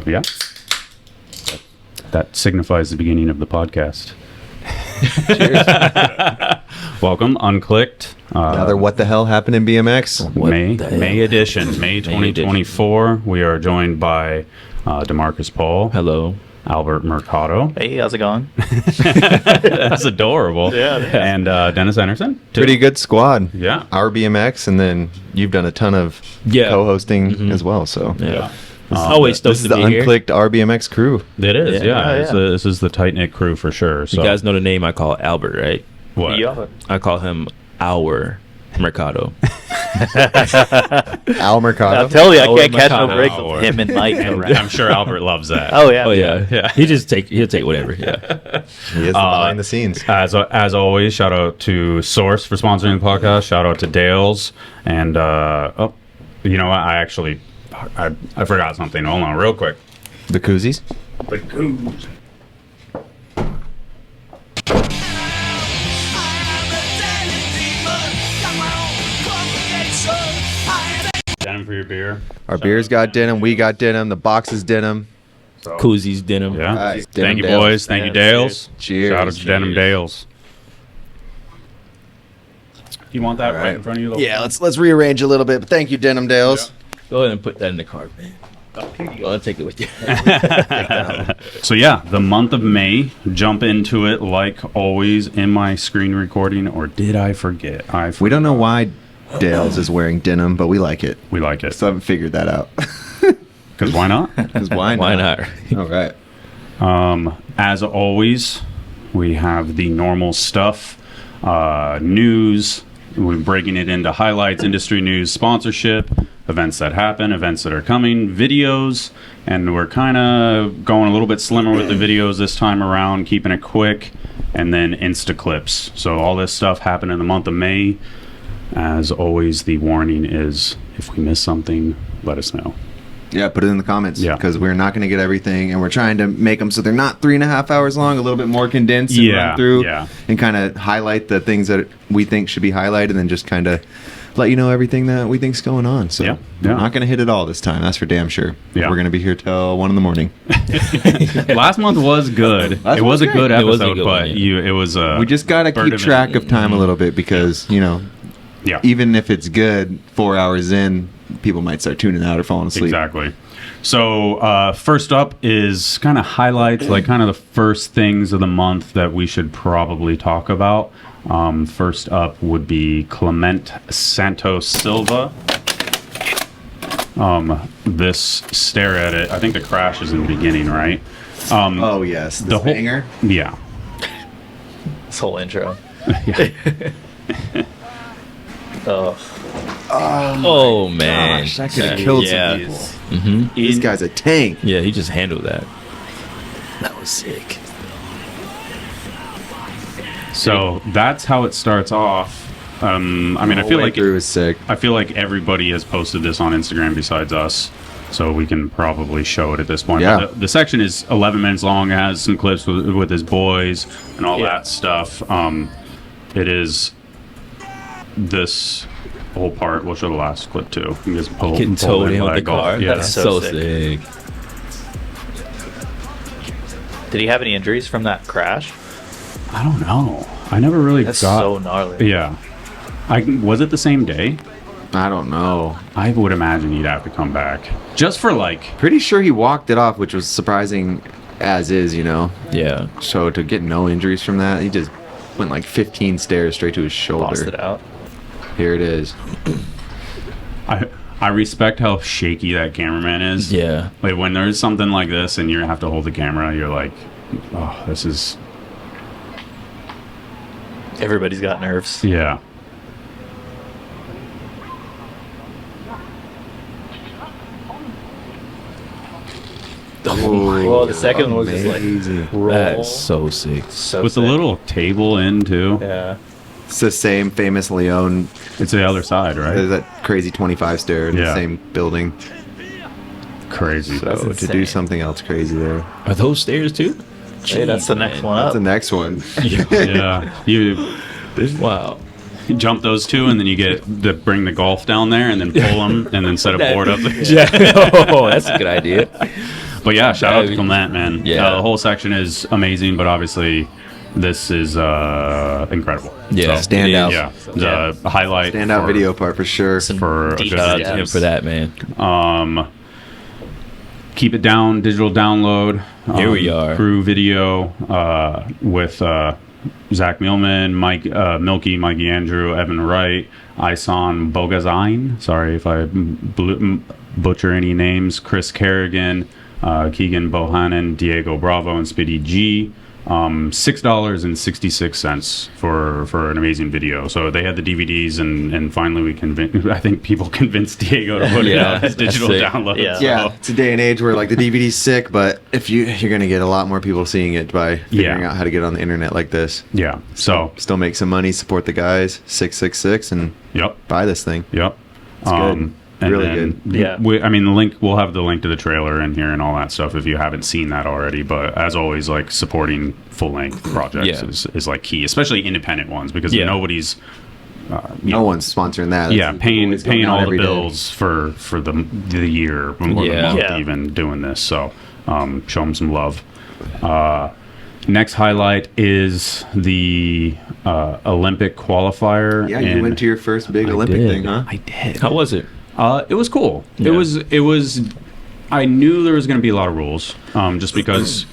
yeah. That signifies the beginning of the podcast. Cheers. Welcome, Unclicked. Another What the Hell Happened in BMX? May edition, May 2024. We are joined by Demarcus Paul. Hello. Albert Mercado. Hey, how's it going? That's adorable. Yeah. And Dennis Anderson. Pretty good squad. Yeah. ourbmx, and then you've done a ton of co-hosting as well. So Yeah. Always this is the Unclicked RBMX crew. It is, yeah. Yeah. This is the tight-knit crew for sure. So. You guys know the name I call Albert, right? What? Yeah. I call him our Mercado. Al Mercado. I'll tell you, I Oh, can't catch Mercado. no breaks Oh, with him and Mike And around. I'm sure Albert loves that. Oh, yeah. Oh yeah, Yeah. He'll take whatever. Yeah. He is the behind the scenes. As always, shout out to Source for sponsoring the podcast. Shout out to Dales. And, you know what? I forgot something. Hold on real quick. The koozies. The goose. Denim for your beer. Our beers got denim. We got denim. The boxes denim. So, Koozies, denim. yeah. Right, Thank Denim you, Dales. boys. Thank you, Yeah, Dales. Cheers. Shout out to Denim Cheers. Dales. You want that right right. in front of you? Yeah, let's rearrange a little bit. But thank you, Denim Dales. Go ahead and put that in the cart, man. Go and take it with you. So yeah, the month of May. Jump into it like always in my screen recording, or did I forget? We don't know why Dales is wearing denim, but we like it. We like it. Still haven't figured that out. Because why not? 'Cause why not? Why not? All right. As always, we have the normal stuff, news. We're breaking it into highlights, industry news, sponsorship, events that happen, events that are coming, videos, and we're kind of going a little bit slimmer with the videos this time around, keeping it quick, and then Insta clips. So all this stuff happened in the month of May. As always, the warning is if we miss something, let us know. Yeah, put it in the comments. Yeah. Because we're not going to get everything, and we're trying to make them so they're not 3.5 hours long, a little bit more condensed and run through, and kind of highlight the things that we think should be highlighted, and then just kind of let you know everything that we think's going on. So Yeah. we're not going to hit it all this time. That's for damn sure. Yeah. We're going to be here till 1 a.m. Last month was good. Last It month was a was good great. It was a episode, good but one, yeah. it was. We just got to keep track of time a little bit because, you know, Yeah, even if it's good, 4 hours in, people might start tuning out or falling asleep. exactly. So first up is kind of highlights, like kind of the first things of the month that we should probably talk about. First up would be Clement Santos Silva. This stare at it. I think the crash is in the beginning, right? Oh, yes. The The whole- hanger. Yeah. This whole intro. Yeah. Oh, Oh man, Gosh, that could have killed yeah. some people. Mm-hmm. This guy's a tank. Yeah, he just handled that. That was sick. So that's how it starts off. I mean, I feel like Drew is sick. I feel like everybody has posted this on Instagram besides us, so we can probably show it at this point. Yeah. But the section is 11 minutes long. It has some clips with his boys and all that stuff. It is this whole part. We'll show the last clip too. He just Getting towed in with the car. Yeah. That's So so sick. sick. did he have any injuries from that crash? I don't know. I never really That's got. so gnarly. Yeah. Was it the same day? I don't know. I would imagine he'd have to come back just for like. Pretty sure he walked it off, which was surprising as is, you know. Yeah. So to get no injuries from that, he just went like 15 stairs straight to his Lost shoulder. it out. Here it is. I respect how shaky that cameraman is. Yeah. Like when there's something like this and you have to hold the camera, you're like, oh, this is. Everybody's got nerves. Yeah. Well, the second one was just like Amazing. roll. That's so sick. So With the sick. little table in too. Yeah. It's the same famous Leon. It's the other side, There's right? that crazy 25 stair in Yeah. the same building. Crazy. So That's to do insane. something else crazy there. Are those stairs too? Hey, that's the next one That's up. the next one. Yeah. You Wow. jump those two and then you get to bring the golf down there and then pull them and then set a board up. Yeah. Oh, that's a good idea. But yeah, shout out to Clement, man. Yeah. The whole section is amazing, but obviously this is incredible. Yeah. So, Standout. Yeah, the highlight. Standout video part for sure. for a good Shout out video. to him for that, man. Keep It Down digital download. Here we are. Crew video with Zach Millman, Mike Milky, Mikey Andrew, Evan Wright, Isan Bogazine. Sorry if I butcher any names. Chris Kerrigan, Keegan Bohannon, Diego Bravo, and Spiddy G. $6.66 for an amazing video. So they had the DVDs, and finally I think people convinced Diego to put it out as digital sick. download. Yeah. Yeah, it's a day and age where like the DVD's sick, but if you're gonna get a lot more people seeing it by figuring out how to get on the internet like this. Yeah. So Still make some money, support the guys, 666, and yep. buy this thing. Yep. It's good. And Really then good. Yeah. the link, we'll have the link to the trailer in here and all that stuff if you haven't seen that already. But as always, like supporting full length projects is like key, especially independent ones, because nobody's No one's sponsoring that. yeah, It's paying always going out all the every day. bills for the year, or the month Yeah. even doing this. So show them some love. Next highlight is the Olympic qualifier. Yeah, you went to your first big Olympic thing, huh? I did. How was it? It was cool. Yeah. It was. I knew there was going to be a lot of rules, just because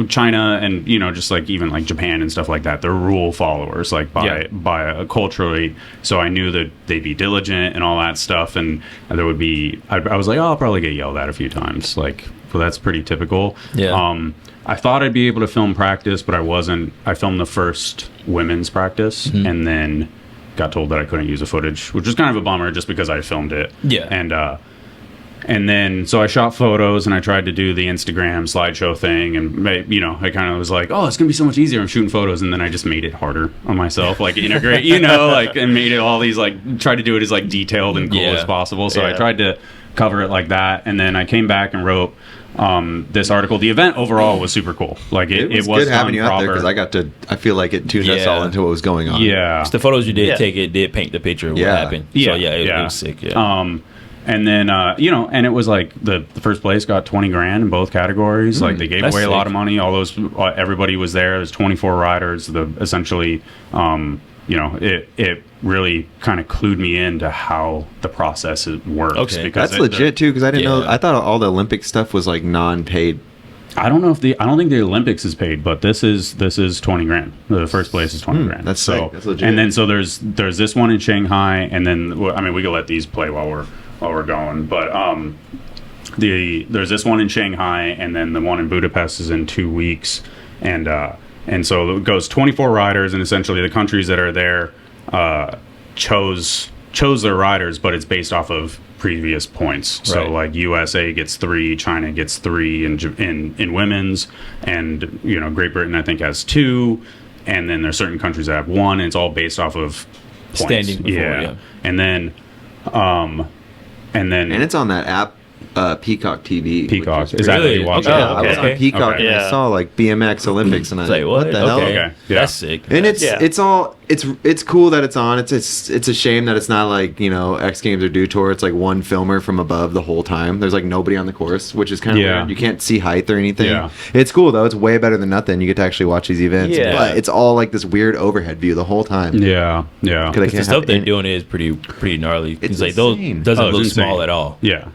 China and just like even like Japan and stuff like that. They're rule followers, like by culturally. So I knew that they'd be diligent and all that stuff, and there would be. I was like, oh, I'll probably get yelled at a few times. Like, well, that's pretty typical. Yeah. I thought I'd be able to film practice, but I wasn't. I filmed the first women's practice, and then got told that I couldn't use the footage, which was kind of a bummer just because I filmed it. Yeah. And then so I shot photos and I tried to do the Instagram slideshow thing, and I kind of was like, oh, it's gonna be so much easier. I'm shooting photos, and then I just made it harder on myself, like integrate, like, and made it all these like tried to do it as like detailed and cool as possible. So I tried to cover it like that, and then I came back and wrote this article. The event overall was super cool. Like it was good having you out there proper. because I feel like it tuned us all into what was going on. Yeah. The photos you did take, it did paint the picture of what happened. So it was sick. Yeah. And then and it was like the first place got 20 grand in both categories. Like they gave away a lot of money. All those everybody was there. There's 24 riders. Essentially it really kind of clued me into how the process works. Okay. Because That's legit too, because I didn't know. I thought all the Olympic stuff was like non-paid. I don't know I don't think the Olympics is paid, but this is 20 grand. The first place is 20 grand. That's so sick. That's legit. And then so there's this one in Shanghai, and then we can let these play while we're going, but there's this one in Shanghai, and then the one in Budapest is in 2 weeks, and so it goes 24 riders, and essentially the countries that are there chose their riders, but it's based off of previous points. Right. So like USA gets 3, China gets 3 in women's, and Great Britain I think has 2, and then there's certain countries that have 1, and it's all based off of points. Standing before, And it's on that app, Peacock TV. Peacock. Is that what you watch? Okay. I was on Peacock and I saw like BMX Olympics, and I was like, what the hell? Okay. Yeah. That's sick. And it's cool that it's on. It's a shame that it's not like X Games or Dew Tour. It's like one filmer from above the whole time. There's like nobody on the course, which is kind of weird. You can't see height or anything. Yeah. It's cool though. It's way better than nothing. You get to actually watch these events. Yeah. But it's all like this weird overhead view the whole time. Yeah. Because the stuff they're doing is pretty gnarly. It's like those insane. doesn't look insane. small at all. Yeah.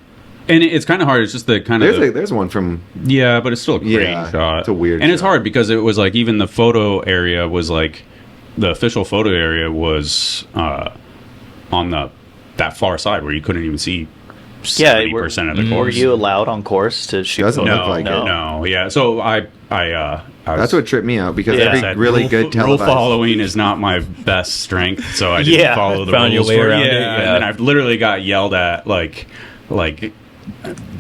And it's kind of hard. It's just the kind of There's one from but it's still a great shot. It's a weird and it's shot. hard because it was like even the photo area was like the official photo area was on that far side where you couldn't even see 70% of the course. Were you allowed on course to shoot? Doesn't photos? look like it. No. Yeah. So I That's what tripped me out because every said really rule, good rule televised following is not my best strength, so I didn't follow the Found your rules way for around it, And then I've literally got yelled at like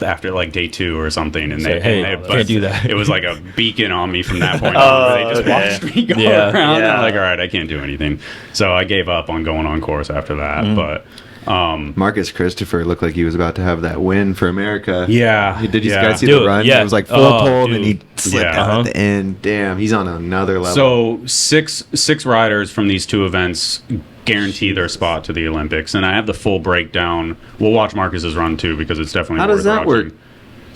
after like day 2 or something, and Say, hey, can't do that. It was like a beacon on me from that point on. Where they just watched me go around. And I'm like, all right, I can't do anything. So I gave up on going on course after that. But Marcus Christopher looked like he was about to have that win for America. Yeah. Did you guys see the run? Yeah. It was like full pull, and then he slipped out Yeah. at the end. Damn, he's on another level. So six riders from these 2 events guarantee their spot to the Olympics, and I have the full breakdown. We'll watch Marcus's run too because it's definitely How does that work?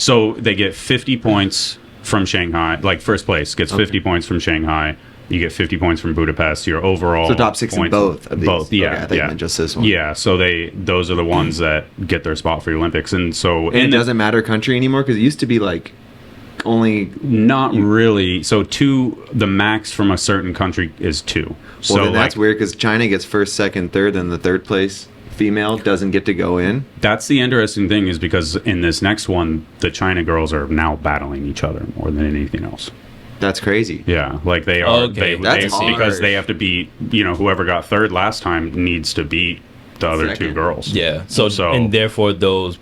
So they get 50 points from Shanghai. Like first place gets 50 points from Shanghai. You get 50 points from Budapest. Your overall so top 6 in both of these. Both, yeah, okay, I think I meant just this one. Yeah, so those are the ones that get their spot for the Olympics, and so it doesn't matter country anymore because it used to be like only not really. So the max from a certain country is 2. Well, so then that's weird because China gets first, second, third, and the third place female doesn't get to go in. That's the interesting thing is because in this next one, the China girls are now battling each other more than anything else. That's crazy. Yeah, like they are. Okay, that's hard. Because they have to beat. Whoever got third last time needs to beat the other 2 girls. Yeah. So and therefore those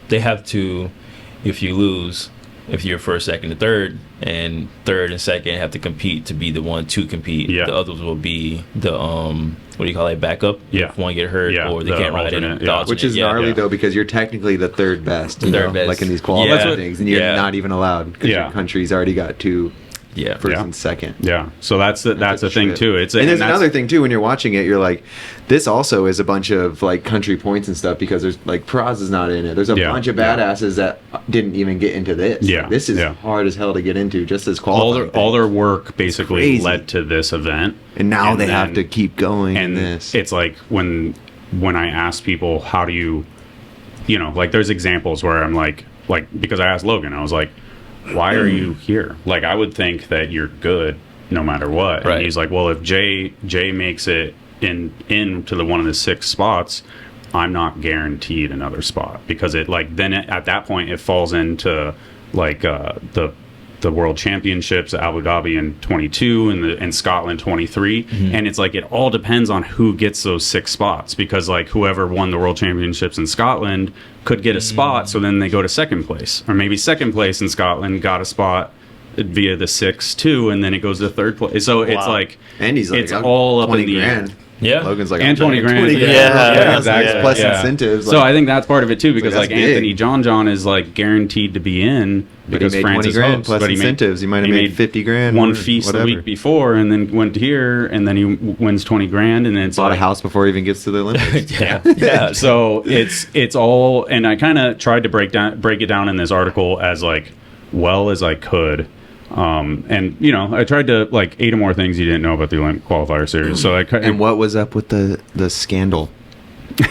they have to, if you lose, if you're first, second, and third and second have to compete to be the one to compete. Yeah. The others will be the what do you call it, backup? Yeah. If one get hurt or they can't ride in. Which is gnarly though because you're technically the third best. Like in these qualifying things, and you're not even allowed because your country's already got 2. First and second. Yeah. So that's the thing too. And there's another thing too when you're watching it, you're like, this also is a bunch of like country points and stuff because there's like Praz is not in it. There's a bunch of badasses that didn't even get into this. Yeah. Like, this is hard as hell to get into just as qualifying. All their work basically led to this event. And now they have to keep going and in this. It's like when I ask people how do you like there's examples where I'm like because I asked Logan, I was like, why are you here? Like, I would think that you're good no matter what. Right. And he's like, well, if Jay makes it into the one of the 6 spots, I'm not guaranteed another spot because at that point it falls into like the World Championships, Abu Dhabi in 22 and Scotland 23, and it's like it all depends on who gets those 6 spots because like whoever won the World Championships in Scotland could get a spot, so then they go to second place, or maybe second place in Scotland got a spot via the 6 too, and then it goes to third place. So it's like, and he's like, it's all up in the grand. air. Yeah, Logan's like, and 20 grand. Yeah, exactly. Plus incentives. So I think that's part of it too, because like Anthony big. John is like guaranteed to be in because France is 20 grand host, plus but incentives. He might have made 50 grand. One feast the week before, and then went here, and then he wins 20 grand, and then it's bought a house before he even gets to the Olympics. yeah. So it's all, and I kind of tried to break it down in this article as like well as I could. And I tried to like 8 or more things you didn't know about the Olympic qualifier series. So and what was up with the scandal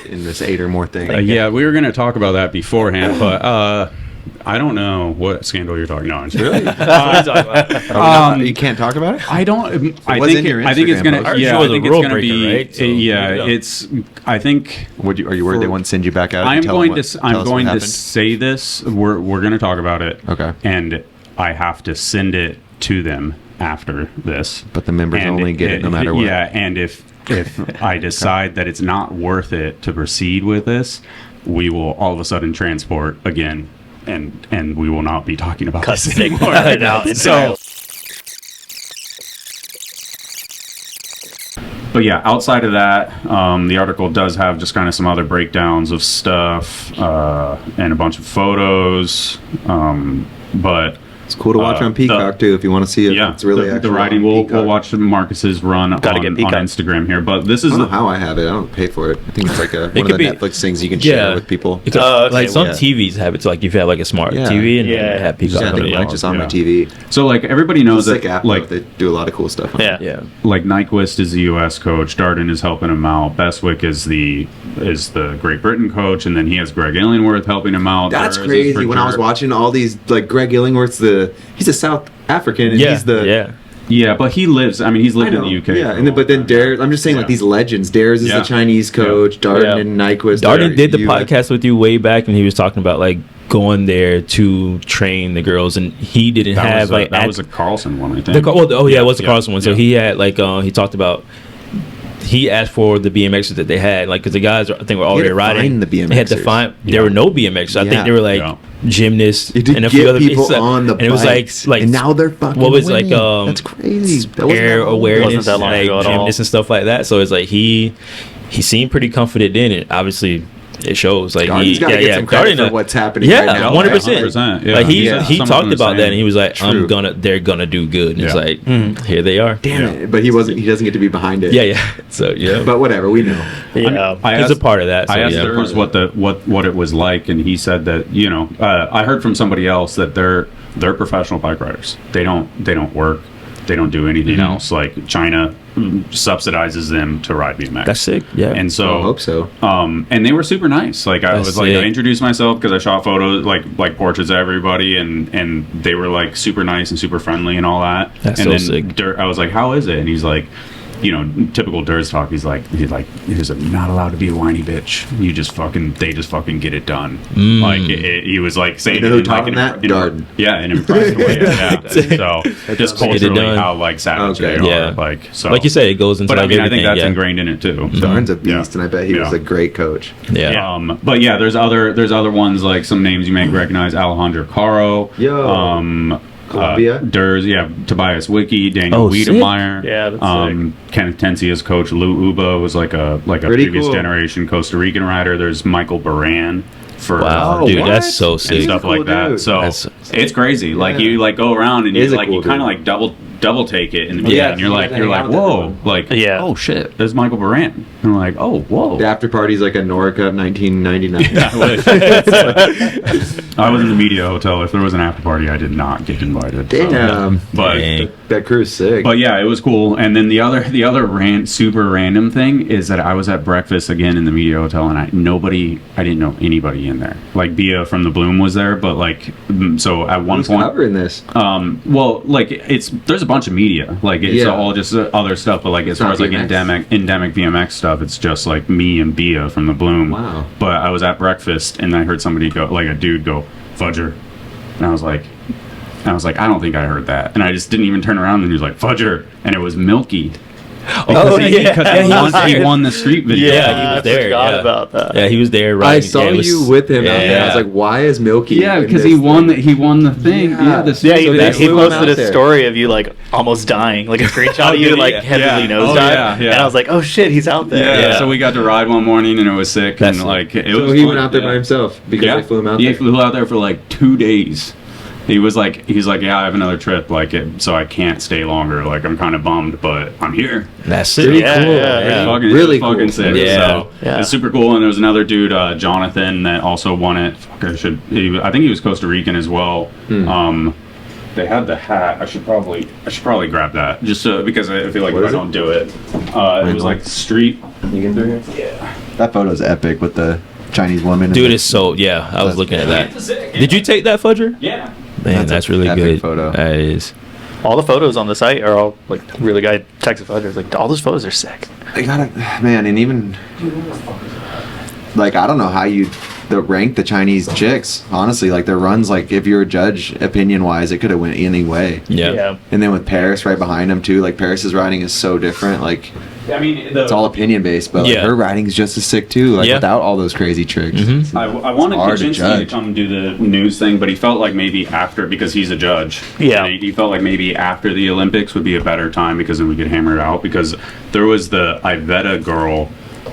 in this 8 or more thing? Yeah, we were going to talk about that beforehand, but I don't know what scandal you're talking about. Really? You can't talk about it. I don't. I think it's gonna. Yeah, I think it's gonna be. Right? So, it's. I think. Are you worried they won't send you back out? I'm going to say this. We're going to talk about it. Okay. And I have to send it to them after this. But the members only get it no matter what. Yeah, and if I decide that it's not worth it to proceed with this, we will all of a sudden transport again, and we will not be talking about this anymore. So, but yeah, outside of that, the article does have just kind of some other breakdowns of stuff and a bunch of photos, but. It's cool to watch on Peacock too if you want to see it. Yeah, it's really the riding. We'll watch Marcus's run on Instagram here, but this is I don't know how I have it. I don't pay for it. I think it's like one of the Netflix things you can share with people. Like some TVs have it. So like if you have like a smart TV and have Peacock, just on my TV. So like everybody knows that like they do a lot of cool stuff. Yeah. Like Nyquist is the U.S. coach. Darden is helping him out. Bestwick is the Great Britain coach, and then he has Greg Illingworth helping him out. That's crazy. When I was watching all these, like Greg Illingworth's he's a South African, and he's yeah, but he lives. I mean, he's lived in the UK. Yeah, but then Dares. I'm just saying, like these legends. Dares is the Chinese coach. Darden and Nyquist. Darden did the podcast with you way back, and he was talking about like going there to train the girls, and he didn't have that was a Carlson one, I think. It was the Carlson one. So he had he talked about. He asked for the BMXs that they had, like, because the guys, I think, were already riding. They had to find. There were no BMXs. I think they were like gymnasts and a few other people on the bikes. And it was like, and now they're fucking. What was winning. That's crazy. Air awareness, wasn't that long like ago at all. gymnasts and stuff like that. So it's like he seemed pretty confident in it. Obviously, it shows. Like He's got to get some credit for what's happening right now. 100%. Yeah. Like he talked about that, and he was like, True. they're gonna do good. And it's like, here they are. Damn it! But he doesn't get to be behind it. Yeah. So yeah, But whatever, we know. Yeah. he's a part of that. So, I asked yeah. Durs what it was like, and he said that I heard from somebody else that they're professional bike riders. They don't work. They don't do anything else. Like China subsidizes them to ride BMX. That's sick. Yeah. And so I hope so. And they were super nice. Like I That's was like, I sick. introduced myself because I shot photos, like portraits of everybody, and they were like super nice and super friendly and all that. That's and so then sick. I was like, how is it? And he's like, typical Durs talk. He's like, not allowed to be a whiny bitch. They just fucking get it done. Like he was like saying, You know who it in, taught like, him that? Darden. an impressive way. Yeah. So just Get it culturally, done. how like savage Okay. they Yeah. are. Like so. Like you said, it goes into but I like mean, I think everything. that's Yeah. ingrained in it too. So, Darn's a beast, and I bet he was Yeah. a great coach. Yeah. But yeah, there's other ones like some names you may recognize: Alejandro Caro, Columbia? Durs, Tobias Wicki, Daniel Oh, sick. Wiedemeyer, Yeah, that's Kenneth Tensia's coach Lou Uba was like a Pretty previous cool. generation Costa Rican rider. There's Michael Baran for Wow, Oh, dude, what? that's so and sick. stuff cool like that. dude. So That's- it's crazy. Like Yeah. you like go around and He is you a like cool you kind of dude. like double take it in the beginning. Yeah, and you're you like gotta hang out with whoa, everyone. like Yeah. oh shit, there's Michael Baran. And I'm like oh whoa. The after party's like a Nora Cup 1999. I was in the media hotel. If there was an after party, I did not get invited. so. Damn. But Dang. That crew's sick. but yeah, it was cool. And then the other super random thing is that I was at breakfast again in the media hotel, and I didn't know anybody in there. Like Bia from the Bloom was there, but like so at one Who's point, covering this? well, like there's a bunch of media, like it's Yeah. all just other stuff. But like as It's far not as like BMX. endemic BMX stuff, it's just like me and Bia from the Bloom. Wow. But I was at breakfast and I heard somebody go, like a dude go, Fudger, and I was like, I don't think I heard that, and I just didn't even turn around. And he was like, Fudger, and it was Milky. Oh, Because he won the street video. Yeah, he was I there. forgot Yeah. about that. Yeah, he was there. I Right. saw yeah, it was- you with him out there. I Yeah. was like, why is Milky? Yeah, in because this he won thing? the thing. Yeah. Yeah, the Yeah, he, So they he flew him posted out a there. story of you like almost dying, like a screenshot of you like heavily nosedive, yeah. and I was like, "Oh shit, he's out there!" Yeah. Yeah. So we got to ride one morning and it was sick. That's and like it So was he fun, went out there yeah. by himself because Yeah, they flew him out he there. flew out there for like 2 days. He's like, yeah, I have another trip, like so I can't stay longer. Like I'm kind of bummed, but I'm here. That's it. Pretty Yeah, cool. yeah, It's yeah. fucking, Really it's fucking cool. sick. Yeah. So Yeah. it's super cool. And there was another dude, Jonathan, that also won it. Fuck, I think he was Costa Rican as well. They had the hat. I should probably grab that just because I feel like What if I is it? don't do it, it was like street. You get through here? Yeah. That photo's epic with the Chinese woman. Dude, it's so yeah. I was looking at that. Did you take that, Fudger? Yeah. Man, that's really epic good. photo. That is. All the photos on the site are all like really guy texted photos. Like all those photos are sick. They gotta, man, and even like I don't know how you rank the Chinese chicks. Honestly, like their runs, like if you're a judge, opinion wise, it could have went any way. Yeah. And then with Paris right behind him too, like Paris's riding is so different. Like I mean, it's all opinion based, but like, Yeah. her riding is just as sick too. Like Yeah. without all those crazy tricks. Mhm. I wanted hard to Kaczynski to judge. come do the news thing, but he felt like maybe after, because he's a judge. Yeah. And he felt like maybe after the Olympics would be a better time because then we could hammer it out. Because there was the Iveta girl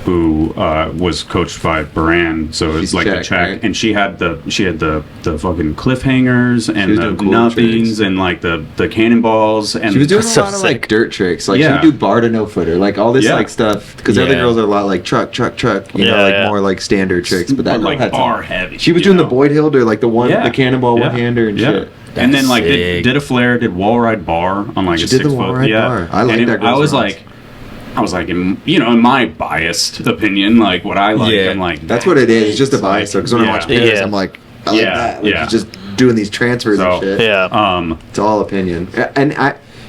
who was coached by Baran, so it's She's like the Czech, Czech, right? and she had the fucking cliffhangers and was the doing cool nothings tricks. and like the cannonballs and She was doing a So lot of sick. like dirt tricks. Like Yeah. she would do bar to no footer, like all this Yeah. like stuff. Because the other Yeah. girls are a lot like truck. You know, Yeah, like yeah. more like standard tricks. But that but girl like had some- bar heavy. She was you doing know? the Boyd Hilder, like the Yeah. the cannonball Yeah. one hander and Yeah. shit. And then That's like sick. did a flare, did wall ride bar on like She a did the 6 wall foot. ride Yeah, bar. I like And that I girl's was runs. like, in my biased opinion, like what I like, Yeah. I'm like That's what it is. It's just a bias. Because when I yeah. watch Paris, Yeah. I'm like, I like Yeah, that. Like, yeah. he's just doing these transfers So, and shit. Yeah. It's all opinion.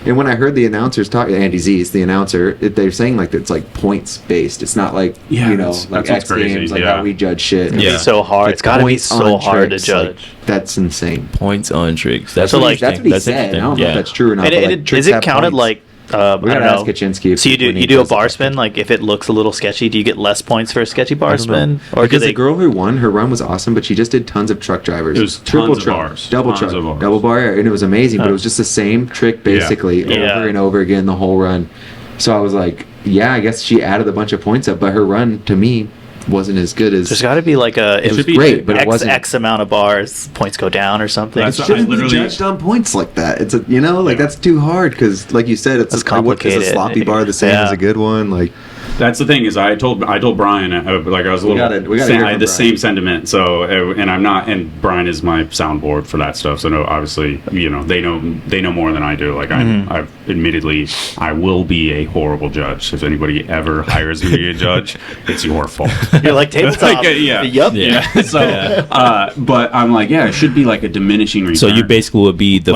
And when I heard the announcers talk, Andy Z's the announcer, they're saying like it's like points based. It's not like Yeah, you know that's like what's X crazy, Games, like yeah. how we judge shit. Yeah. It's so hard. It's got to be points so on hard to tricks, like, judge. that's insane. Points on tricks. That's So, what like, That's what he said. I interesting. don't know Yeah. if that's true or not. And but, it, like, is tricks it have counted points. like? We I gotta don't ask know. Kaczynski. if So when he you do a does the bar bar spin, like if it looks a little sketchy, do you get less points for a sketchy bar I don't know. spin, or do Because they? the girl who won, her run was awesome, but she just did tons of truck drivers. It was triple tons of truck, bars. double Tons truck, of bars. double bar, and it was amazing. But it was just the same trick basically Yeah. over and over again the whole run. So I was like, yeah, I guess she added a bunch of points up, but her run to me wasn't as good as. There's got to be like it was great, but it wasn't. X amount of bars, points go down or something. It shouldn't be judged on points like that. It's that's too hard because, like you said, it's complicated. Is a sloppy bar the same as a good one? Like. That's the thing is I told Brian like I was a little I had the same sentiment, so and I'm not, and Brian is my soundboard for that stuff, so no, obviously they know more than I do. Like I've admittedly I will be a horrible judge. If anybody ever hires me to be a judge, it's your fault. You're like tabletop. Yeah. So but I'm like, it should be like a diminishing return. So you basically would be the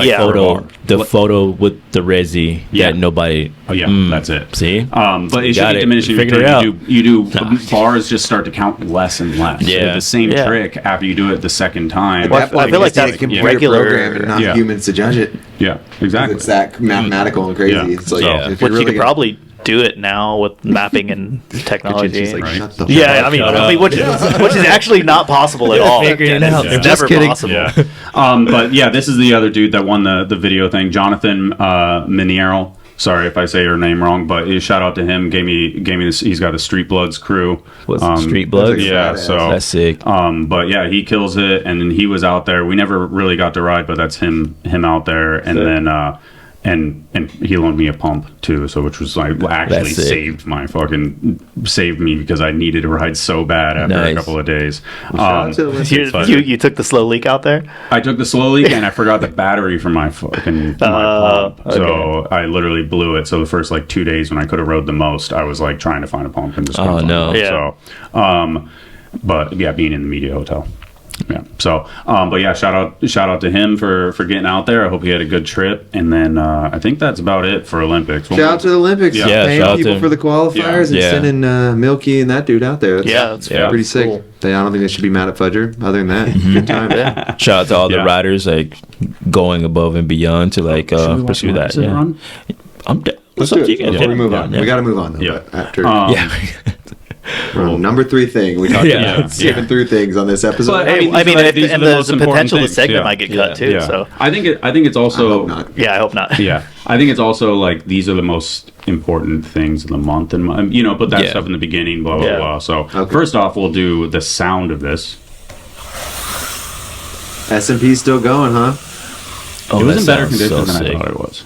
photo with the resi that nobody. Oh yeah, that's it. See, but it should be diminishing. You do bars just start to count less and less. Yeah. So the same trick after you do it the second time. Well, I feel like that's regular program and not humans to judge it. Yeah, exactly. It's that mathematical and crazy. Yeah. It's like, which you could probably do it now with mapping and technology. Shut the I mean, which is actually not possible at all. Figuring it out. It's Just never kidding. possible. Yeah. But this is the other dude that won the video thing, Jonathan Miniero. Sorry if I say your name wrong, but shout out to him. Gave me this. He's got a Street Bloods crew. Street Bloods? Yeah, so that's sick. But he kills it, and then he was out there. We never really got to ride, but that's him out there, and then and he loaned me a pump too, so which was like actually saved me because I needed to ride so bad after a couple of days. You took the slow leak out there? I took the slow leak and I forgot the battery for my fucking pump. Okay. So I literally blew it. So the first 2 days when I could have rode the most, I was trying to find a pump and just couldn't find one. Yeah. So but being in the media hotel. Yeah. So, shout out to him for getting out there. I hope he had a good trip. And then I think that's about it for Olympics. Shout out to the Olympics. Yeah, paying people for the qualifiers and sending Milky and that dude out there. That's pretty sick. Cool. I don't think they should be mad at Fudger. Other than that, good time. Shout out to all the riders going above and beyond to pursue that. Let's do it before we move on. We got to move on though. Yeah. After number 3 thing we talked about skipping through things on this episode. But, there's the potential the segment might get cut too. So I think it's also. I hope not. I hope not. I think it's also these are the most important things of the month, and put that stuff in the beginning. Blah blah blah. So first off, we'll do the sound of this. S&P's still going, huh? It was in better condition than I thought it was.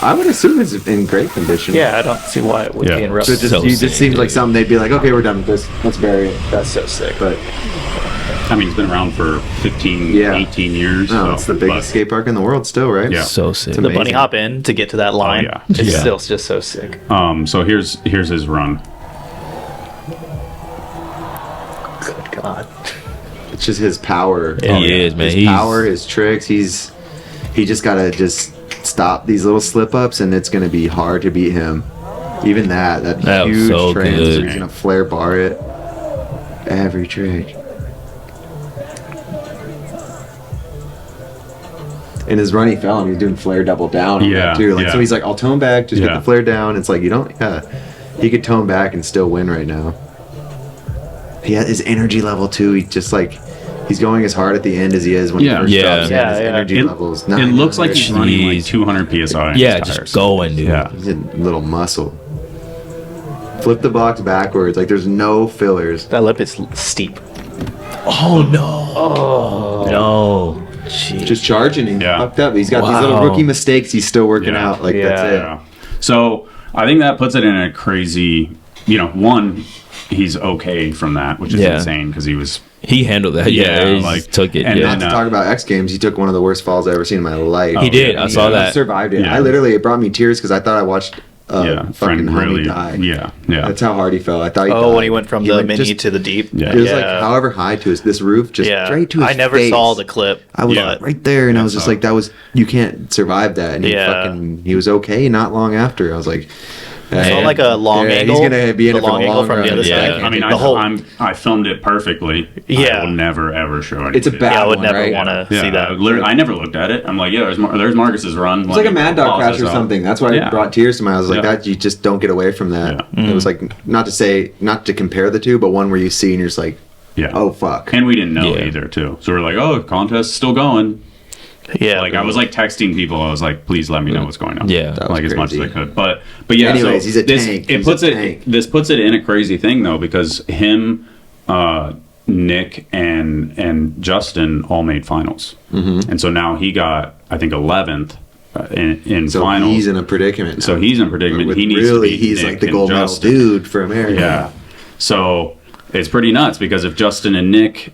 I would assume it's in great condition. Yeah, I don't see why it would be in rough. So it just seems like something they'd be like, okay, we're done with this. Let's bury it. That's so sick. But I mean, it's been around for 15, 18 years. No, it's the biggest skate park in the world still, right? Yeah. So sick. The bunny hop in to get to that line. It's still just so sick. So here's his run. Good God. It's just his power. He is, man. His power, his tricks. He just gotta stop these little slip ups, and it's gonna be hard to beat him. Even that huge so transfer, he's gonna flare bar it every trick. In his run, he fell and he's doing flare double down on that too. So he's like, I'll tone back, just get the flare down. It's like he could tone back and still win right now. He had his energy level too. He just he's going as hard at the end as he is when he first drops in. His energy levels. It looks like he's running 200 psi. Just going, dude. Yeah, he's a little muscle. Flip the box backwards. There's no fillers. That lip is steep. Oh no! Oh no! Jeez. Just charging and fucked up. He's got these little rookie mistakes. He's still working out. That's it. Yeah. So I think that puts it in a crazy. One, he's okay from that, which is insane because he handled that. He took it. And not to talk about X Games, he took one of the worst falls I've ever seen in my life. He did. I saw that. He survived it. It brought me tears because I thought I watched fucking homie die. Yeah. That's how hard he fell. I thought he died. When he went from the mini to the deep. It was however high to this roof, just straight to his face. I never saw the clip. I was right there, and I was just you can't survive that. And he was okay not long after. I was like, it's not like a long angle. He's gonna be in it for the long run. The other side. I mean, I filmed it perfectly. I will never ever show it. It's a bad I would one, never want to see that. I never looked at it. I'm like, there's Marcus's run. It's like a Mad Dog crash or something. That's why it brought tears to my eyes. I was like, that you just don't get away from that. It was not to compare the two, but one where you see and you're just like, oh fuck. And we didn't know either too. So we're like, contest's still going. Yeah. Like I was like texting people. I was like, please let me know what's going on. Yeah. That was like as much as I crazy. could. But yeah. Anyways, so he's a this, tank. It He's puts a it. tank. This puts it in a crazy thing though, because him, Nick, and Justin all made finals, and so now he got, I think, 11th in So finals. he's in a predicament now. So he's in a predicament. With He needs really, to be he's Nick like the and gold medal Justin. dude for America. Yeah. So it's pretty nuts because if Justin and Nick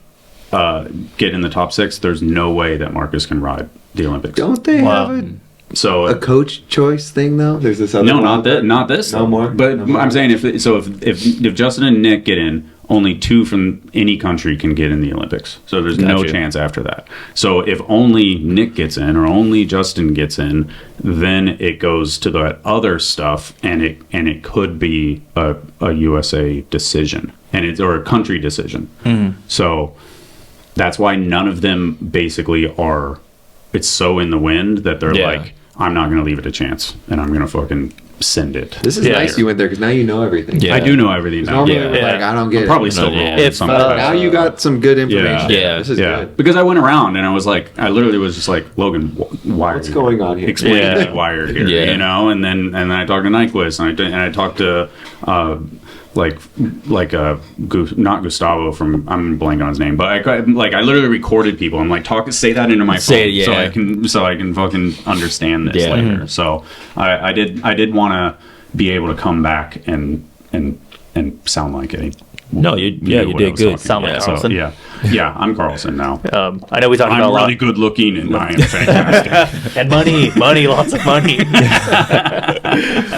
get in the top 6, there's no way that Marcus can ride the Olympics. Don't they Wow. have So a coach choice thing though? There's this other no, one. not that, not this. No more? But No more? I'm saying if Justin and Nick get in, only 2 from any country can get in the Olympics. So there's no Gotcha. chance after that. So if only Nick gets in or only Justin gets in, then it goes to that other stuff, and it could be a USA decision, or a country decision. So that's why none of them basically are. It's so in the wind that they're Yeah. like, I'm not going to leave it a chance, and I'm going to fucking send it. This is Yeah. nice you went there because now you know everything. Yeah. I do know everything now. Normally Yeah. we're like, I don't get I'm probably it. still Yeah. wrong. If, Some uh, of Now you got some good information. Yeah. This is yeah, good. because I went around and I was like, I literally was just like, Logan, why? What's are you going on here? Explain Yeah. to me why you're here. Yeah. You know, and then I talked to Nyquist and I talked to not Gustavo from, I'm blanking on his name, but I literally recorded people. I'm like, say that into my Say phone it, yeah. so I can fucking understand this Yeah. later. So I did want to be able to come back and sound like it. No, you Knew what I did was good. talking Sound like about. Carlson. Yeah, I'm Carlson now. I know we talked about a I'm lot. really good looking and I am fantastic. And money, lots of money.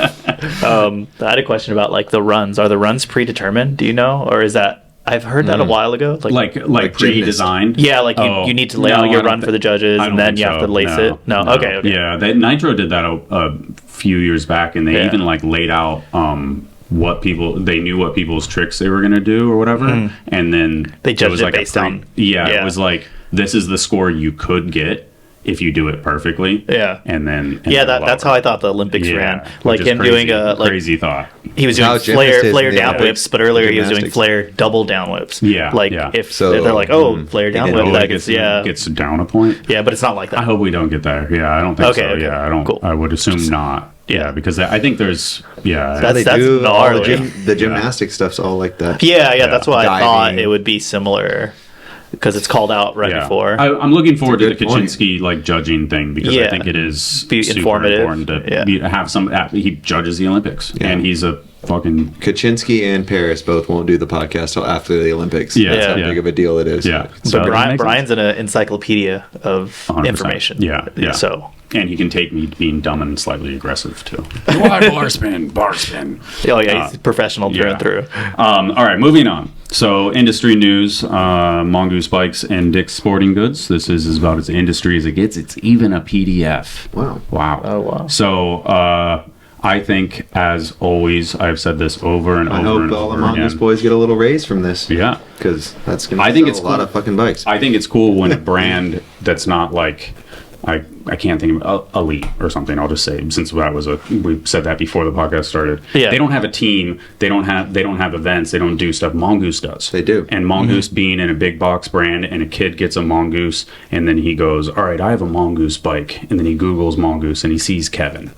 I had a question about like the runs. Are the runs predetermined? Do you know, or is that? I've heard that a while ago. like gymnast. pre-designed. yeah, like you need to lay out No, your I don't run for thi- the judges, I don't and then think you have so. to lace it. No, okay. Yeah, Nitro did that a few years back, and they Yeah. even like laid out what people's tricks they were gonna do or whatever, and then They it judged was it like based on- Yeah, yeah. it was like, this is the score you could get if you do it perfectly. Yeah. and then That's how I thought the Olympics ran. Like which is him doing crazy thought. he was How doing gymnasts is flare in the down Olympics. whips, but earlier he was doing Gymnastics. flare double down whips. Yeah, like yeah. if So, they're like, flare down did whip, it that gets gets gets down a point. yeah, but it's not like that. I hope we don't get there. Yeah, I don't think Okay, so. okay. Yeah, I don't. Cool. I would assume not. Yeah, because I think there's. Yeah, That's- They do all gnarly. the gymnastic stuff's all like that. Yeah, that's why I thought Diving. it would be similar because it's called out right before. I'm looking forward to the It's a good point. Kaczynski like judging thing because I Yeah. think it is Be super informative. important to have some. He judges the Olympics, Yeah. and he's a fucking. Kaczynski and Paris both won't do the podcast till after the Olympics. Yeah, That's how yeah. big of a deal it is. Yeah. but So- Brian's an encyclopedia of 100%. information. Yeah. So And he can take me being dumb and slightly aggressive too. Why bar spin? he's professional through and through. All right, moving on. So, industry news: Mongoose bikes and Dick's Sporting Goods. This is about as industry as it gets. It's even a PDF. Wow. Oh, wow. So, I think, as always, I've said this over and I over hope and all the over Mongoose again. boys get a little raise from this. Yeah, Because that's going to I think sell it's a lot cool. of fucking bikes. I think it's cool when a brand that's not like. I can't think of Elite or something. I'll just say, since that was we said that before the podcast started. Yeah. They don't have a team. They don't have events. They don't do stuff. Mongoose does. They do. And Mongoose being in a big box brand, and a kid gets a Mongoose, and then he goes, all right, I have a Mongoose bike, and then he Googles Mongoose and he sees Kevin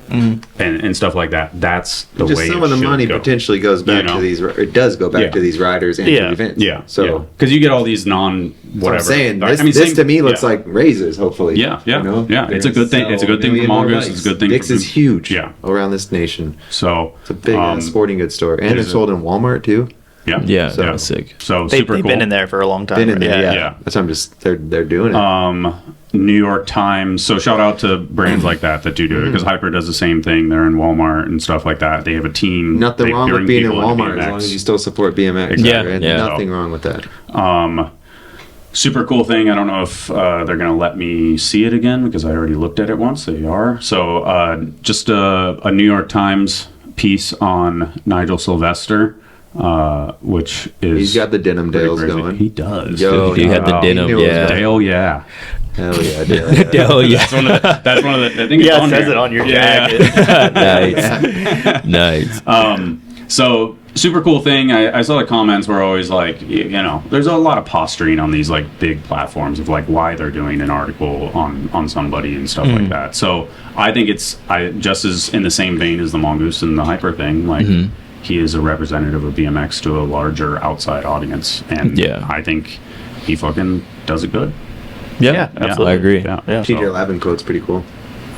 and stuff like that. That's the Just way some it of the should money go. potentially goes back You know? to these. It does go back Yeah. to these riders and Yeah. to events. Yeah. So because you get all these whatever. I'm saying I this, mean, this same- to me looks yeah. like raises. Hopefully. Yeah. You know? Yeah. It's a good thing. It's a good thing for Mongoose. It's a good thing Dick's for is huge. Yeah. Around this nation, So it's a big sporting goods store, and there's it's sold in Walmart too. Yeah. Yeah, So- that was sick. So They've super cool. been in there for a long time. Been in there, yeah. Yeah. That's what I'm just. They're doing it. New York Times. So shout out to brands like that do it because Hyper does the same thing. They're in Walmart and stuff like that. They have a team. Nothing They wrong bring with being in people into Walmart as long BMX. as you still support BMX. Exactly. And Yeah. nothing wrong with that. Super cool thing. I don't know if they're going to let me see it again because I already looked at it once. They are. So just a New York Times piece on Nigel Sylvester, which is He's got the denim pretty Dales crazy. going. He does. Yo, He had the he denim, knew it was yeah. going. Dale, yeah. Hell yeah, Dale. Oh yeah, That's one of the. I think Yeah, it's on it says there. it on your Yeah. jacket. nice, nice. So super cool thing. I saw the comments were always like, there's a lot of posturing on these like big platforms of like why they're doing an article on somebody and stuff like that. So I think it's just as in the same vein as the Mongoose and the Hyper thing. Like he is a representative of BMX to a larger outside audience, and I think he fucking does it good. Yeah, absolutely. I agree. Yeah. TJ11 quote's pretty cool.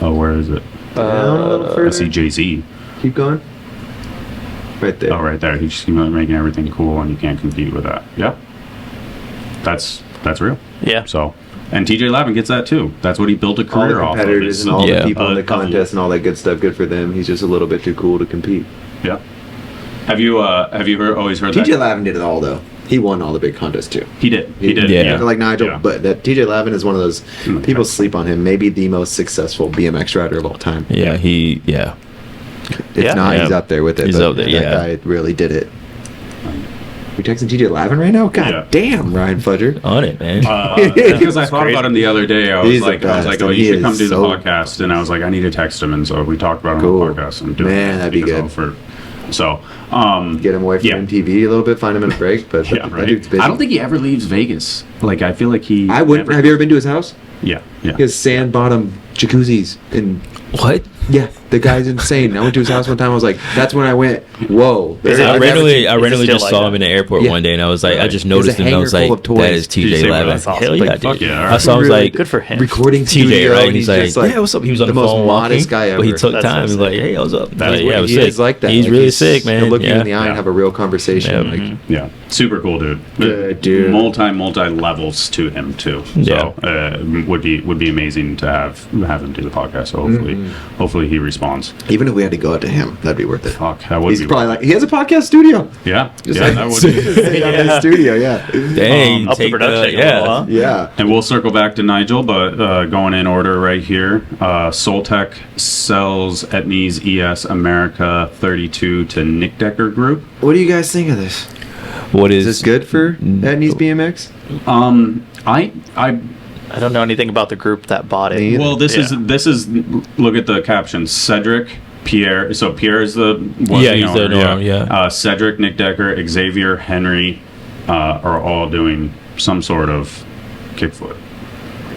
Oh, where is it? I see Jay-Z. Keep going. Right there. Oh, right there. He's just making everything cool, and you can't compete with that. Yeah, that's real. Yeah. So, and TJ Lavin gets that too. That's what he built a All the career off of. competitors and all the people in the couple. contest and all that good stuff. Good for them. He's just a little bit too cool to compete. Yeah. Have you always heard TJ that? Lavin did it all though. He won all the big contests too. He did. Yeah. Like Nigel, Yeah. but that TJ Lavin is one of those people sleep on him. Maybe the most successful BMX rider of all time. Yeah, He's up there with it. He's but up there, that guy really did it. You texting TJ Lavin right now? God damn, Ryan Fudger. on it, man. Because I thought about him the other day. I was He's the like, best, oh, and you he should come is do the so- podcast. And I was like, I need to text him. And so we talked about it Cool. on the podcast. And doing Man, it that'd be because good. Get him away from Yeah. MTV a little bit, find him in a break. But Yeah, that right. dude's busy. I don't think he ever leaves Vegas. Like, I feel like he. I wouldn't. Have you ever been to his house? Yeah, yeah. He has sand bottom jacuzzis and What? yeah, the guy's insane. I went to his house one time. I was like, that's when I went, whoa. Is it- I I've randomly still just like saw that? him in the airport Yeah. one day, and I was like, I just There's noticed a him, and I was hangar like, full of that toys. is Did you TJ say Lavin. that's awesome? Hell yeah, Like, fuck dude. yeah, I saw him was Really like, Good for him. recording TJ, studio, right? and And he's like, just like, yeah, what's up? He was on the the most phone modest walking, guy but he ever. took That's time. so He's like, hey, what's up? That's Like, yeah, it was he sick. is like that. He's Like, really sick, man. He'll look you Yeah. in the eye and have a real conversation. Yeah. Like, Yeah, super cool dude. Good dude. Multi levels to him too. So would be amazing to have him do the podcast. So hopefully he responds. even if we had to go out to him, that'd be worth it. Fuck, that would He's be. probably like, he has a podcast studio. Yeah, Just yeah, like, that would be. in his studio, yeah. Dang, Up the take production. yeah. Yeah. And we'll circle back to Nigel, but going in order right here. Soltech sells Etnies ES America 32 to Nick Decker Group. What do you guys think of this? What Is this good for Etnies BMX? I don't know anything about the group that bought it. Me either. Well, this is look at the caption. Cedric, Pierre. So Pierre is the he's the owner, yeah. Cedric, Nick Decker, Xavier, Henry are all doing some sort of kickflip,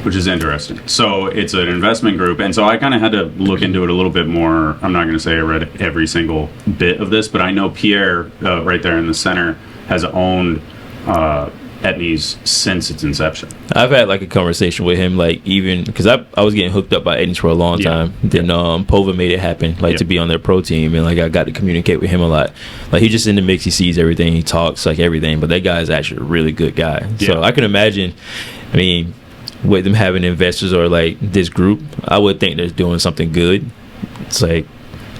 which is interesting. So it's an investment group, and so I kind of had to look into it a little bit more. I'm not going to say I read every single bit of this, but I know Pierre right there in the center has owned Etnies since its inception. I've had like a conversation with him, like even because I was getting hooked up by Aidens for a long time. Then Pova made it happen, like to be on their pro team, and like I got to communicate with him a lot. Like he's just in the mix, he sees everything, he talks like everything. But that guy is actually a really good guy. So I can imagine. I mean, with them having investors or like this group, I would think they're doing something good. It's like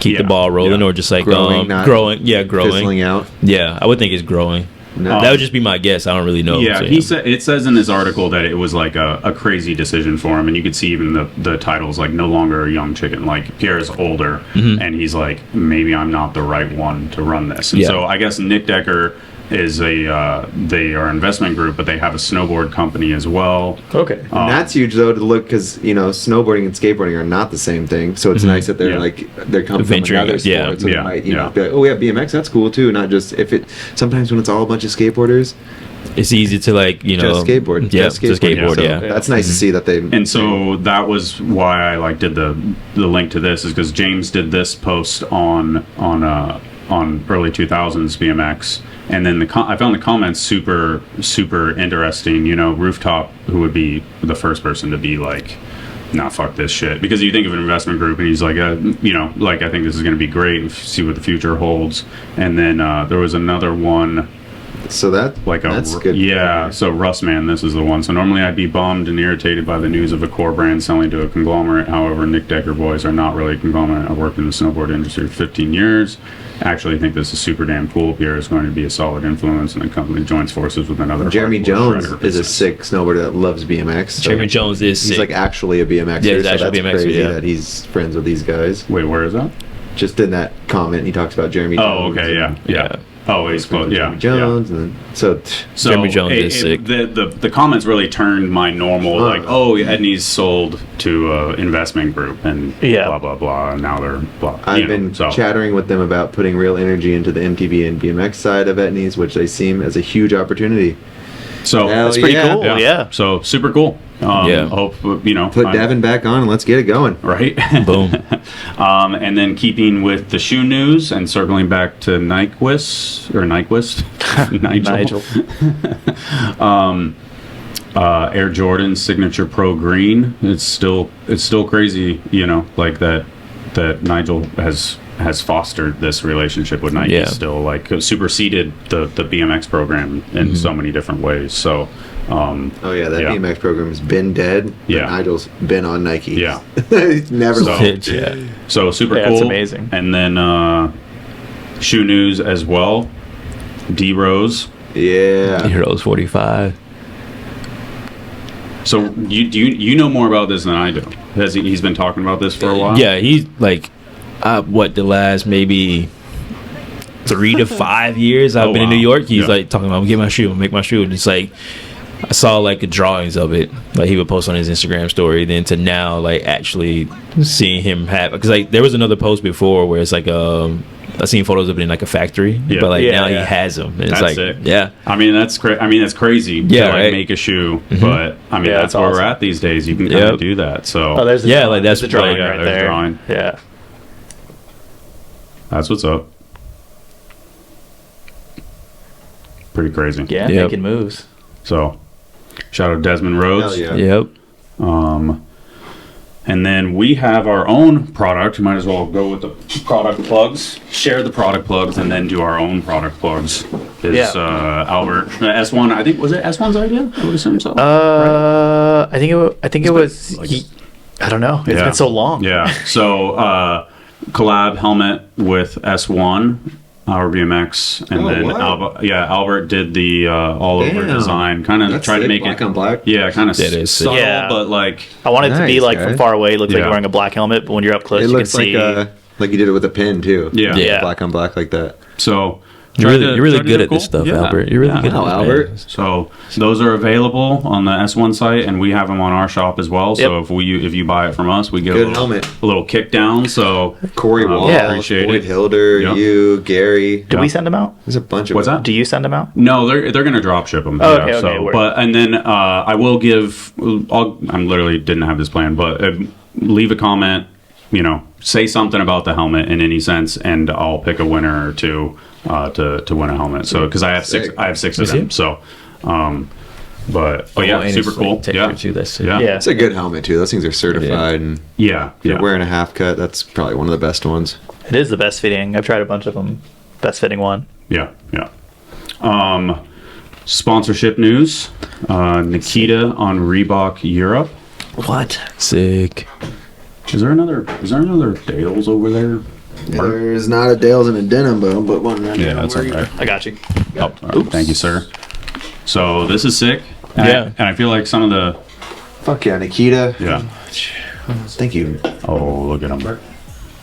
keep the ball rolling, or just like Growing, not growing, fizzling out. Yeah, I would think it's growing. No. That would just be my guess. I don't really know. Yeah, So, he said it says in this article that it was like a crazy decision for him, and you could see even the titles like no longer a young chicken. Like Pierre's older, and he's like, maybe I'm not the right one to run this. And so I guess Nick Decker is they are an investment group, but they have a snowboard company as well. Okay. And that's huge though to look because snowboarding and skateboarding are not the same thing. So it's nice that they're they're coming from Venturing, another sport. yeah. So they might be like, oh yeah, BMX, that's cool too. Not just if it. Sometimes when it's all a bunch of skateboarders, it's easy to like just skateboard. Yeah, just just skateboard. So Yeah, that's nice to see that they. And so that was why I did the link to this, is because James did this post on early 2000s BMX, and then I found the comments super interesting. Rooftop, who would be the first person to be like, nah, fuck this shit, because you think of an investment group and he's like, I think this is going to be great and see what the future holds. And then there was another one. So that's good. Yeah, so Russman, this is the one. So normally I'd be bummed and irritated by the news of a core brand selling to a conglomerate. However, Nick Decker boys are not really a conglomerate. I've worked in the snowboard industry for 15 years. Actually, I think this is super damn cool. Pierre is going to be a solid influence, and the company joins forces with another. Jeremy hardcore Jones shredder is a business. sick snowboarder that loves BMX. So Jeremy Jones is he's sick. like actually a BMXer. Yeah, he's so actually that's BMXer, crazy yeah. that he's friends with these guys. Wait, where is that? Just in that comment, he talks about Jeremy Jones. Oh, okay, yeah. Oh, he's close. Yeah, Jimmy Jones, and then, so Jimmy Jones is sick. The comments really turned my normal Edney's sold to investment group and blah blah blah, and now they're blah. I've been chattering with them about putting real energy into the MTB and BMX side of Edney's, which they seem as a huge opportunity. So that's pretty cool. Yeah. So super cool. Hope put Devin back on and let's get it going. Right. Boom. And then keeping with the shoe news and circling back to Nyquist Nigel. Air Jordan Signature Pro Green. It's still crazy, like that Nigel has fostered this relationship with Nike. Still like superseded the BMX program in so many different ways. So BMX program has been dead. Nigel's been on Nike. He's never lost. So super cool. That's amazing. And then shoe news as well. D Rose. Yeah. D Rose 45. So you know more about this than I do. He's been talking about this for a while? Yeah, he's like the last maybe 3 to 5 years I've been in New York. He's like talking about, I'm gonna get my shoe, make my shoe, and it's like I saw like the drawings of it, like he would post on his Instagram story. Then to now, like actually seeing him have, because like there was another post before where it's like I seen photos of it in like a factory, but like now he has them. And it's like sick. Yeah, I mean that's crazy. Yeah, to right? Make a shoe, but I mean that's where we're at these days. You can kind of do that. So there's a drawing. that's the drawing right there's there. Drawing. Yeah, that's what's up. Pretty crazy. Yeah, making moves. So, shout out Desmond Rhodes. Hell yeah. Yep. And then we have our own product. You might as well go with the product plugs. Share the product plugs, and then do our own product plugs. Albert S1? I think was it S1's idea? I would assume so. Right? I think it was. I don't know. It's been so long. Yeah. So collab helmet with S1. ourbmx, and then Albert did the all over design. Kind of tried to make black it on black. Yeah, kind of subtle, yeah. but like I want it to be like from far away. It looks like you're wearing a black helmet, but when you're up close, you can see. Like you did it with a pin too. Yeah. Black on black like that. So. You're really good at this stuff, Albert. You're really good at Albert. So those are available on the S1 site, and we have them on our shop as well. So if you buy it from us, we get a little kick down. So Corey Wall, appreciate Boyd it. Hilder, you, Gary. Do we send them out? There's a bunch of What's them. that? Do you send them out? No, they're gonna drop ship them. Oh, okay. But and then I will give. I literally didn't have this plan, but leave a comment. Say something about the helmet in any sense, and I'll pick a winner or two to win a helmet. So because I have six of them. So, super cool. It's a good helmet too. Those things are certified, and if you're wearing a half cut, that's probably one of the best ones. It is the best fitting. I've tried a bunch of them. Best fitting one. Yeah. Sponsorship news. Nikita on Reebok Europe. What? Sick. Is there another Dales over there? There's not a Dales and a denim, but I'll put one right there. Yeah, that's okay. I got you. Oh, right. Thank you, sir. So this is sick. And I feel like some of the... Fuck yeah, Nikita. Yeah. Thank you. Oh, look at them.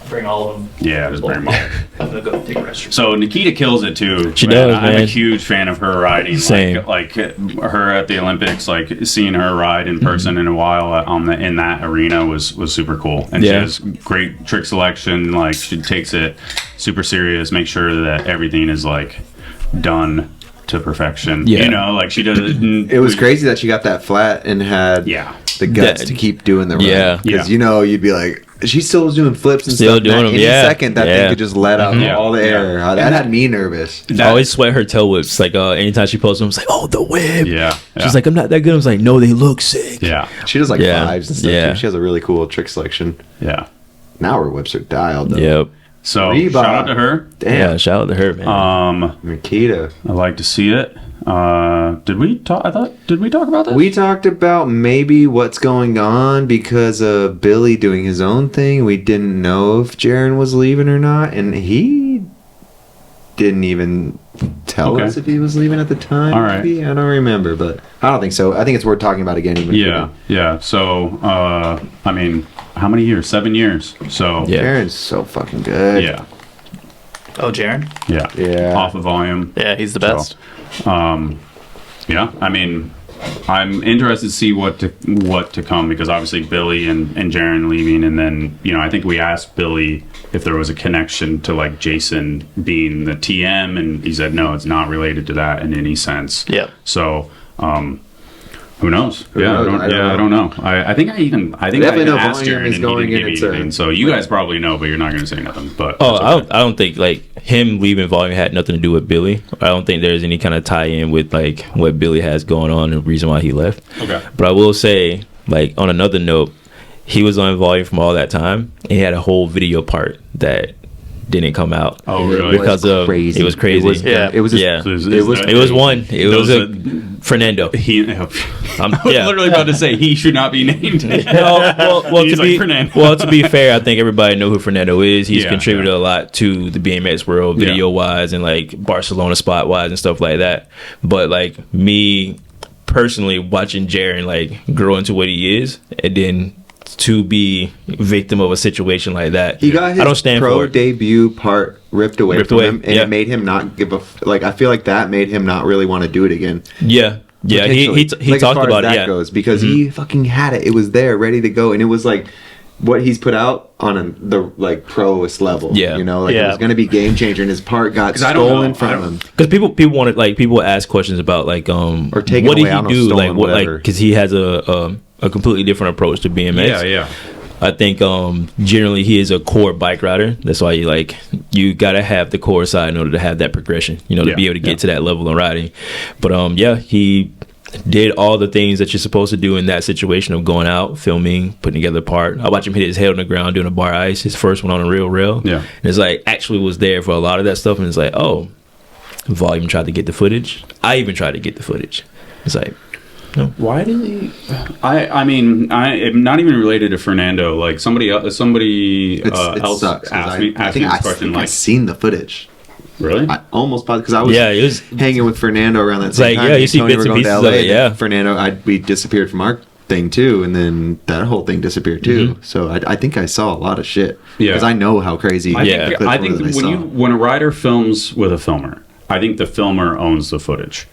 Bring all of them. Yeah, just bring them all. I'm going to go take a restroom. So Nikita kills it too. She does, I'm man. a huge fan of her riding. Same. Like her at the Olympics, like seeing her ride in person in a while in that arena was super cool. And she has great trick selection. Like she takes it super serious, make sure that everything is like done to perfection. Yeah. Like she does it. It was crazy that she got that flat and had the guts to keep doing the run. Yeah. Because you'd be like, she still was doing flips and Still stuff. doing them, any second that thing could just let out all the air. That had me nervous. I always sweat her toe whips. Like anytime she posts them, it's like, oh, the whip. Yeah. She's like, I'm not that good. I was like, no, they look sick. Yeah. She does like fives and stuff. Yeah. Too. She has a really cool trick selection. Yeah. Now her whips are dialed though. Yep. So Reebok. shout out to her. Damn. Yeah, shout out to her, man. Nikita. I like to see it. Did we talk about this? We talked about maybe what's going on because of Billy doing his own thing. We didn't know if Jaron was leaving or not, and he didn't even tell us if he was leaving at the time. All right. Maybe? I don't remember, but I don't think so. I think it's worth talking about again. Yeah. So, I mean, how many years? 7 years. So Jaron's so fucking good. Yeah. Oh, Jaren? Yeah. Off of volume. Yeah, he's the best. Yeah, I mean, I'm interested to see what to come, because obviously Billy and Jaren leaving, and then, you know, I think we asked Billy if there was a connection to like Jason being the TM, and he said no, it's not related to that in any sense. Yeah. So, who knows? Who knows? I don't know. I think I definitely know asked volume Jaren is and going he in. didn't give me anything. So you guys probably know, but you're not going to say nothing. But Oh, that's okay. I don't think like him leaving volume had nothing to do with Billy. I don't think there's any kind of tie-in with like what Billy has going on and the reason why he left. Okay. But I will say, like, on another note, he was on volume from all that time, and he had a whole video part that didn't come out. Oh, really? Because of crazy. it was crazy. It was yeah. So It was a Fernando. He. I was yeah. literally about to say he should not be named. No, well, He's to like be Fernando. well, to be fair, I think everybody know who Fernando is. He's Yeah, contributed yeah. a lot to the BMX world, Yeah. video wise, and like Barcelona spot wise and stuff like that. But like me personally, watching Jaren like grow into what he is, and then to be victim of a situation like that, He got his I don't stand pro for it. debut part ripped away Ripped from away, him, and yeah. it made him not give a like. I feel like that made him not really want to do it again. Yeah. He Potentially. Like, talked as far about as it. that Yeah. goes, because he fucking had it. It was there, ready to go, and it was like what he's put out on the like proest level. Yeah. You know, like Yeah. it was going to be game changer, and his part got 'Cause I don't stolen know. from him. Because people wanted like people ask questions about like Or taken what did away, I don't he know, do stolen, like what like whatever. because he has a completely different approach to BMX. Yeah. I think generally he is a core bike rider. That's why you gotta have the core side in order to have that progression, you know, to Yeah, be able to get yeah. to that level of riding. But he did all the things that you're supposed to do in that situation of going out, filming, putting together a part. I watched him hit his head on the ground doing a bar ice, his first one on a real rail. Yeah. And it's like actually was there for a lot of that stuff, and it's like, oh, Volume tried to get the footage. I even tried to get the footage. It's like, Why did he? I mean, I'm not even related to Fernando. Like somebody It else sucks. 'Cause asked me I this think question. I've Like, seen the footage. really? I almost because I was yeah, it was. hanging with Fernando around that same like, time. yeah, Me you and see Tony bits were and going to pieces of LA, it, yeah. and Fernando, we disappeared from our thing too, and then that whole thing disappeared too. So I think I saw a lot of shit. Yeah. Because I know how crazy. I the think, clips I were think that saw. when a rider films with a filmer, I think the filmer owns the footage.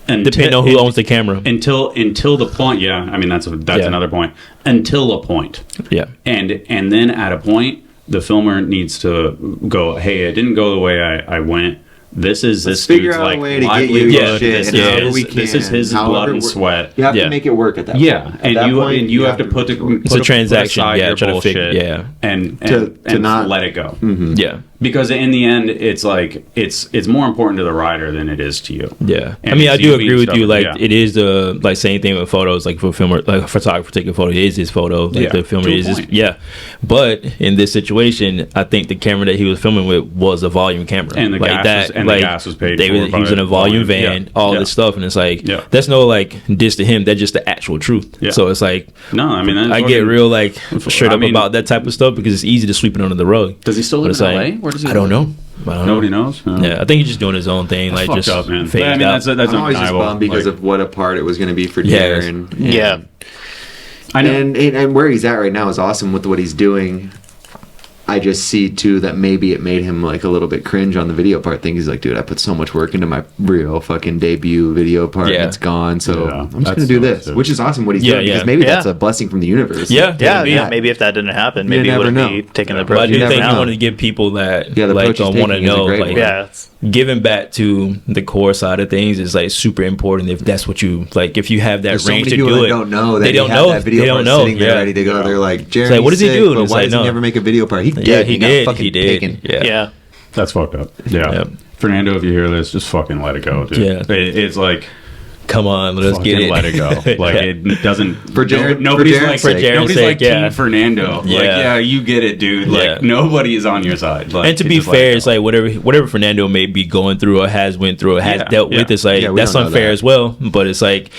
And Depending on who owns the camera. until the point. Yeah, I mean that's Yeah. another point. Until a point. Yeah. And then at a point, the filmer needs to go, hey, it didn't go the way I went. This is Let's this figure dude's out like a way to get livelihood. you Yeah, your shit, This and is however his- we can. this is his however blood and we're- sweat. You have Yeah. to make it work at that Yeah, point. At and that you point, and you have to put It's a transaction, aside yeah, your try to figure- bullshit, yeah. and To not- let it go. Yeah. Because in the end, it's like it's more important to the rider than it is to you. Yeah, And I mean, I it's do you agree being with you. stubborn, Like, yeah. it is the like same thing with photos. Like for a filmer, like a photographer taking a photo, it is his photo. Like Yeah, the filmer to a is his, point. yeah. But in this situation, I think the camera that he was filming with was a volume camera, And the like gas was- and the gas was paid for He by was in a volume volume, van, yeah, all yeah. this stuff, and it's like Yeah. that's no like diss to him. That's just the actual truth. Yeah. So it's like No, I mean, that's I get fucking- real like straight I up mean- about that type of stuff because it's easy to sweep it under the rug. Does he still But live it's in like, LA? Where does he I don't live? know. I don't Nobody know. knows. Yeah, I think he's just doing his own thing, like Fucked just up, man. phased I mean, out. that's I'm always just undeniable. bummed because Like, of what a part it was going to be for Yeah, Darren. Yeah. I know. And where he's at right now is awesome with what he's doing. I just see too that maybe it made him like a little bit cringe on the video part thing. He's like, dude, I put so much work into my real fucking debut video part, Yeah. and it's gone. So Yeah, I'm just that's gonna do so this, sick. which is awesome what he's Yeah, doing yeah. because maybe that's Yeah. a blessing from the universe. Yeah. Yeah, Yeah. maybe if that didn't happen, You maybe he never wouldn't know. be taking the But I approach. do never think know. I want to give people that Yeah, the like approach he's want to taking is a know great like one. Yeah, it's, giving back to the core side of things is like super important if that's what you like. If you have that There's so range many to people do that it, don't know that they he don't had know. that video They part don't know. sitting there Yeah. ready to go. They're like, Jeremy's like, what does he sick, do? And But it's why like, does he no. never make a video part? He did. Yeah, he got did. fucking He did. taken. Yeah. yeah. That's fucked up. Yeah. Yeah. Fernando, if you hear this, just fucking let it go, dude. Yeah. It's like, Come on, let's fucking get it. let it go. Like, Yeah. it doesn't. For Jared- nobody's for like, Jared's sake. Jared's nobody's sake, like yeah. Team Fernando. Like, Yeah. yeah, you get it, dude. Like, Yeah. nobody is on your side. Like, And to be just let fair, it it's go. like whatever Fernando may be going through or has went through or has Yeah, dealt with, yeah. it's like Yeah, we that's don't know unfair that. as well. But it's like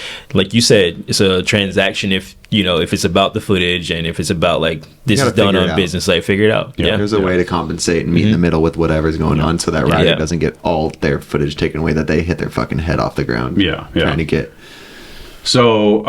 you said, it's a transaction. If if it's about the footage and if it's about like this gotta is done figure it on out. business, like figure it out. Yeah. Yeah, There's a way to compensate and meet in the middle with whatever's going on, so that rider Yeah. doesn't get all their footage taken away. That they hit their fucking head off the ground. Yeah, yeah. Trying to get. So,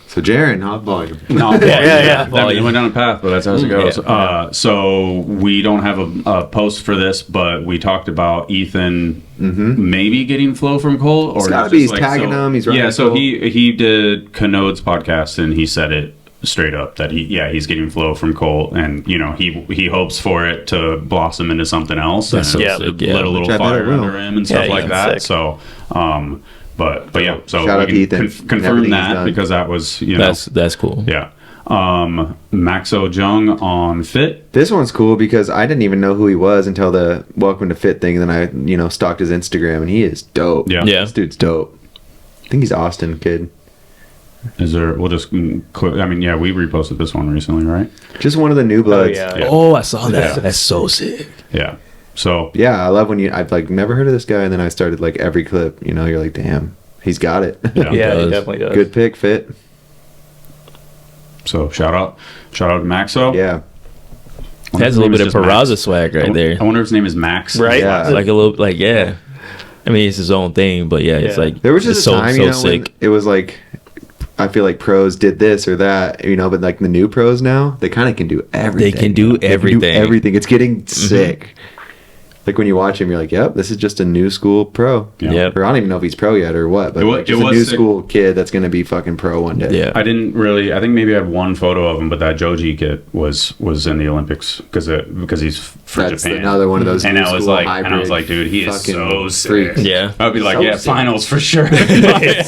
So Jaron, hot volume. No, yeah. It went down a path, but that's how it goes. Yeah. So we don't have a post for this, but we talked about Ethan maybe getting flow from Cole, or It's gotta be. He's tagging him. He's running. Yeah, so Cole. he did Canode's podcast, and he said it straight up that he's getting flow from Cole, and he hopes for it to blossom into something else. That's and so sick, lit a little Which I bet fire it will. under him and stuff Yeah, like yeah, that. sick. So. But yeah, so Shout out we to can Ethan. confirm Everything he's that done. because that was That's cool. yeah. Maxo Jung on Fit. This one's cool because I didn't even know who he was until the Welcome to Fit thing. And then I, stalked his Instagram, and he is dope. Yeah. Yeah. This dude's dope. I think he's Austin kid. Is there? We'll just. We reposted this one recently, right? Just one of the new bloods. yeah. Oh, I saw that. Yeah. That's so sick. Yeah. So Yeah, I love when I've like never heard of this guy, and then I started like every clip. You're like, damn, he's got it. Yeah. Yeah, he does. definitely does. Good pick, Fit. shout out to Maxo. Yeah. Wonder That's if a little his bit of name is just Peraza Max. swag right I there. wonder if his name is Max. Right? Yeah. Like a little, yeah. I mean, it's his own thing, but yeah, it's Yeah. like There was just it's a time, so when sick. it was like, I feel like pros did this or that, but like the new pros now, they kind of can do everything. They can do everything. everything. It's getting sick. Like when you watch him, you're like, yep, this is just a new school pro. Yeah. Yep. Or I don't even know if he's pro yet or what, but It wa- like just it a was new sick. school kid that's going to be fucking pro one day. Yeah. I didn't really. I think maybe I had one photo of him, but that Joji kid was in the Olympics because he's for That's Japan. another one of those And new I was school like, hybrid dude, he is fucking so sick. freak. Yeah. I'd be like, So yeah, sick. finals for sure. Yes.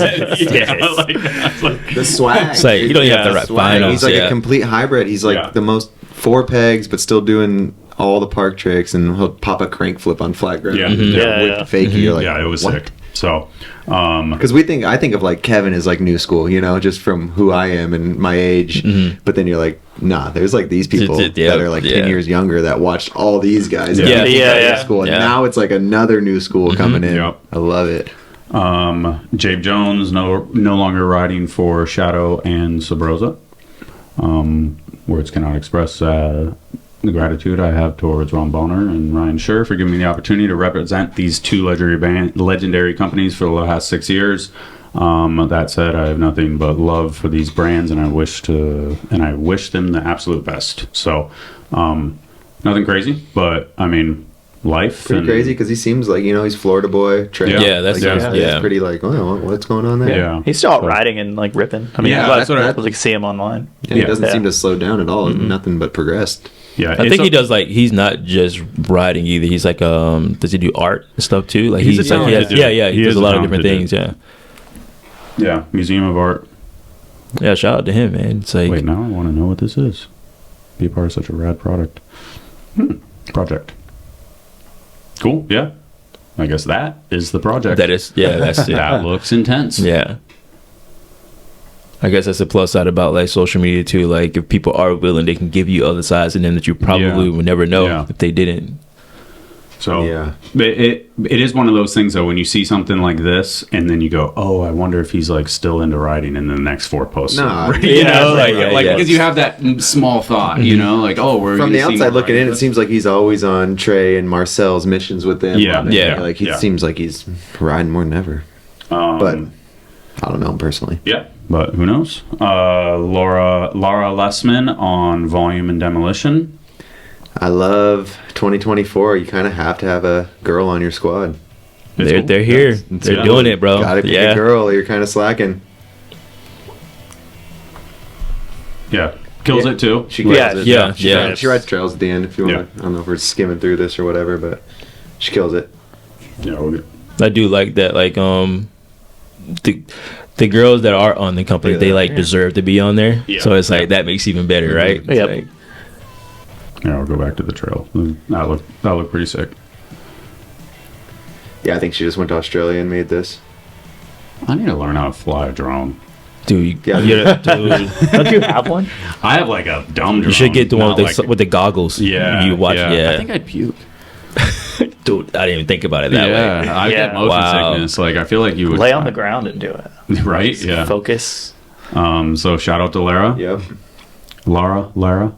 Like, The swag. It's like, you don't even have to Yeah, write Swag. finals. He's like yeah. a complete hybrid. He's like Yeah. the most 4 pegs, but still doing all the park tricks, and he'll pop a crank flip on flat ground. Yeah. Yeah, With yeah. the fakie. You're like, yeah, it was what? sick. So, Because I think of like Kevin as like new school, just from who I am and my age. But then you're like, nah, there's like these people Yeah, that are like 10 years younger that watched all these guys. Yeah. in Yeah. Yeah, high school, and yeah. now it's like another new school coming in. Yep. I love it. Jabe Jones no longer riding for Shadow and Sabrosa. Words cannot express the gratitude I have towards Ron Bonner and Ryan Scher for giving me the opportunity to represent these two legendary companies for the last 6 years. That said, I have nothing but love for these brands, and I wish them the absolute best. So, nothing crazy, but I mean, life. Pretty and- crazy because he seems like, he's Florida boy. Trail. Yeah, that's- like, yeah. He's pretty like, oh, what's going on there? Yeah. He's still out riding and like ripping. I mean, Yeah, but that's what I- like see him online. Yeah, he doesn't Yeah. seem to slow down at all. Nothing but progressed. Yeah, I think he does like he's not just riding either. He's like does he do art and stuff too? Like He's a talented dude. yeah, he He does is a a lot of different talented things. Yeah, Museum of Art. Yeah, shout out to him, man. It's like Wait, now I want to know what this is. Be a part of such a rad project. Cool. Yeah. I guess that is the project. that's it. That looks intense. Yeah. I guess that's the plus side about like social media too. Like if people are willing, they can give you other sides in them that you probably would never know Yeah. if they didn't. So Yeah. it is one of those things though when you see something like this and then you go, oh, I wonder if he's like still into writing in the next 4 posts. No, you know, right, like yeah. because you have that small thought, you know, like we're From gonna the see outside more looking in, writing. it seems like he's always on Trey and Marcel's missions with them. Yeah, yeah, Like he yeah. seems like he's riding more than ever. But I don't know him personally. Yeah, but who knows? Laura Lessman on Volume and Demolition. I love 2024. You kind of have to have a girl on your squad. It's cool. They're here. It's They're good. doing it, bro. Gotta pick a girl. Or you're kind of slacking. Yeah, kills Yeah. it too. She kills Yeah, it. yeah, She, yeah. she rides trails at the end if you want. Yeah. I don't know if we're skimming through this or whatever, but she kills it. Yeah, we're good. I do like that. Like the girls that are on the company, they like deserve to be on there. Yeah. So it's like that makes it even better, right? It's Yep. like, Yeah, we'll go back to the trail. That looked pretty sick. Yeah, I think she just went to Australia and made this. I need to learn how to fly a drone. dude, Yeah. dude, Don't you have one? I have like a dumb drone. you should get the one not with the, like- with the goggles. Yeah, you watch. Yeah, I think I'd puke. dude, I didn't even think about it that way. I Yeah. get motion Wow. sickness. Like I feel like you would Lay on the ground and do it. right? Yeah. Focus. So shout out to Lara. Yep. Lara. I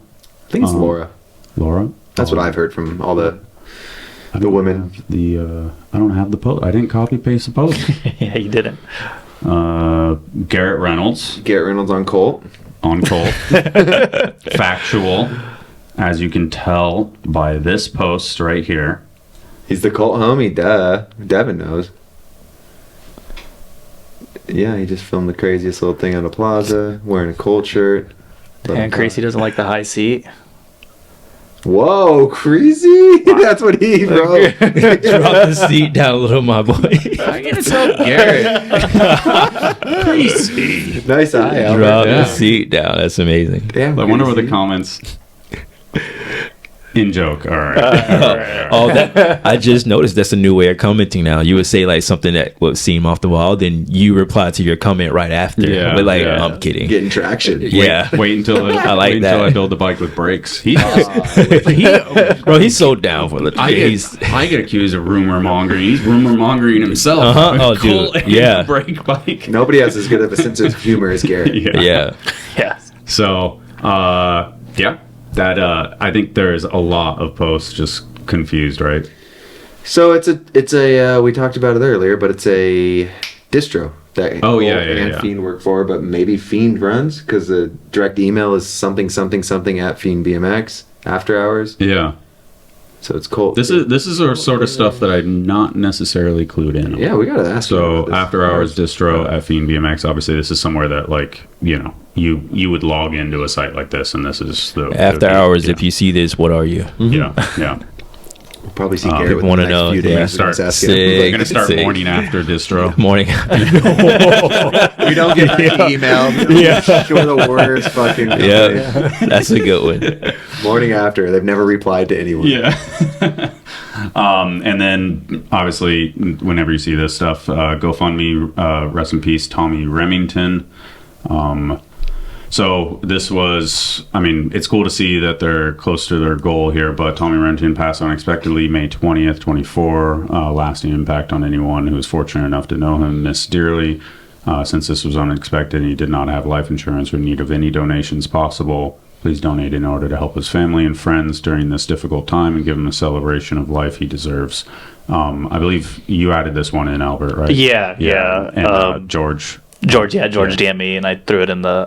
think it's Um, Laura. That's what Um, I've heard from all the I don't women. have I don't have the post. I didn't copy paste the post. Yeah, you didn't. Garrett Reynolds. Garrett Reynolds on Colt. On Colt. Factual, as you can tell by this post right here. He's the Colt homie, duh. Devin knows. Yeah, he just filmed the craziest little thing on a plaza, wearing a Colt shirt. And Crazy doesn't like the high seat. Whoa, crazy! That's what he wrote. Drop the seat down a little, my boy. I gotta tell Garrett. Crazy. Nice eye, Albert. Drop the seat down. That's amazing. Damn, I wonder what the crazy. comments. In joke. All right. Oh, that I just noticed that's a new way of commenting now. You would say like something that would seem off the wall, then you reply to your comment right after. Yeah, But like, yeah. I'm kidding. Getting traction. Yeah. Wait until I like wait until that. I build a bike with brakes. Bro, he's so down for the. I get accused of rumor mongering. He's rumor mongering himself. Uh-huh. Oh, Cool dude. and Yeah. brake bike. Nobody has as good of a sense of humor as Garrett. Yeah. Yeah. So, yeah, that I think there's a lot of posts just confused, right? So it's a we talked about it earlier, but it's a distro that Oh, yeah, Cole yeah, and yeah. Fiend work for, but maybe Fiend runs because the direct email is something at Fiend BMX after hours. Yeah. So it's Colt. This is a sort of stuff that I'm not necessarily clued in on. Yeah, we gotta ask. him So about this. after hours distro at Fiend BMX, obviously this is somewhere that like, you know, you would log into a site like this, and this is the After hours, if you see this, what are you? Yeah. We'll probably see Garrett people with the wanna next know, few yeah. days. Start Asking sick. him. We're gonna start Sick. morning after distro. Morning. We don't get the email. Yeah. Sure, the worst fucking. company. Yeah, that's a good one. Morning after, they've never replied to anyone. Yeah. And then obviously, whenever you see this stuff, GoFundMe, rest in peace, Tommy Remington. So this was, I mean, it's cool to see that they're close to their goal here, but Tommy Remington passed unexpectedly May 20th, 24, lasting impact on anyone who was fortunate enough to know him. Missed dearly. Since this was unexpected and he did not have life insurance or in need of any donations possible, please donate in order to help his family and friends during this difficult time and give him a celebration of life he deserves. I believe you added this one in, Albert, right? Yeah. And George. George DM'd me, and I threw it in the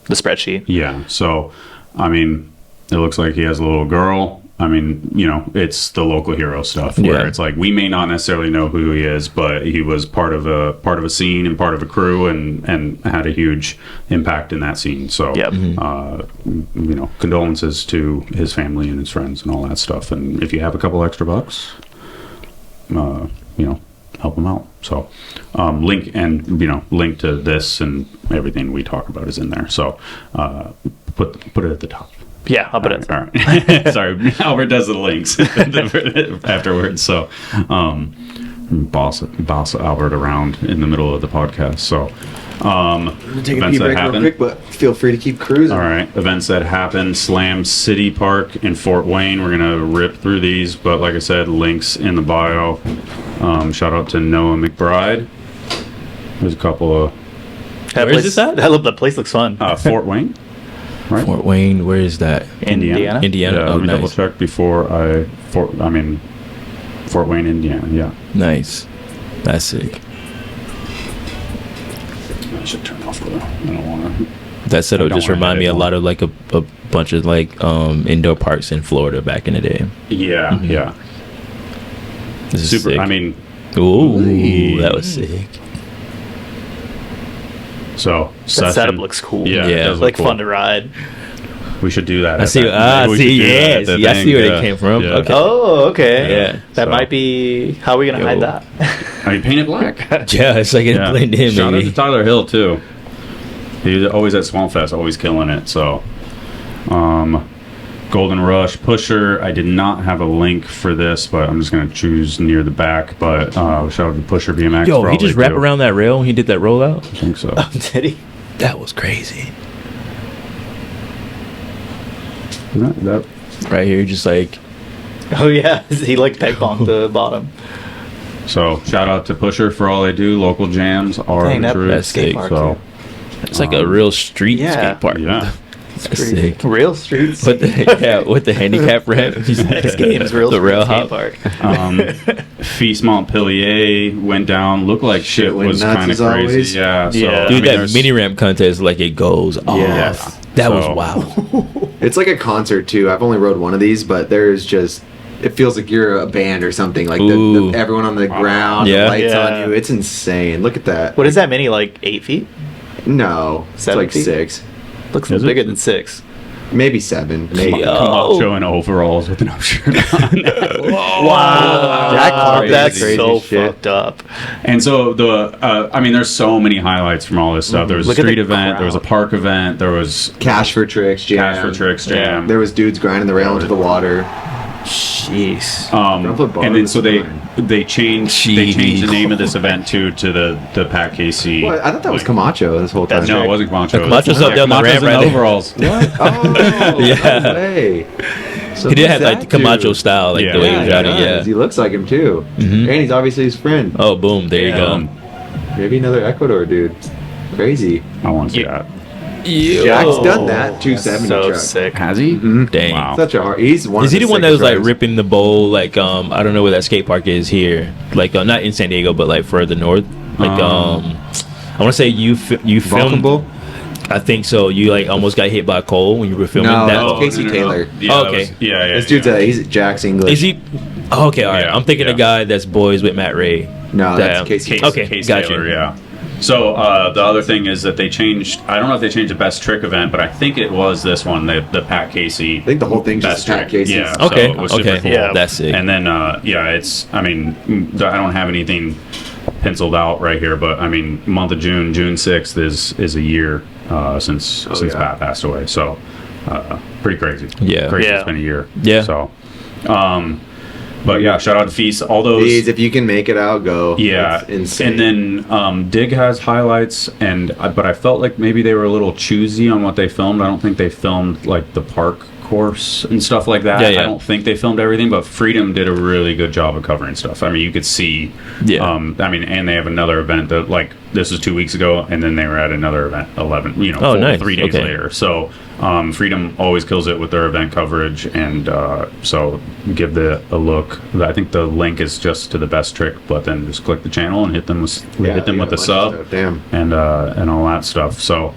spreadsheet. Yeah. So, I mean, it looks like he has a little girl. I mean, you know, it's the local hero stuff where it's like we may not necessarily know who he is, but he was part of a scene and part of a crew and had a huge impact in that scene. So, you know, condolences to his family and his friends and all that stuff. And if you have a couple extra bucks, you know, help him out. So, link to this and everything we talk about is in there. So, put it at the top. Yeah, I'll put it. All right. Sorry, Albert does the links afterwards. So, boss Albert around in the middle of the podcast. So, Take a events pee that break real happen. quick, but feel free to keep cruising. All right, events that happen. Slam City Park in Fort Wayne. We're gonna rip through these, but like I said, links in the bio. Shout out to Noah McBride. There's a couple of Where is this at? The place looks fun. Fort Wayne, right? Fort Wayne, where is that? Indiana. Indiana. Yeah, Oh, let me double nice. check before Fort Wayne, Indiana. Yeah. Nice. That's sick. I should turn off the. I don't want to. That setup I don't just wanna remind me a edit lot of like a bunch of like indoor parks in Florida back in the day. Yeah, yeah. This is Super. sick. I mean, Ooh, that was sick. so The setup looks cool. Yeah, Yeah. it does Like look fun cool. to ride. We should do that. I at see. that- maybe we should do that at the I see thing, where yeah. they came from. Yeah. Okay. Oh, okay. Yeah, That so- might be. How are we gonna hide Yo. that? I mean, paint it black. Yeah, it's like it Yeah. blended in. Shout out Maybe. to Tyler Hill too. He's always at Swamp Fest, always killing it. So, Golden Rush Pusher. I did not have a link for this, but I'm just gonna choose near the back. But shout out to Pusher BMX. Yo, for he all just they wrapped do. around that rail when he did that rollout. I think so. Did he? That was crazy. that Right here, just like Oh yeah, he like peg bonked the bottom. So shout out to Pusher for all they do. Local jams are Dang, the that- truth. that's skate sick. park, So it's like a real street Yeah. skate park. yeah, Sick. Real streets. With the handicap ramp. This game is real The rail skate hop. park. Feast Montpellier went down. Looked like shit went was nuts kind of as always. crazy. Yeah. So, Yeah. I Dude, mean, that there's- mini ramp contest, like it goes off. Yes. That was So- wow. It's like a concert too. I've only rode one of these, but there's just it feels like you're a band or something. Like Ooh. everyone on the ground, Yeah. the lights Yeah. on you. It's insane. Look at that. What is that mini, like 8 feet? No, it's 7 like feet? 6, Looks Is it? bigger than 6. maybe 7. Maybe. Yeah. Camacho in overalls with no shirt on. Wow. Jack Clark That's is crazy so shit. fucked up. And so I mean, there's so many highlights from all this stuff. There was a Look at street the event, there was a crowd. park event, there was Cash for Tricks, jam. Cash for Tricks jam. There was dudes grinding the rail into the water. Jeez. Don't put bar And then was so they fine. they changed the name of this event to the Pat KC. Well, I thought that was like- Camacho this whole time. No, it wasn't Camacho. Camacho's up there on the Camacho's ramp in right there. overalls. What? Oh, Yeah. no way. So He did who's have like the that Camacho dude? style, like Yeah. the way he Yeah, was he riding. does. Yeah. He looks like him too. Mhm. And he's obviously his friend. Oh, boom! There you go. Maybe another Ecuador dude. Crazy. I want to see You- that. Jack's done that 270 So truck. sick. Has he? Dang. Wow. Such a hard. He's one. Is of he the one that sickest was like riders. ripping the bowl? Like I don't know where that skate park is here. Like not in San Diego, but like further north. Like I want to say you Vulcan filmed. Bowl? I think so. You like almost got hit by Cole when you were filming No, that. no. Casey Taylor. Yeah, Oh, that okay. was- yeah. This dude's he's Jack's English. Is he? Oh, okay, all right. Yeah, I'm thinking yeah. the guy that's boys with Matt Ray. No, that's Damn. Casey. Okay, Case got Taylor, you. yeah. So the other thing is that they changed. I don't know if they changed the best trick event, but I think it was this one, the Pat Casey. I think the whole thing's best just Pat trick. Casey's. Yeah. Okay, So it was super okay, cool. Yeah. that's sick. And then it's. I mean, I don't have anything penciled out right here, but I mean, month of June 6th is a year since yeah. Pat passed away. So pretty crazy. Yeah. Crazy. Yeah. It's been a year. Yeah. So. But yeah, shout out to Feast. All those. Please, if you can make it out, go. Yeah, It's insane. and then Dig has highlights, but I felt like maybe they were a little choosy on what they filmed. I don't think they filmed like the park course and stuff like that. Yeah, yeah. I don't think they filmed everything, but Freedom did a really good job of covering stuff. I mean, you could see. Yeah. I mean, and they have another event that like this was 2 weeks ago, and then they were at another event 11. Oh, nice. 3 days Okay. later. So Freedom always kills it with their event coverage, and so give a look. I think the link is just to the best trick, but then just click the channel and hit them with Yeah, hit them they with got the a bunch of sub stuff. Damn. and all that stuff. So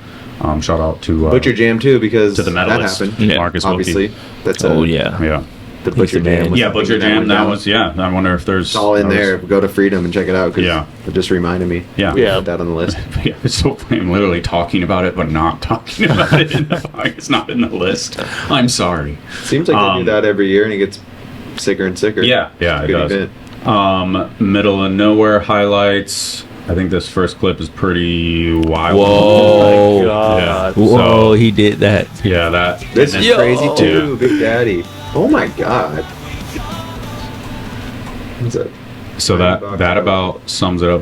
shout out to Butcher Jam too, because to the that medalist, happened. Yeah. Marcus Obviously, Wilkie. that's Oh yeah. Yeah, the He's Butcher the man. Jam. was yeah, the thing Butcher Jam. went That down. was I wonder if there's It's all in that was- there. Go to Freedom and check it out. 'Cause Yeah. it just reminded me. Yeah. Yeah. Put that on the list. Yeah, it's so funny. I'm literally talking about it, but not talking about it. It's not in the list. I'm sorry. Seems like they do that every year, and it gets sicker and sicker. Yeah, It's a it good does. event. Middle of nowhere highlights. I think this first clip is pretty wild. Whoa. Oh, God. Yeah. Whoa, So, he did that. yeah, that. This and is then- crazy Yo. too, Big Daddy. Oh my God. What's that? So that about sums it up.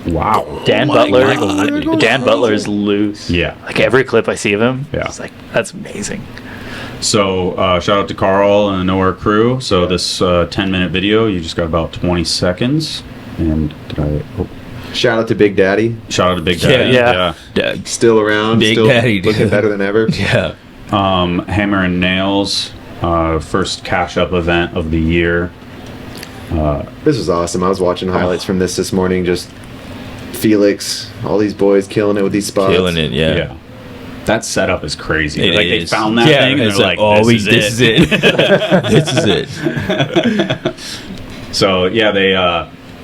Wow. Dan Oh my Butler. God. Dan Butler's loose. Yeah. Like every clip I see of him, Yeah. it's like that's amazing. So shout out to Carl and the Nowhere crew. So this 10-minute video, you just got about 20 seconds. And Shout out to Big Daddy. shout out to Big Daddy. Yeah. Doug. Still around. Big still Daddy, dude. looking better than ever. Yeah. Hammer and Nails, first cash up event of the year. This was awesome. I was watching highlights from this morning. Just Felix, all these boys killing it with these spots. Killing it, yeah. That setup is crazy. It like is. they found that thing and it's they're like, oh, this is it. This is it. So yeah, they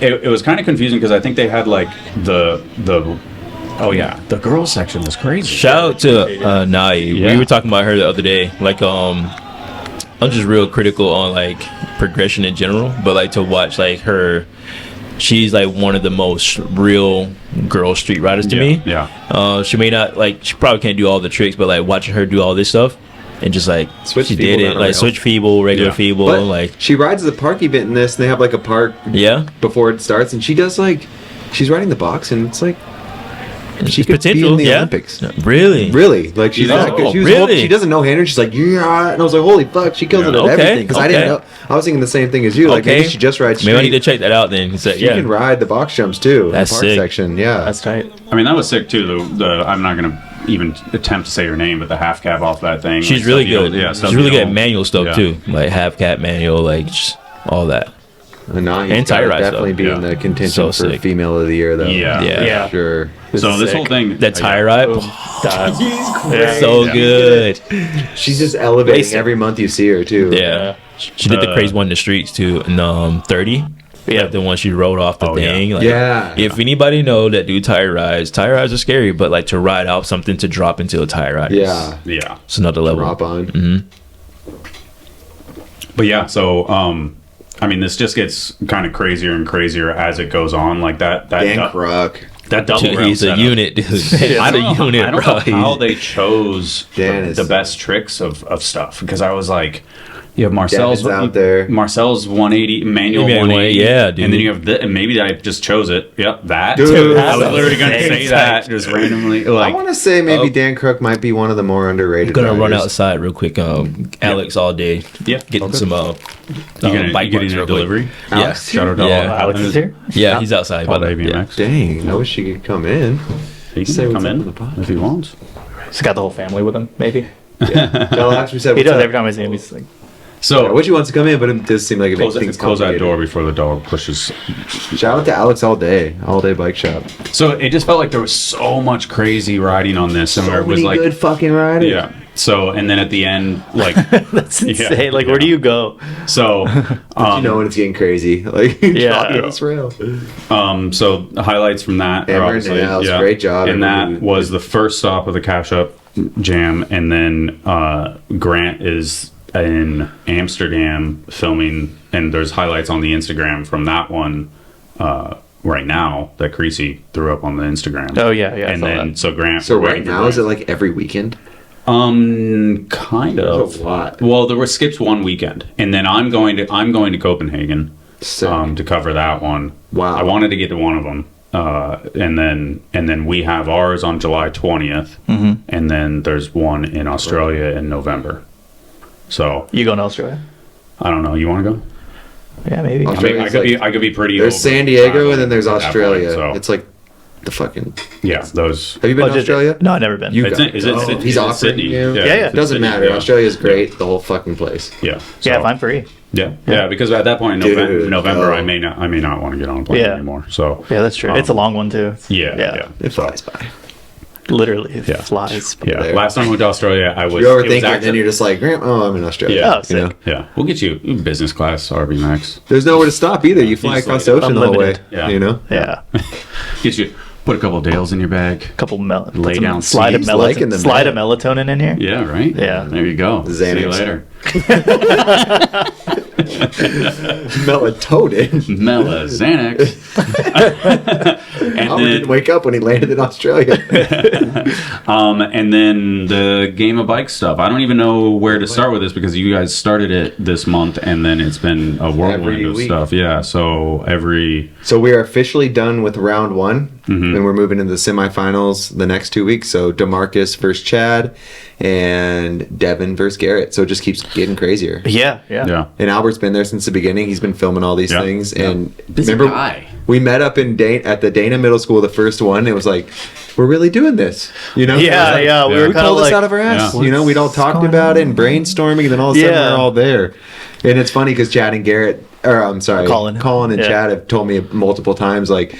it was kind of confusing because I think they had like the the girls section was crazy. Shout out to Nai. Yeah. We were talking about her the other day. Like, I'm just real critical on like progression in general, but like to watch like her, she's like one of the most real girl street riders to me. Yeah. She may not like, she probably can't do all the tricks, but like watching her do all this stuff and just like Switch she feeble did down it, a like rail. switch feeble, regular Yeah. feeble, But like she rides the park event in this, and they have like a park yeah. before it starts, and she does like she's riding the box, and it's like she It's could be in the yeah. Olympics. Really? Really, like she's Oh, that good. She was really? she doesn't know hander. She's like, yeah, and I was like, holy fuck, she kills it at Okay, everything. Because I didn't know. okay. I was thinking the same thing as you. Like maybe she just rides Maybe I street. need to check that out then. So, She yeah. can ride the box jumps too. That's in the park sick. section. Yeah, That's tight. I mean that was sick too. The I'm not gonna even attempt to say her name, but the half cab off that thing. She's like, really stuff you good. don't- Yeah, She's stuff really you good at don't- manual stuff yeah. too, like half cat manual, like just all that. No, he's And gotta tie ride definitely stuff. be in Yeah. the contention So for sick. female of the year, though. Yeah. Yeah. Sure. So this sick. whole thing, That tire ride, That's so Yeah. good. She's just elevating Basic. every month you see her, too. Yeah, she did the crazy one in the streets too. And 30, Yeah. the one she rode off the Oh, yeah. thing. Like, Yeah. If anybody know that do tire rides are scary, but like to ride out something to drop into a tire ride, Yeah. Yeah. it's another level. Drop on. Mm-hmm. But yeah, so I mean, this just gets kind of crazier and crazier as it goes on. Like that Dan du- Kruk. that double Dude, rail he's a setup. unit, dude. He's I a don't know, unit, I don't bro. know how they chose Dan the, is- the best tricks of stuff, because I was like, you have Marcel's Devin's out there. Marcel's 180 manual Yeah, 180, yeah, dude. and then you have and maybe I just chose it. Yep, that. Dude, I was that's literally going to insane. say that just randomly. I Like, want to say maybe Oh. Dan Kruk might be one of the more underrated. Gonna run riders. outside real quick. Alex all day. yeah, Getting some you getting, bike you getting parts a real quick. delivery. Yeah, Alex? Shout out to Yeah. all Alex is here. yeah, he's outside. All But, day yeah. BMX. Dang, I wish he could come in. He Say can what's come up in on the pod. if he wants. He's got the whole family with him, maybe. Tell Alex we said He what's does up. every time I see him. He's like, So I wish he wants to come in, but it does seem like it makes close, things close that complicated. door before the dog pushes. Shout out to Alex all day bike shop. So it just felt like there was so much crazy riding on this, and it was like, good fucking riders. yeah. So and then at the end, like, that's insane. Yeah, Like, where do you go? so, You know when it's getting crazy. Like Yeah. drop this rail. so the highlights from that are Hammer obviously, nails, great job, and everybody. that was the first stop of the Cash Up Jam, and then Grant is in Amsterdam filming, and there's highlights on the Instagram from that one right now that Creasy threw up on the Instagram. Oh, yeah, yeah. I and saw then that. so Grant. So we're right waiting for now is it Grant. like every weekend? Kind There's of a lot. Well, there were skips one weekend, and then I'm going to Copenhagen Sick. to cover that one. Wow. I wanted to get to one of them, and then we have ours on July 20th, and then there's one in Australia in November. So You going to Australia? I don't know. You want to go? Yeah, maybe. I mean, Australia's I could be pretty. There's over San Diego traveling and then there's at that Australia. point, so It's like the fucking. yeah, those. Have you been Oh, to did- Australia? No, I've never been. You It's got- in- is it oh, Sydney? he's Is it offering Sydney? you. Yeah, yeah. it's Doesn't Sydney, matter. yeah. Australia's great. The whole fucking place. Yeah. Yeah, so- if I'm free. Yeah, because at that point in Dude, November, oh. I may not want to get on a plane Yeah. anymore. So Yeah, that's true. It's a long one, too. yeah. It flies by. Literally, it Yeah. flies. Yeah, there. last time I went to Australia, I was. You're it was overthinking, and then actually- you're just like, oh, I'm in Australia. Yeah. Oh, sick. Yeah, we'll get you business class RB Max. There's nowhere to stop either. You fly Just across like the ocean the whole way. unlimited. Yeah. You know? Yeah. Get you put a couple of Dales in your bag. Couple Lay down slide of seeds, liking them, slide of man. melatonin in here. Yeah, right. Yeah. there you go. See you Xanax. later. Melatonin. Mela Xanax. and Mama didn't then, wake up when he landed in Australia. and then the game of bike stuff. I don't even know where to start with this because you guys started it this month, and then it's been a whirlwind Every of week. stuff. Yeah, so every So we are officially done with round one, Mm-hmm. and we're moving into the semifinals the next 2 weeks. So Demarcus versus Chad, and Devin versus Garrett. So it just keeps getting crazier. Yeah. yeah. And Albert's been there since the beginning. He's been filming all these Yeah. things. Yeah. And Busy remember, guy. we met up in at the Dana Middle School, the first one. It was like, we're really doing this, you know? Yeah, It was like, yeah. We were We kind of pulled this like, out of our ass. Yeah. You know, we'd all talked about it and brainstorming, and then all of a sudden Yeah. we're all there. And it's funny because Chad and Garrett, or I'm sorry, Colin. and Yeah. Chad have told me multiple times, like,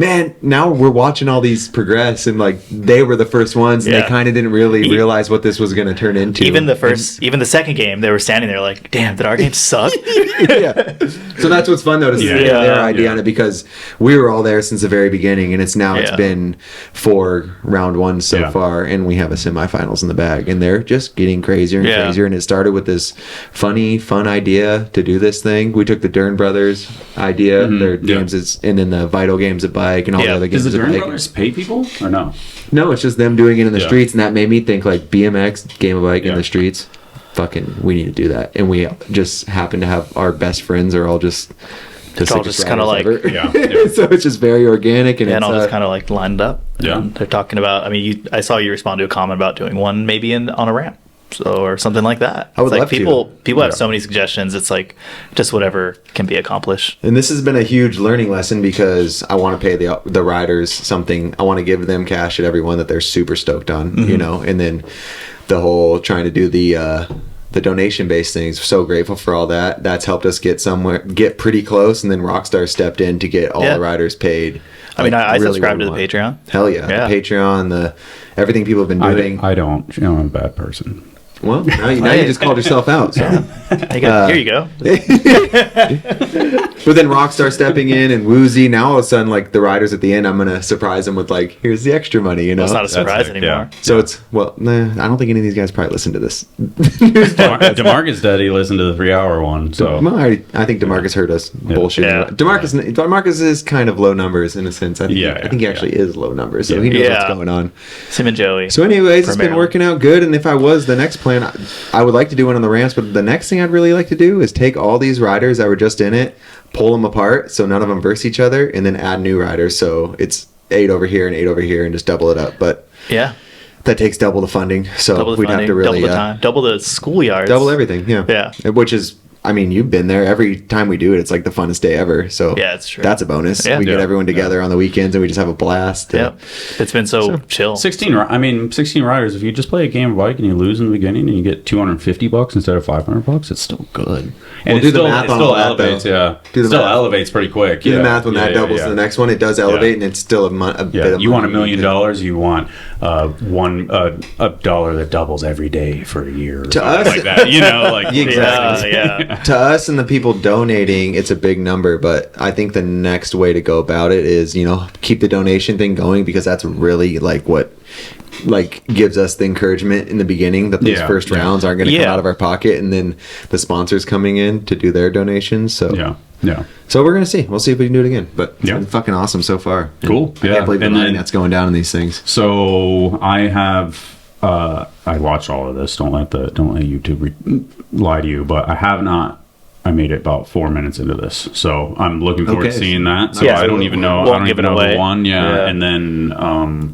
man, now we're watching all these progress, and like they were the first ones, and Yeah. they kind of didn't really realize what this was going to turn into. even the second game, they were standing there like, damn, did our game suck? Yeah. So that's what's fun though to see Yeah. their idea Yeah. on it, because we were all there since the very beginning, and it's Yeah. been 4 round ones so Yeah. far, and we have a semifinals in the bag, and they're just getting crazier and Yeah. crazier. And it started with this fun idea to do this thing. We took the Dern Brothers idea, their Yeah. games, and then the Vital Games at Bike and all Yeah. the other Does games the at Dern Bike. Brothers pay people or no? No, it's just them doing it in the Yeah. streets, and that made me think like BMX, Game of Bike in Yeah. the streets. Fucking, we need to do that, and we just happen to have our best friends are all just the It's all sickest just kinda riders like- ever. Yeah. So it's just very organic, and and it's all just kind of like lined up. Yeah. And they're talking about. I mean, I saw you respond to a comment about doing one maybe on a ramp. or something like that. I would It's love to. people have so many suggestions. It's like just whatever can be accomplished. And this has been a huge learning lesson because I want to pay the riders something. I want to give them cash at every one that they're super stoked on, you know. And then the whole trying to do the donation based things. So grateful for all that. That's helped us get pretty close. And then Rockstar stepped in to get all the riders paid. I mean, I really subscribe to the want. Patreon. Hell yeah. The Patreon, everything people have been doing. I don't. You know, I'm a bad person. Well, now you just called yourself out. So. Here you go. But then Rockstar stepping in and Woozy. Now all of a sudden, like the riders at the end, I'm gonna surprise them with like, here's the extra money. You know, Well, it's not a surprise That's it, anymore. yeah. so it's I don't think any of these guys probably listen to this. Demarcus said he listened to the 3-hour one. So Well, I think Demarcus heard us bullshit. Yeah. Demarcus is kind of low numbers in a sense. I think I think he actually is low numbers, so he knows what's going on. Tim and Joey. So, anyways, it's been Primarily. working out good. And if I was the next plan, I would like to do one on the ramps. But the next thing I'd really like to do is take all these riders that were just in it, pull them apart so none of them verse each other, and then add new riders. So it's 8 over here and 8 over here, and just double it up. But Yeah. that takes double the funding. So Double the we'd funding, have to really double the time, double the schoolyards. double everything. Yeah. Yeah. Which is, I mean, you've been there. Every time we do it, it's like the funnest day ever. So Yeah, it's true. That's a bonus. Yeah. We get Yeah. everyone together on the weekends and we just have a blast. Yep. It's been so chill. 16 riders. If you just play a game of bike and you lose in the beginning and you get $250 instead of $500, it's still good. And We'll do the math it on still all that, elevates. though. Yeah, Do the still math. elevates pretty quick. Do the math when that doubles to the next one. It does elevate, and it's still a bit of You want $1 money. million? You want a dollar that doubles every day for a year, or To something us- like that. You know, like Exactly. Yeah. To us and the people donating, it's a big number, but I think the next way to go about it is, keep the donation thing going, because that's really like what gives us the encouragement in the beginning that those first rounds aren't going to come out of our pocket, and then the sponsors coming in to do their donations. So yeah. So we're gonna see. We'll see if we can do it again. But it's Yeah. been fucking awesome so far. Cool. I can't believe the And money then- that's going down in these things. So I have I watched all of this. Don't let YouTube lie to you, but I have not. I made it about 4 minutes into this, so I'm looking forward to seeing that. So Yeah. I don't even know. Won't I don't give even it know away. the one. Yeah. And then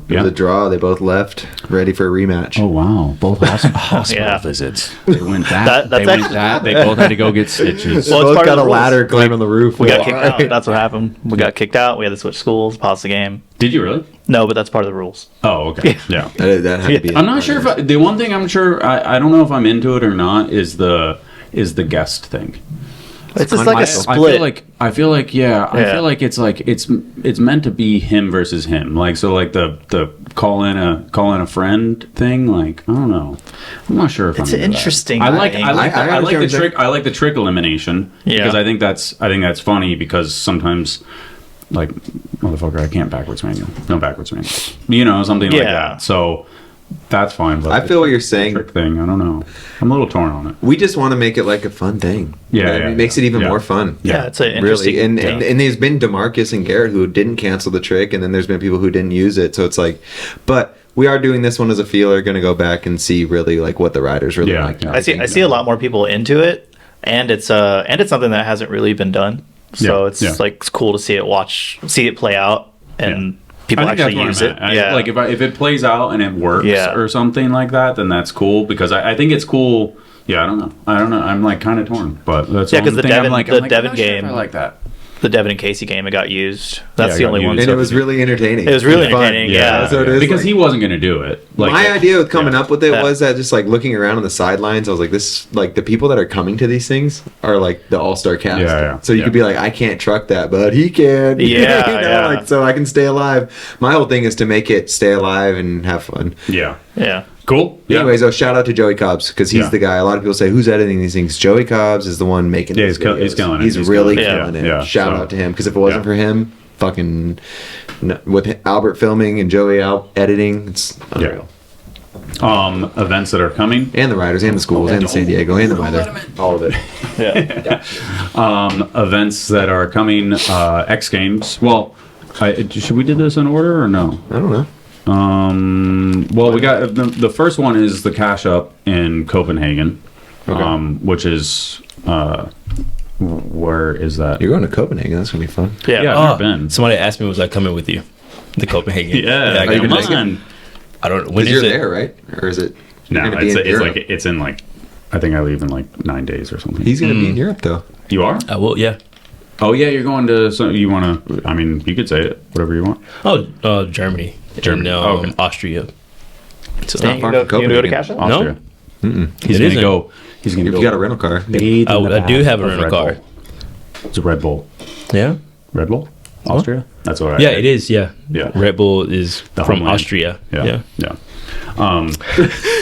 It was a draw. They both left, ready for a rematch. Oh wow! Both hospital Yeah. visits. They went that. That's they went actually- that. They both had to go get stitches. Well, it's both part of got a the rules. ladder climbing on the roof. We got kicked out. That's what happened. We got kicked out. We had to switch schools, pause the game. Did you really? No, but that's part of the rules. Oh, okay. Yeah. That had to be. I'm not sure if the one thing I'm sure I don't know if I'm into it or not is the guest thing. It's just like a split. I feel like it's meant to be him versus him. Like so like the call in a friend thing. Like I don't know. I'm not sure if It's I'm into that. interesting. I like understand the trick. I like the trick elimination because Yeah. I think that's funny because sometimes. Like motherfucker, I can't backwards manual. No backwards manual. Something like Yeah. that. So that's fine. But I feel what you're saying. Trick thing. I don't know. I'm a little torn on it. We just want to make it like a fun thing. It makes it even more fun. Yeah, it's an interesting Really, and thing. there's been Demarcus and Garrett who didn't cancel the trick, and then there's been people who didn't use it. So it's like, but we are doing this one as a feeler. Going to go back and see really like what the riders really Yeah, like. yeah. I see a lot more people into it, and it's something that hasn't really been done. So it's it's cool to see it play out, and people actually use it. Like if it plays out and it works Yeah. or something like that, then that's cool because I think it's cool. Yeah, I don't know. I'm like kind of torn, but that's because the thing Devin I'm the not Devin sure if game I like that. the Devin and Casey game, it got used. That's Yeah, it the got only one. used. And it was really entertaining. It was really Fun. entertaining. Yeah. So it is because like- he wasn't going to do it. Like My idea with coming up with it Yeah. was that just like looking around on the sidelines, I was like, this like the people that are coming to these things are like the all-star cast. Yeah, yeah. So you Yeah. could be like, I can't truck that, but he can. Yeah, yeah. Like so I can stay alive. My whole thing is to make it stay alive and have fun. Yeah. Yeah. Cool. Yeah. Anyways, shout out to Joey Cobbs because he's Yeah. the guy. A lot of people say, who's editing these things? Joey Cobbs is the one making. Yeah, these he's videos. killing it. He's He's really killing killing it. it. Yeah, Shout so- out to him because if it wasn't Yeah. for him, fucking with Albert filming and Joey out editing, it's unreal. Events that are coming. And the riders and the schools and San Diego and the weather, all of it. Yeah. Events that are coming. X Games. Well, should we do this in order or no? I don't know. Well, we got the first one is the Cash Up in Copenhagen, which is where is that? You're going to Copenhagen. That's gonna be fun. Yeah. Yeah, I've never been. Somebody asked me, was I coming with you? The Copenhagen. Yeah, I got come my- on. I don't know. When Because is you're it? there, right? Or is it? No, gonna be in it's Europe. like it's in like I think I leave in like 9 days or something. He's gonna be in Europe though. You are? I will. Yeah. Oh yeah, you're going to. So you want to? I mean, you could say it, whatever you want. Oh, Germany. Germany. And Okay. Austria. So, not far from You gonna go to Copenhagen. Cash App? Austria. He's It gonna isn't. go. He's gonna If go. you got a rental car, bathe in the I do bath have a of rental Red car. Bull. It's a Red Bull. Yeah. Red Bull. Austria. That's what I. Yeah, it is. Yeah. Yeah. Red Bull is The from homeland. Austria. Yeah. Yeah.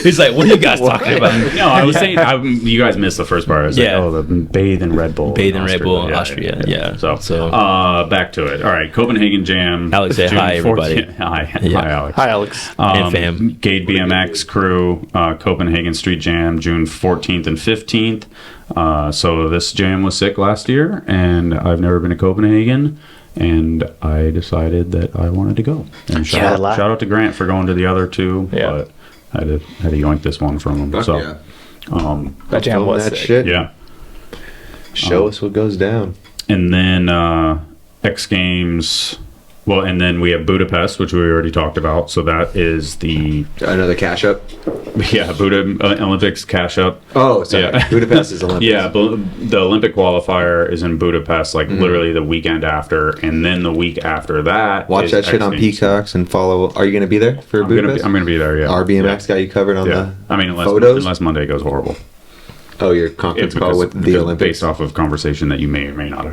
He's like, what are you guys talking about? No, I was saying you guys missed the first part. I was Yeah. like, oh, the bathe in Red Bull. Bathe in Red Bull in Austria. Yeah. So, back to it. All right, Copenhagen Jam. Alex, say June hi, everybody. 14th. Hi, Yeah. hi, Alex. Hi, Alex. And fam. Gade BMX crew, Copenhagen Street Jam, June 14th and 15th. So this jam was sick last year, and I've never been to Copenhagen. And I decided that I wanted to go. And shout out to Grant for going to the other two. Yeah. But I had to yoink this one from him. Fuck so yeah. That jam Film was that sick. shit. yeah. Show us what goes down. And then X Games. Well, and then we have Budapest, which we already talked about. So that is the Another cash up. Olympics cash up. Oh, sorry. Yeah. Budapest is Olympics. Yeah, the Olympic qualifier is in Budapest, like literally the weekend after, and then the week after that. Watch is that shit X on Games. Peacocks and follow. Are you going to be there for Budapest? I'm gonna be there. Yeah. RBMX got you covered on Yeah. the I mean, photos. unless Monday goes horrible. Oh, your conference call with the because Olympics. based off of conversation that you may or may not have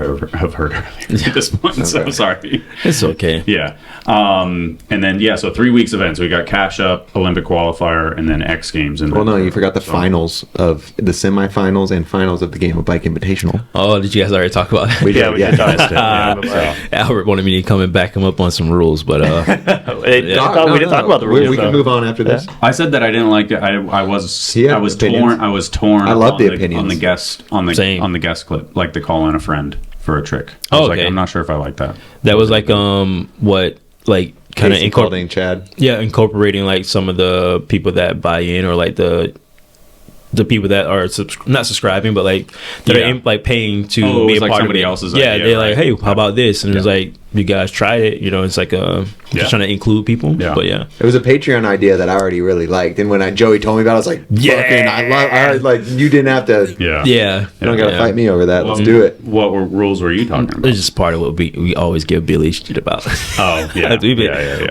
heard earlier at this point. So Okay. sorry. It's okay. Yeah. And then, so 3 weeks events. We got Cash Up, Olympic qualifier, and then X Games. Well, no, you forgot the finals of the semifinals and finals of the Game of Bike Invitational. Oh, did you guys already talk about that? We Yeah, we did talk about Yeah, it. so. Albert wanted me to come and back him up on some rules, but I thought we didn't talk about the rules. We can though. move on after this. I said that I didn't like it. I was He had I was opinions. torn. I was torn. I love on the opinions. on the guest Same. on the guest clip, like the call in a friend for a trick. I Oh, was okay. like, I'm not sure if I like that. that was like what like kind of Casey Calding, Chad. incorporating like some of the people that buy in, or like the people that are not subscribing, but like that Yeah. are like paying to Oh, it be was a like part of somebody it. else's Yeah, idea, they're like, right? hey, how about this? And it's Yeah. like, you guys tried it. You know, it's like Yeah. just trying to include people. Yeah. But yeah, It was a Patreon idea that I already really liked, and when Joey told me about it, I was like, Yeah. "Fucking, I like you didn't have to. Yeah. yeah, You don't gotta yeah. fight me over that. Let's do it." What rules were you talking about? It's just part of what we always give Billy shit about. Oh, yeah.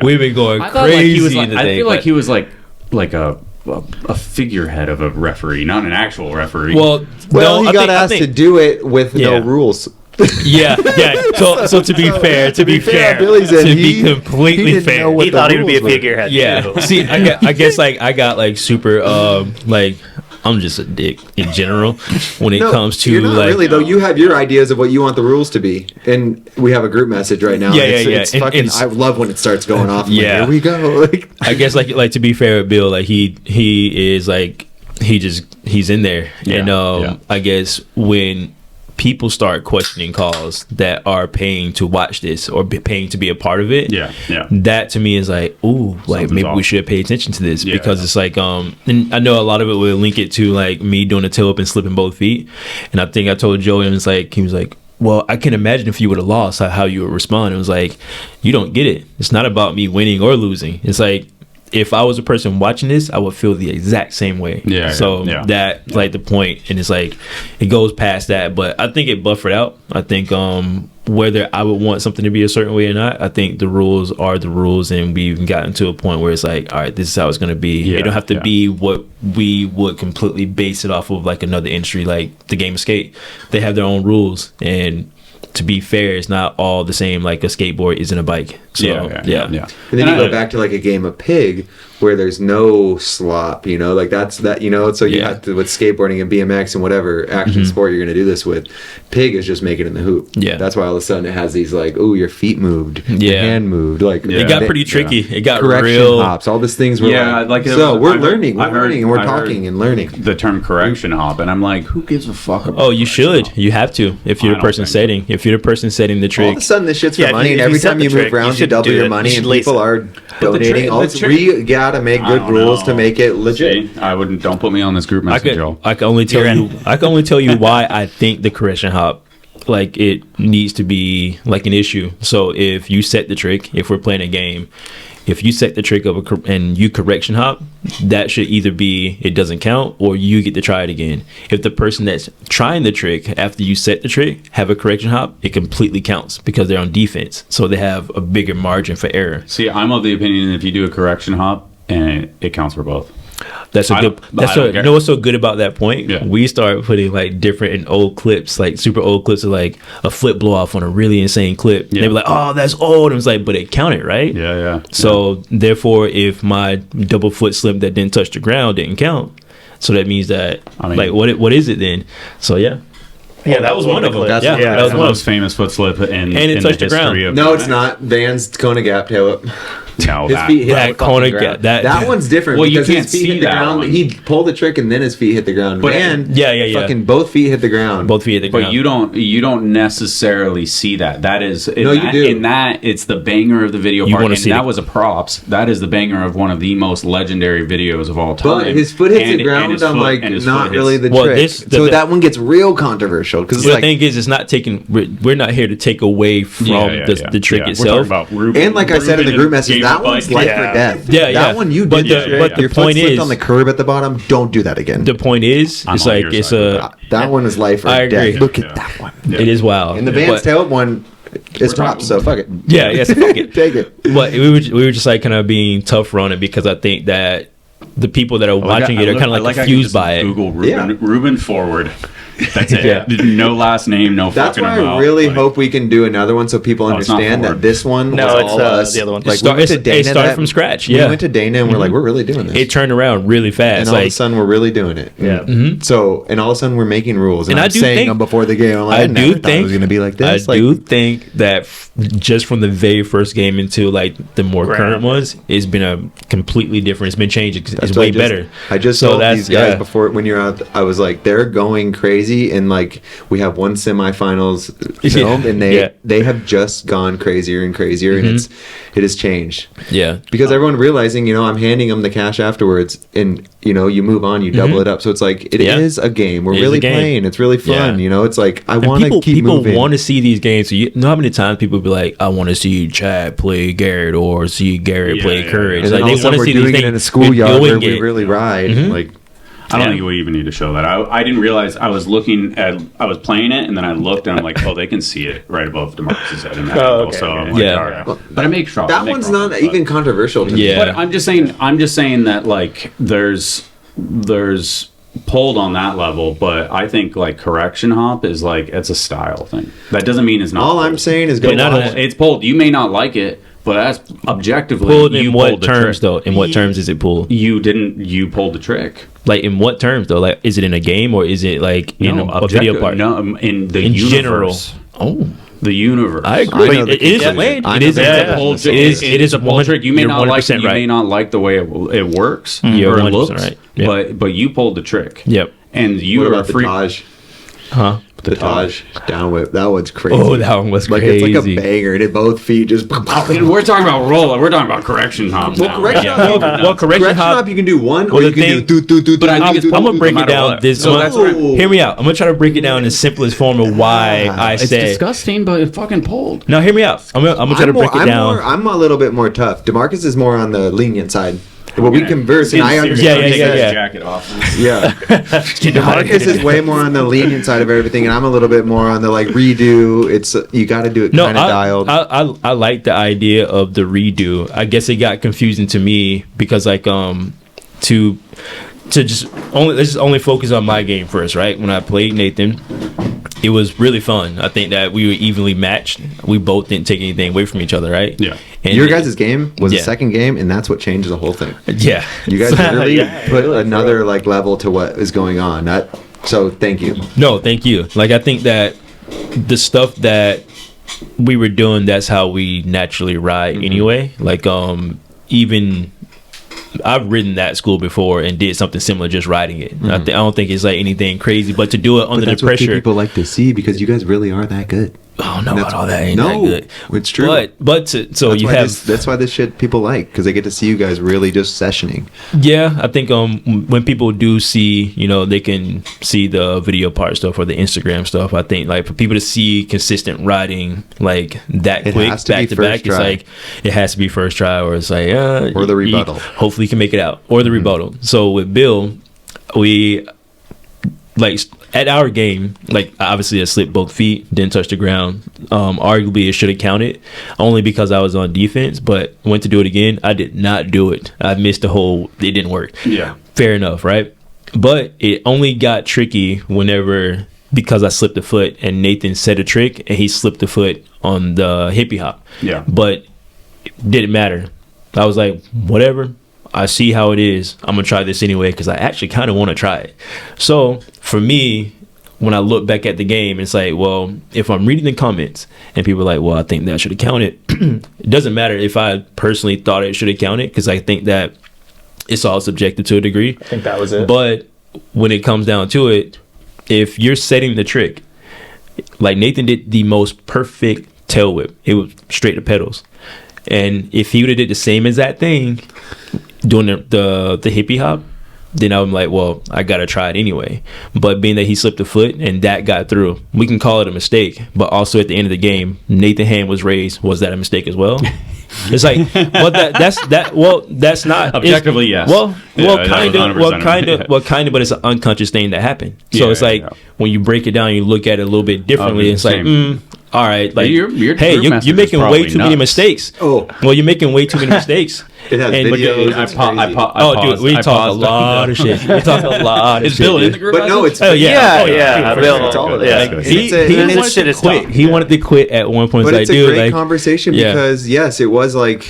We've been going I thought crazy. like he was like, I today, feel like but- he was like a figurehead of a referee, not an actual referee. Well, Well, no, he got asked to do it with Yeah. no rules. Yeah. So to be fair, to be fair, Billy said to he- be completely he didn't fair, know what He the thought he would be a rules were. figurehead. yeah. too. See, I guess like I got like super like I'm just a dick in general when it No, comes to you're not like really though. You have your ideas of what you want the rules to be, and we have a group message right now. Yeah, and yeah, yeah. It's And fucking. it's- I love when it starts going off. I'm like, Yeah. here we go. Like, I guess like to be fair with Bill, like he is like he's in there, Yeah, and yeah. I guess when people start questioning calls that are paying to watch this or paying to be a part of it, yeah. that to me is like, ooh, like Something's maybe we off. should pay attention to this, Yeah. because it's like and I know a lot of it will link it to like me doing a toe up and slipping both feet, and I think I told Joey, and he was like, well, I can imagine if you would have lost how you would respond. It was like, you don't get it. It's not about me winning or losing. It's like, if I was a person watching this, I would feel the exact same way. Yeah, So yeah. that's like the point, and it's like it goes past that. But I think it buffered out. I think whether I would want something to be a certain way or not, I think the rules are the rules, and we've gotten to a point where it's like, all right, this is how it's going to be. Yeah, It don't have to yeah. be what we would completely base it off of, like another industry, like the game of skate. They have their own rules, and to be fair, it's not all the same. Like a skateboard isn't a bike. So yeah. and then you go back to like a game of pig where there's no slop, like that's that, so you Yeah. have to, with skateboarding and BMX and whatever action sport you're going to do this with, pig is just making it in the hoop. Yeah. That's why all of a sudden it has these like, oh, your feet moved, your Yeah. hand moved, like It got pretty tricky. It got correction real. hops, all these things were Yeah, like it so was- we're I heard- learning, I heard- and we're I heard- talking and learning. the term correction hop, and I'm like, who gives a fuck about Oh, you correction should. hop? You have to. If you're I the don't person think so. setting. If you're the person setting the All trick. of a sudden, this shit's for Yeah, if money, you- and if every you set time the you trick, move around, you you should double do your it. money, You and should lace people it. are donating. the All this, we gotta make good I don't rules to know. make it legit. See, I wouldn't. Don't put me on this group I message, can Joe. I can only tell You're you in. I can only tell you why I think the correction hop, like, it needs to be like an issue. So if you set the trick, if we're playing a game if you set the trick up and you correction hop, that should either be it doesn't count or you get to try it again. If the person that's trying the trick after you set the trick have a correction hop, it completely counts because they're on defense, so they have a bigger margin for error. See, I'm of the opinion that if you do a correction hop, and it counts for both. That's a good. You know what's so good about that point? Yeah. We start putting like different and old clips, like super old clips of like a flip blow off on a really insane clip. Yeah. They were like, "Oh, that's old." And it's like, but it counted, right? Yeah. So therefore, if my double foot slip that didn't touch the ground didn't count, so that means that like what is it then? So yeah. Yeah, that was one of them. That was the most famous foot slip in it touched the ground. No, it's not. Van's Kona gap tail whip. No, his feet hit that the Kona ground. gap. That one's different. Well, you because can't his feet see hit the that ground. one. He pulled the trick and then his feet hit the ground. But Van, yeah. fucking both feet hit the ground. Both feet hit the ground. But you don't necessarily see that. That is you do. In that it's the banger of the video You part. wanna And see that the- was a props. That is the banger of one of the most legendary videos of all time. But his foot hits And- the ground and his on foot- like and his not foot really hits- the trick. the- That one gets real controversial because The it's like. thing is, it's not taking. We're not here to take away from the trick Yeah. itself. We're talking about Ruben, And like I said in the Ruben group message, gave that a one's fight. life or death. Yeah, That one you But did. the Your foot point slipped is- on the curb at the bottom. Don't do that again. The point is, I'm it's on like your it's side with a. That one is life or I agree. death. Look Yeah. at that one. Yeah. It is wild. And the Vans tail one is props, so fuck it. Yeah, so fuck it. Take it. But we were just like kind of being tough on it because I think that the people that are watching it are kind of like confused by it. Google Ruben forward. That's it. Yeah. No last name, no That's fucking why about. I really hope we can do another one so people it's not understand that forward. this one No, was it's, all us. the other one. Like It we went to Dana. started from scratch. We Yeah, went to Dana and we're like, we're really doing this. it turned around really fast. and all of a Like sudden we're really doing it. Yeah. So and all of a sudden we're making rules, and And I I'm do saying think- them before the game. I'm like, I I do never thought it think was going to be like this. I do think that just from the very first game into like the more current ones, it's been a completely different. It's been changed. It's way better. I just So told that's- these guys yeah. before when you're out. I was like, they're going crazy, and like we have one semifinals filmed, and they have just gone crazier and crazier, and it has changed. Yeah. Because everyone realizing, I'm handing them the cash afterwards, and you move on, you double it up. So it's like it is a game. We're It is really a game. playing. It's really fun. Yeah. It's like I And want to keep people moving. want to see these games. So you know how many times people be like, "I want to see Chad play Garrett or see Garrett play Courage." And Like then they also want to we're see doing these it things. in a schoolyard We're where doing we it. really ride. Like I don't think we even need to show that. I didn't realize I was I was playing it, and then I looked, and I'm like, oh, they can see it right above Demarcus' head in that angle. So I'm like, Yeah. all right. But I make sure that one's not even controversial to me. Yeah. But I'm just saying that like there's pulled on that level, but I think like correction hop is like it's a style thing. That doesn't mean it's not. All pulled. I'm saying is go But not watch. only- It's pulled. You may not like it, but that's objectively Pulled you in pulled what the terms trick. though? In what terms is it pulled? You didn't. You pulled the trick. Like in what terms though? Like is it in a game or is it like in a video part? No, in the in universe. general. Oh, The universe. I agree. know the It is a confusion. way. I It know is the a confusion. pulled it is. It is a pulled trick. You may you're not like. 100% You may right. not like the way it works You're or it 100% looks. right. Yep. But you pulled the trick. Yep. And you What are about the free. Taj? Huh? The Taj down whip. That one's crazy. Oh, that one was like crazy. it's like a banger. It both feet just. We're talking about roll. We're talking about correction hop. Well, now. correction Yeah. hop- Well, correction Correction hop. hop, you can do one, Well, or you the can thing- do. But I think it's I'm gonna break no it matter down. what. This So one. that's what Hear me out. I'm gonna try to break it down in the simplest form of why I It's say. disgusting, but it fucking pulled. Now, hear me out. I'm gonna try to break it down. I'm a little bit more tough. Demarcus is more on the lenient side. But we converse, and I understand. Yeah, yeah, yeah. Jacket off. Yeah. Demarcus is way more on the lenient side of everything, and I'm a little bit more on the like redo. It's you got to do it No, kind of dialed. I like the idea of the redo. I guess it got confusing to me because like to just let's just only focus on my game first, right? When I played Nathan, it was really fun. I think that we were evenly matched. We both didn't take anything away from each other, right? Yeah. And Your guys' game was Yeah. the second game, and that's what changed the whole thing. Yeah. You guys really Yeah. put another like level to what is going on. So thank you. No, thank you. Like I think that the stuff that we were doing, that's how we naturally ride anyway. Like even I've ridden that school before and did something similar, just riding it. I don't think it's like anything crazy, but to do it under the That's what pressure. people like to see because you guys really are that good. I don't know about all that. Ain't no, that good. It's true. So you have that's why this shit people like, because they get to see you guys really just sessioning. Yeah, I think when people do see, they can see the video part stuff or the Instagram stuff. I think like for people to see consistent riding like that It quick has to be back to back, first it's try. like it has to be first try, or it's like Or the rebuttal. hopefully you can make it out, or the rebuttal. So with Bill, we like at our game, like obviously I slipped both feet, didn't touch the ground. Arguably it should have counted only because I was on defense, but went to do it again. I did not do it. I missed the whole, it didn't work. Yeah. Fair enough, right? But it only got tricky whenever, because I slipped a foot and Nathan said a trick and he slipped the foot on the hippie hop. Yeah. But it didn't matter. I was like, whatever. I see how it is. I'm going to try this anyway because I actually kind of want to try it. So for me, when I look back at the game, it's like, well, if I'm reading the comments and people are like, well, I think that should have counted. It doesn't matter if I personally thought it should have counted, because I think that it's all subjective to a degree. I think that was it. But when it comes down to it, if you're setting the trick, like Nathan did the most perfect tail whip. It was straight to pedals. And if he would have did the same as that thing, doing the hippie hop, then I'm like, well, I gotta try it anyway. But being that he slipped a foot and that got through, we can call it a mistake. But also at the end of the game, Nathan's hand was raised. Was that a mistake as well? It's like, well, that's not objectively, yes. Kind of, but it's an unconscious thing that happened. So it's like when you break it down, you look at it a little bit differently. It's like, all right, like, you're making way too many mistakes. Oh, well, you're making way too many mistakes. It has And videos. dude, we talk a lot of shit. We talk a lot of shit. Is Bill in the group? But no, it's yeah. for Bill, sure. It's all yeah. He wanted to quit. He wanted to quit at one point. But It's it's like, a dude, great like, conversation yeah. because yes, it was like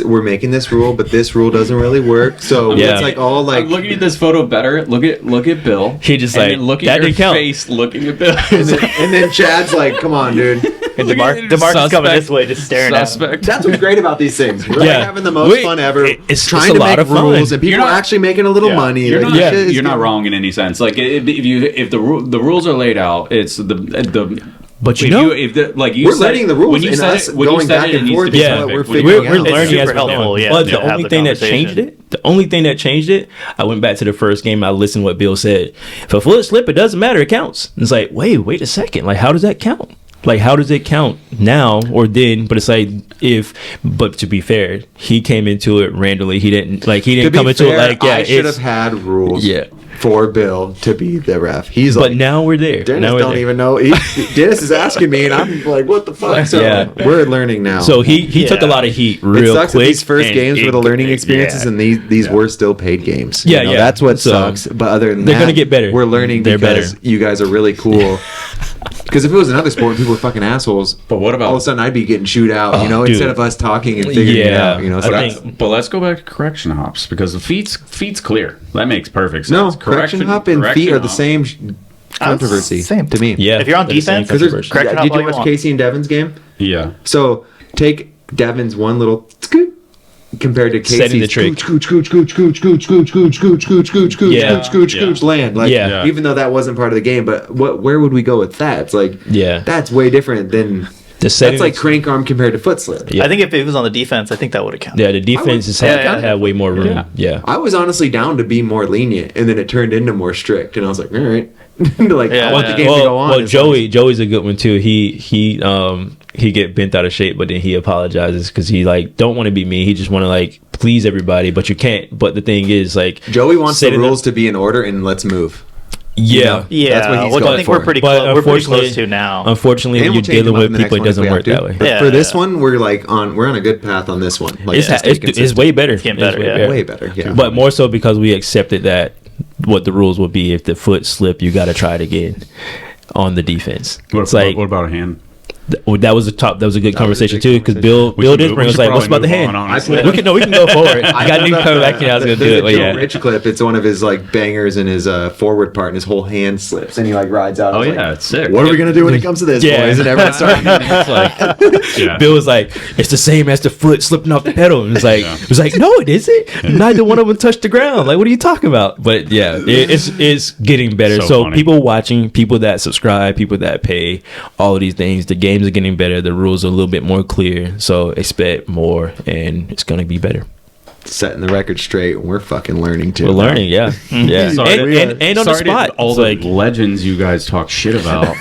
we're making this rule, but this rule doesn't really work. So Yeah. it's like all like I'm looking at this photo better. Look at Bill. He just and like, then look that at your didn't count. face. Looking at Bill. and then Chad's like, "Come on, dude." And Demarcus coming this way, just staring at him. Suspect. That's what's great about these things. We're Yeah. like having the most fun ever. It's trying a to lot make of fun. rules, and people You're not- are actually making a little money. You're Like, not, shit is you're not good. wrong in any sense. Like if the rules are laid out, it's the. But if you We're said letting the rules when you and said us it, when you going said back it, it and needs forth to be is Yeah, what we're specific. figuring we're out. learning It's as super we're helpful, going. yeah, But to the have only the thing that conversation. changed it, the only thing that changed it, I went back to the first game. I listened to what Bill said. If a foot slip, it doesn't matter. It counts. It's like, wait a second. Like, how does that count? Like, how does it count now or then? But it's like, but to be fair, he came into it randomly. He didn't To be come into fair, it like, yeah, I should have it's, had rules. Yeah. For Bill to be the ref. He's but like, now we're there. Dennis Now we're don't there. even know. Dennis is asking me, and I'm like, what the fuck? So Yeah. we're learning now. So he took a lot of heat it real sucks quick. that these first and games were the learning yeah. experiences, and these were still paid games. Yeah, You know, yeah. That's what So, sucks. But other than they're that, gonna get better. We're learning They're because better. you guys are really cool. Because if it was another sport, people were fucking assholes. But what about all of a sudden I'd be getting chewed out? Oh, you know, dude. instead of us talking and figuring it Yeah. out. You know, I so think- But let's go back to correction hops because the feet's clear. That makes perfect no sense. correction hop and feet are the hop. same controversy Same. to me. Yeah. If you're on they're the same defense, Because controversy. correction hop did all you you watch want. Casey and Devin's game? Yeah. So take Devin's one little scoot compared to Setting Casey's the trick. Yeah. scooch land. Like, Yeah. even though that wasn't part of the game, but where would we go with that? It's like, Yeah. that's way different than The setting, that's like crank arm compared to foot slip. Yeah. I think if it was on the defense, I think that would have counted. Yeah, the defense is had way more room. Yeah. I was honestly down to be more lenient, and then it turned into more strict, and I was like, all right, like Yeah. I want the game to go on. Well, as long as- Joey's a good one too. He get bent out of shape, but then he apologizes because he like don't want to be mean. He just want to like please everybody, but you can't. But the thing is, like Joey wants the setting rules to be in order, and let's move. Yeah, Yeah, That's what he's which going I think for. we're pretty But close. We're pretty unfortunately- close to now. Unfortunately, And when we'll you're change dealing them up in with the people, it next one doesn't if we work have that to. way. But Yeah, for this yeah. one, we're on a good path on this one. Like, It's, stay it's consistent. way better. It's getting It's better, way yeah. way better. Yeah. But more so because we accepted that what the rules would be if the foot slip, you got to try it again on the defense. It's like what about a hand? that was a good conversation big too because conversation. Bill did bring us like, what's about the hand? We can go forward. I got new coming back here. I was gonna do it, but Joe yeah. Rich clip. It's one of his like bangers in his forward part, and his whole hand slips, and he like rides out. Oh I was yeah, like, it's sick. what are we gonna do when it comes to this, Yeah. boys? And everyone's starting. It's like Yeah. Bill was like, it's the same as the foot slipping off the pedal, and it was like, no, it isn't. Neither one of them touched the ground. Like, what are you talking about? But yeah, it's getting better. So So funny. people watching, people that subscribe, people that pay, all of these things, the game games are getting better. The rules are a little bit more clear. So expect more, and it's gonna be better. Setting the record straight. We're fucking learning too. We're learning, yeah. Yeah. And on the spot. All It's the like, legends you guys talk shit about.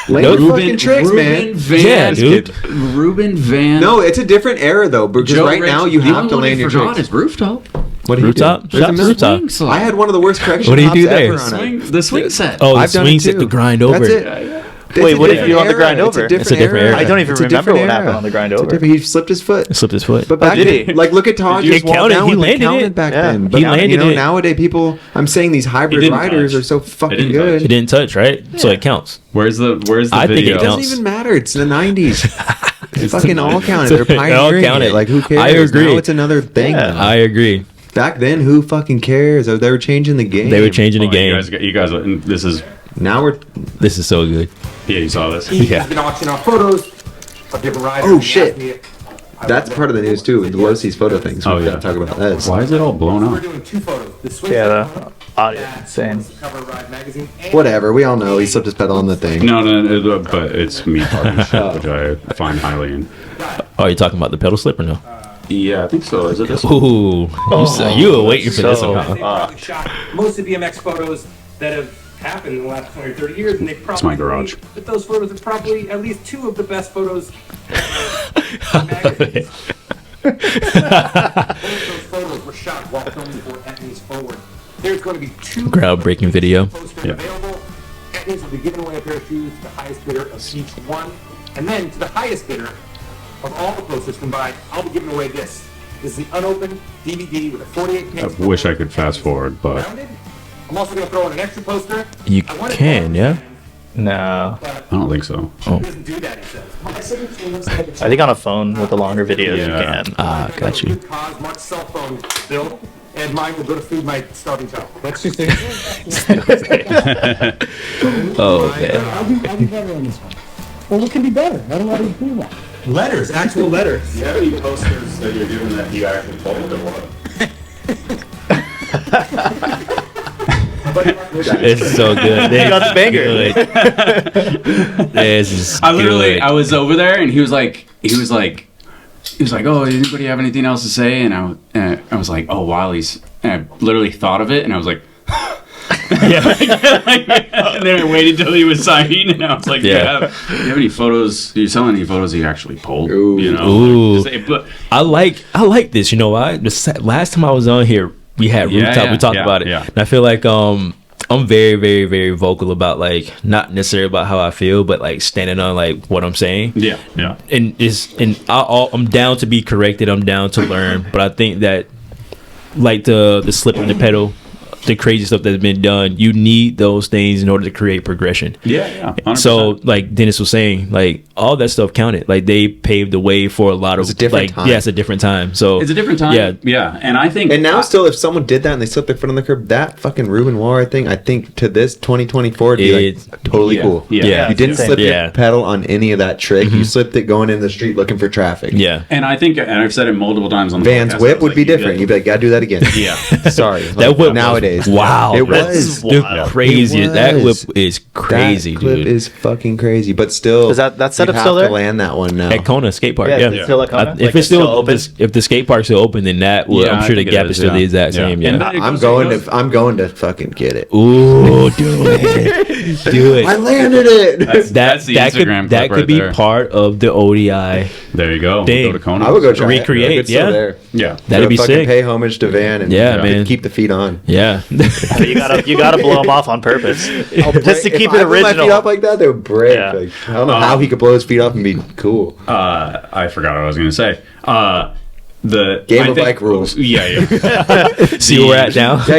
Fucking tricks, man. Yeah, dude. Ruben Van. No, it's a different era though, because Joe right Rich- now you the have only to one land he your forgot tricks. is rooftop. What do you Rooftop? do? Shot rooftop. I had one of the worst correction What do you hops do there? ever on it. The swing set. Oh, the I've done swing it set too. to grind over. That's it. It's Wait, a what if different you're on the era. grind over? It's a different era. I don't even It's a remember different what happened era. on the grind It's a over. different- He slipped his foot. Slipped his foot. But back did then, he? like, look at Todd. It Just walked counted. down He with it landed counted it. back Yeah. then. He But landed you know, it. nowadays people, I'm saying these hybrid didn't riders touch. are so It fucking didn't good. He didn't touch, right? So it counts. Where's the I think video? it It counts. doesn't even matter. It's the 90s. It's the fucking all 90s. counted. They're It all pioneering counted. it. Like, who cares? I agree. Now it's another thing. Yeah. now. I agree. Back then, who fucking cares? They were changing the game. They were changing the Oh, game. You guys, this is. Now we're. This is so good. Yeah, you saw this. Yeah. He's been auctioning off photos of different riders. Oh, He shit. asked me if I That's would part of the news too. With Losi's photo things. Oh, We've yeah. got to talk about this. Why is it all blown We're up? doing two photos. The swing Yeah, set the photo audio that insane. was the cover of Ride magazine. And Whatever. We all know he slipped his pedal on the thing. No, but it's me talking shit, which I find highly. Oh, are you talking about the pedal slip or no? Yeah, I think so. Is it this one? Ooh. You were waiting for this one, they huh? probably shot most of the BMX photos that have happened in the last 20 or 30 years, and they probably my garage. agree that those photos are probably at least two of the best photos in magazines. Both of those photos were shot while filming for Etnies Forward. There's going to be two Groundbreaking video. posters Yeah. available. Etnies will be giving away a pair of shoes to the highest bidder of each one, and then to the highest bidder of all the posters combined, I'll be giving away this. This is the unopened DVD with a 48-page. I wish I could fast forward, but Rounded. I'm also going to throw in an extra poster. You I wanted can, to- yeah? No. But I don't think so. he doesn't do that, he says. My signature looks like it's I think on a phone with the longer videos Yeah. you can. Ah, got you. Good cause, Mark's cell phone bill, and mine will go to feed my starving child. That's just it. Oh, man. I'll do better on this one. Well, what can be better? I don't know how to do that. Letters, actual letters. Do you have any posters that you're doing that you actually pulled or what? It's so good. You got the banger. Good. This is I literally, good. I was over there, and he was like, oh, anybody have anything else to say? And I was like, oh, Wiley's. And I literally thought of it, and I was like, and then I waited till he was signing, and I was like, Yeah. do you have any photos? Do you sell any photos you actually pulled? Ooh. You know, Ooh. but I like this. You know why? Last time I was on here, we had Yeah, rooftop. yeah, We talked yeah, about it, yeah. and I feel like I'm very, very, very vocal about like not necessarily about how I feel, but like standing on like what I'm saying. yeah. I'm down to be corrected. I'm down to learn, but I think that like the slip on the pedal, the crazy stuff that's been done, you need those things in order to create progression. Yeah. 100%. So, like Dennis was saying, like all that stuff counted. Like they paved the way for a lot of It's a different like time. yeah, it's a different time. So it's a different time. Yeah. And I think, And now, still, if someone did that and they slipped their foot on the curb, that fucking Ruben Whaaaaaaaaattt thing, I think to this 2024, it'd be It's- like totally yeah, cool. yeah. You didn't Insane. slip Yeah. your pedal on any of that trick. You slipped it going in the street looking for traffic. yeah, and I think, and I've said it multiple times on the Van's podcast, whip I was would like, be you different. gotta- You'd be like, gotta do that again. Yeah. Sorry. that whip nowadays. Wow, It that's was. the crazy. It That whip was. is crazy, That clip dude. is fucking crazy. But still, Is that setup you still have there? to land that one now. At Kona skate park, Yeah, yeah. is it still at Kona? If Like, it's still open? if the skate park's still open, then that will, Yeah, I'm I sure the think it gap is, is still the yeah. exact same. Yeah. Yeah. And I'm going to fucking get it. Ooh, do it, do it. I landed it. That's the Instagram that clip could right be there. part of the ODI. There you go. Dang. Go to Kona. I would go try Recreate, it. If it's still yeah. there. Yeah. That'd be Fucking sick. Pay homage to Van and Yeah, man. keep the feet on. Yeah. But you gotta blow them off on purpose, just to keep it If I put my feet original. up like that, they would break. Yeah. Like, I don't know how he could blow his feet off and be cool. I forgot what I was going to say. The Game of bike rules. Yeah. See where we're at now. Yeah,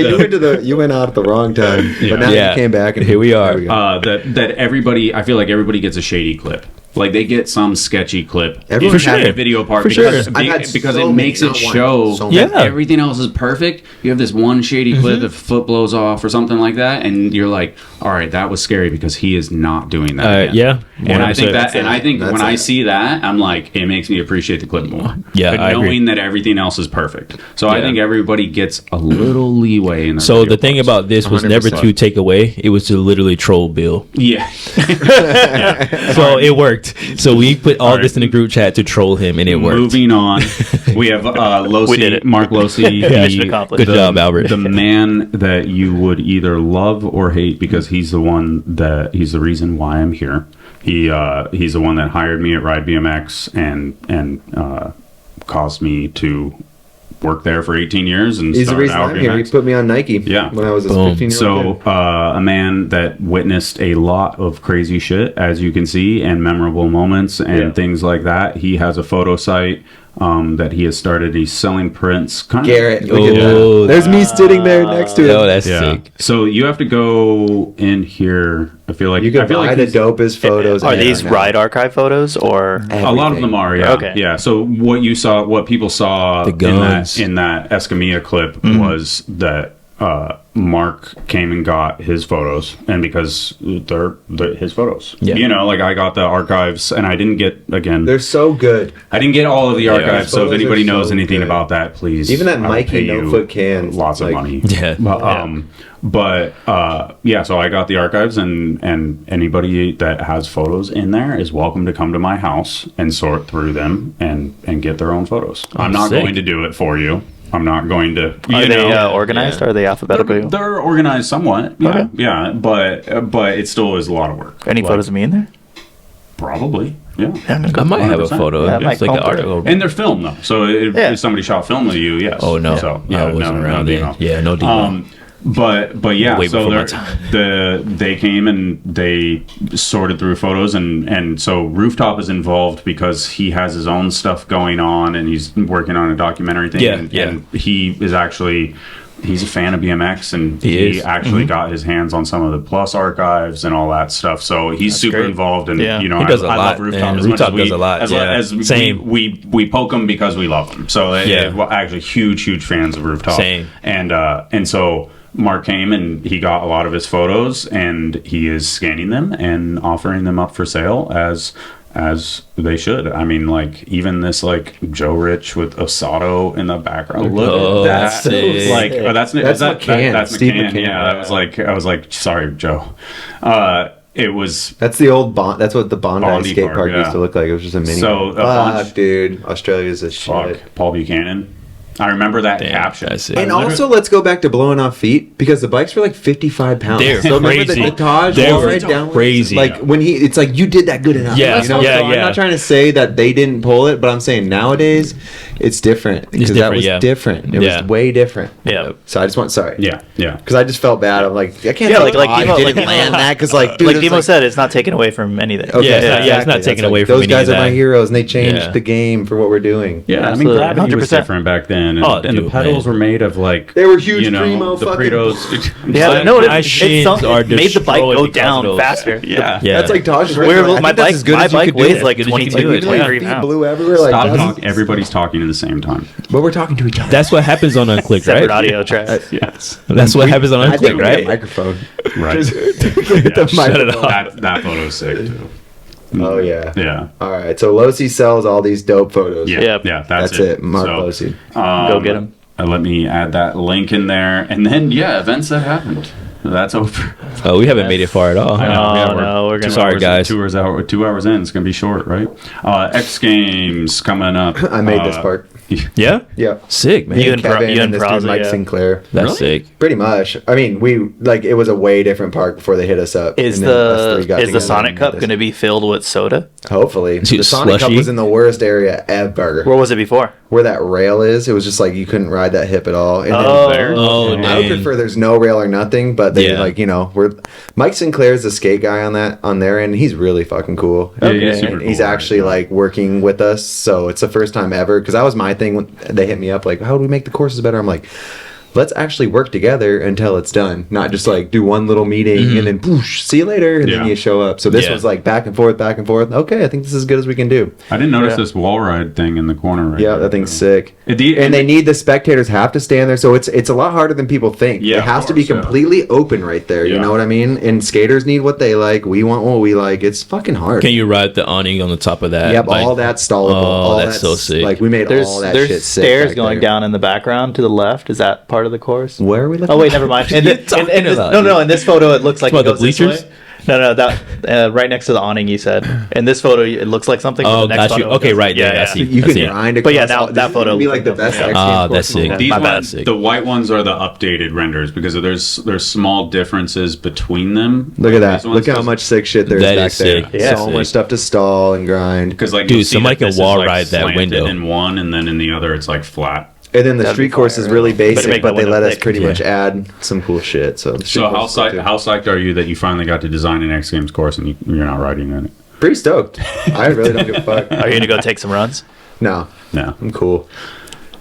you went out at the wrong time, but now Yeah. you came back and Here we are. there go. That everybody, I feel like everybody gets a shady clip. Like they get some sketchy clip Everyone in has the it. video part For because, sure. I've had because so it makes many, it not one, show so that many. everything else is perfect. You have this one shady clip if foot blows off or something like that, and you're like, all right, that was scary because he is not doing that. again. Yeah. And I think 100%. that, and I think That's when I it. see that, I'm like, it makes me appreciate the clip more. Yeah, but I agree. knowing that everything else is perfect, so I Yeah. think everybody gets a little leeway in their So video the thing parts. about this was never 100%. to take away; it was to literally troll Bill. yeah, So it worked. worked. So we put all this in the group chat to troll him, and it worked. Moving on, we have Losi, We did it. Mark Losi. Mission accomplished. Good job, Albert. The man that you would either love or hate because he's the reason why I'm here. He's the one that hired me at Ride BMX and caused me to work there for 18 years. And He's the started reason out I'm here. He BMX. put me on Nike Yeah. when I was a Boom. 15-year-old So a man that witnessed a lot of crazy shit, as you can see, and memorable moments and things like that. He has a photo site that he has started. He's selling prints. Garrett, look at Oh, that. There's me sitting there next to him. Yo, that's Yeah. sick. So you have to go in here. I feel like You can buy the he's- dopest photos. Are ever these now. ride archive photos or? A lot of them are, yeah. Okay. Yeah. So what people saw The guns. in that Escamilla clip was that Mark came and got his photos, and because they're his photos, Yeah. you know, like I got the archives, and I didn't get They're so good. I didn't get all of the archives. So if photos anybody are knows so anything good. about that, please. Even that I will Mikey pay you no-foot can, lots of like- money. Yeah. But so I got the archives, and anybody that has photos in there is welcome to come to my house and sort through them and get their own photos. I'm not sick. going to do it for you. I'm not going to. Are they organized? Or are they alphabetical? They're organized somewhat. Yeah, Okay. yeah, but it still is a lot of work. Any Like, photos of me in there? Probably. Yeah. I might have a 100%. photo. Yeah, It's Mike like an Combs. article. And they're filmed though, so Yeah. if somebody shot film of you, yes. Oh no, So I wasn't around Demo. then. Yeah, no demo. But yeah, Way so before my they're- they came and they sorted through photos, and so Rooftop is involved because he has his own stuff going on, and he's working on a documentary thing. Yeah, and, yeah. and he is actually. He's a fan of BMX, and He he is. actually got his hands on some of the Plus archives and all that stuff. So he's super great. involved, and Yeah. you know, He does a I lot, love Rooftop man. as much Rooftop as we does a lot, As, yeah. as Same. we poke him because we love him. So Yeah. well, actually, huge fans of Rooftop. Same. And so Mark came and he got a lot of his photos, and he is scanning them and offering them up for sale as they should. I mean, like even this like Joe Rich with Osato in the background. Look Oh, at that! that's sick. Like That's McCann. That's Steve McCann. McCann. Yeah, I was like, sorry, Joe. It was That's the old Bond. That's what the Bondi Bondi skate park, park yeah. used to look like. It was just a mini. So, a Fuck, bunch- dude, Australia's a fuck shit. Paul Buchanan. I remember that Damn, caption. that's it. And I literally- also, let's go back to blowing off feet because the bikes were like 55 pounds. They're so remember crazy. the Taj They're wall right down? crazy. Like when it's like you did that good enough. Yeah, you know? yeah, So I'm yeah. not trying to say that they didn't pull it, but I'm saying nowadays it's different because that different, was yeah. different. It Yeah. was way different. Yeah. So I just want sorry. yeah. Because I just felt bad. I'm like I can't. Yeah, tell like I Demo- didn't like land Demo- that because like dude, Like it's Demo like- said, it's not taken away from anything. Okay, Yeah, it's not- exactly. taken That's away like, from those any guys of are my that. heroes, and they changed Yeah. the game for what we're doing. Yeah, I mean, Absolutely. gravity was 100%. different back then, and, Oh, and the dude, pedals man. were made of like They were huge you know, primo the fucking- Pretos. Yeah, no, My it shins are made the bike destroyed go because of down those. faster. yeah, Yeah. That's like Taj's Where I think my that's bike, as good my as you bike could do weighs it. like Good as you can 22 do or it, yeah. 23 Feet pounds. blew everywhere. Like Stop that's- talking. Everybody's talking at the same time. But we're talking to each other. That's what happens on Unclicked, Separate right? audio track. Yes, That's what happens on I think Unclicked, we need a right? microphone. right. Get the shut it microphone. off. That photo's sick too. Oh yeah. Yeah. All right. So Losi sells all these dope photos. Yeah, Yep. yeah, That's it. Mark Losi. Go get 'em. Let me add that link in there, and then events that happened. That's over. Oh, we haven't made it far at all. I know, Oh, yeah, no, we're gonna- Sorry, guys. 2 hours in. It's gonna be short, right? X Games coming up. I made this part. Yeah? Yeah. Sick, man. You and Kevin you and this dude Praza, Mike yeah. Sinclair. That's sick. Pretty much. I mean, we like it was a way different park before they hit us up. Is and then us three got the together Sonic and Cup did going to this. be filled with soda? Hopefully, Dude, the Sonic Cup slushy? was in the worst area ever. Where was it before? Where that rail is, it was just like you couldn't ride that hip at all. And Oh. then, Oh, I would dang. prefer there's no rail or nothing, but they Yeah. like we're Mike Sinclair's the skate guy on their end. He's really fucking cool. Yeah, he's And super he's cool, actually right? like working with us, so it's the first time ever. Because that was my thing when they hit me up like, how do we make the courses better? I'm like, let's actually work together until it's done, not just like do one little meeting and then boosh, see you later, and then Yeah. you show up. So this Yeah. was like back and forth, back and forth. Okay, I think this is as good as we can do. I didn't notice Yeah. this wall ride thing in the corner right Yeah, there. that thing's sick. And They need the spectators have to stand there, so it's a lot harder than people think. Yeah, it has of to be course, yeah. completely open right there. You Yeah. know what I mean? And skaters need what they like. We want what we like. It's fucking hard. Can you ride the awning on the top of that? Yep, Like- all that's stallable. Oh, all that's so sick. Like we made all that There's shit sick stairs back going there. down in the background to the left. Is that part of the course? Where are we looking? Oh wait, never mind. And, What are you this, talking and this, about, no, dude? no. In this photo, it looks like What, it the goes this bleachers? way. No, that right next to the awning. You said in this photo it looks like something. Oh, but the next got you. photo Okay, doesn't. right there. I see. You I can see it. grind But yeah, across that photo would be looks like the like best. that. X Ah, Games that's course. sick. These My bad. ones, Sick. the white ones are the updated renders because there's small differences between them. Look at that. These ones, Look how much sick shit there's That back is there. sick. Yeah. So Sick. much stuff to stall and grind. because like Dude, you'll see somebody that can this is, wall like, ride that slanted window. in one, and then in the other it's like flat. And then the That'd street be course fire, is really yeah. Better basic, make but that they window let us thick. pretty Yeah. much add some cool shit. So, the street So course is cool, too. how psyched are you that you finally got to design an X Games course and you're not riding in it? Pretty stoked. I really don't give a fuck. Are you gonna go take some runs? No, No. I'm cool.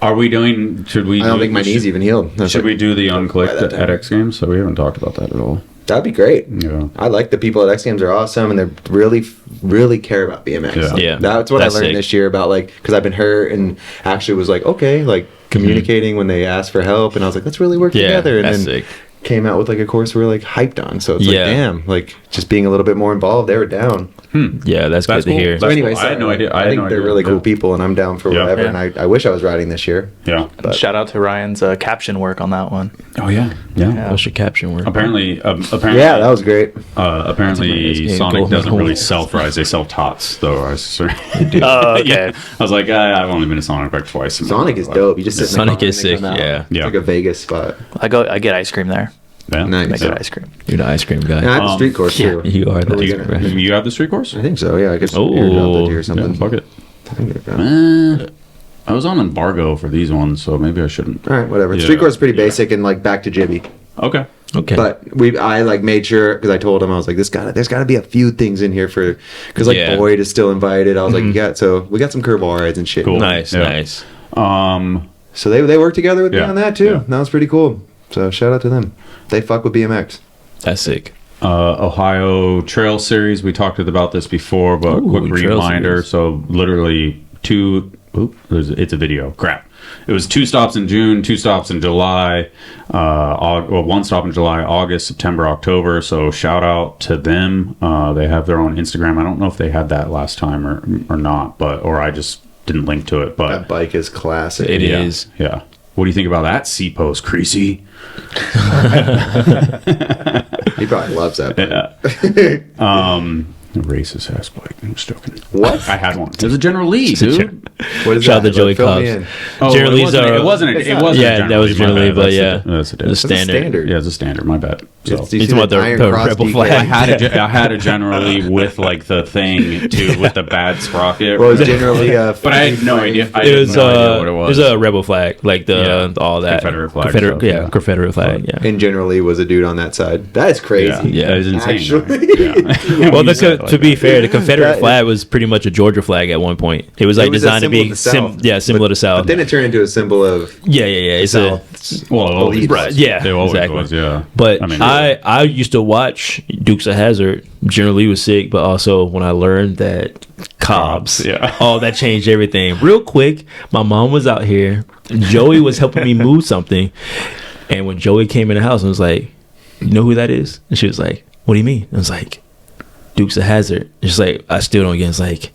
Are we doing? Should we? I don't think my knees even healed. I was Should like, we do the by Unclicked that time. at X Games? So we haven't talked about that at all. That'd be great. Yeah. I like the people at X Games are awesome, and they really care about BMX. Yeah. Yeah. That's what That's I learned sick. this year about because I've been hurt and actually was like okay, like communicating when they asked for help, and I was like let's really work Yeah, together, and that's then sick. came out with like a course we're like hyped on. So it's Yeah. like damn, like just being a little bit more involved. They were down. Yeah, that's That's good cool. to hear. That's So anyway, cool. I had no sorry. idea. I think they're really cool Yeah. people, and I'm down for Yeah. whatever. Yeah. And I wish I was riding this year. Yeah. But- Shout out to Ryan's caption work on that one. Oh yeah. Yeah. Yeah. What's your caption word? Apparently, Yeah, that was great. apparently It's Sonic gold doesn't medal. really self-rise. They sell tots, though. I was, Oh, okay. yeah. I was like, I've only been to Sonic like twice. Sonic is dope. You just sit in the Sonic car is and they sick, come out. yeah. It's Yeah. like a Vegas spot. I get ice cream there. Yeah. Nice. Make good ice cream. You're the ice cream guy. And I have the street course yeah, too. you are the Are we ice gonna- cream guy. You have the street course? I think so. Yeah, I guess Oh, airdropped it here or something. Yeah, fuck it. I think it- I was on embargo for these ones, so maybe I shouldn't. All right, whatever. Yeah. Street course is pretty basic and like back to Jibby. Okay. Okay. But I like made sure because I told him I was like, there's got to be a few things in here for because like Yeah. Boyd is still invited. I was like, so we got some curveball rides and shit. Cool. nice, Yeah. nice. So they worked together with me Yeah. on that too. Yeah. That was pretty cool. So shout out to them. They fuck with BMX. That's sick. Ohio Trail Series. We talked about this before, but Ooh, quick Trail reminder. Series. So literally it's a video. Crap. It was 2 stops in June, 2 stops in July, well, 1 stop in July, August, September, October. So shout out to them. They have their own Instagram. I don't know if they had that last time or not, or I just didn't link to it. But That bike is classic. It yeah, is. Yeah. What do you think about that seat post, Creasy? He probably loves that. Bike. Yeah. Racist ass bike. I'm just joking. What? I had one. It was a General Lee, dude. What is Shout out that? to Joey Like, fill me Cobbs. in. Oh, General it Lee's wasn't. are- It wasn't. It's It not- wasn't. Yeah, a that General was Lee, General my Lee, bad. but That's yeah. the- that's the The difference. standard. Yeah, it's a standard. My bad. So. Do you He's see talking about the Iron the Cross rebel DK? flag. I had a General Lee with like the thing too, with the bad sprocket. Well, it's generally but I had no idea. I It had was no idea what it was. a rebel flag, like the Yeah. all that Confederate flag Confederate, stuff, yeah, yeah. Confederate flag, yeah. And generally was a dude on that side. That is crazy. Yeah, Yeah. it's insane. Actually. Yeah. Well, that's to be fair, the Confederate That is- flag was pretty much a Georgia flag at one point. It was like It was a designed to symbol be of the South. symbol of the South. But then it turned into a symbol of yeah. It's a Well, it always Right, was. yeah, it always exactly. was. Yeah, But I mean, I used to watch Dukes of Hazzard. Generally was sick, but also when I learned that Cobbs, yeah. oh, that changed everything. Real quick, my mom was out here. Joey was helping me move something, and when Joey came in the house, I was like, "You know who that is?" And she was like, "What do you mean?" I was like, "Dukes of Hazzard." And she's like, "I still don't get it." It's like,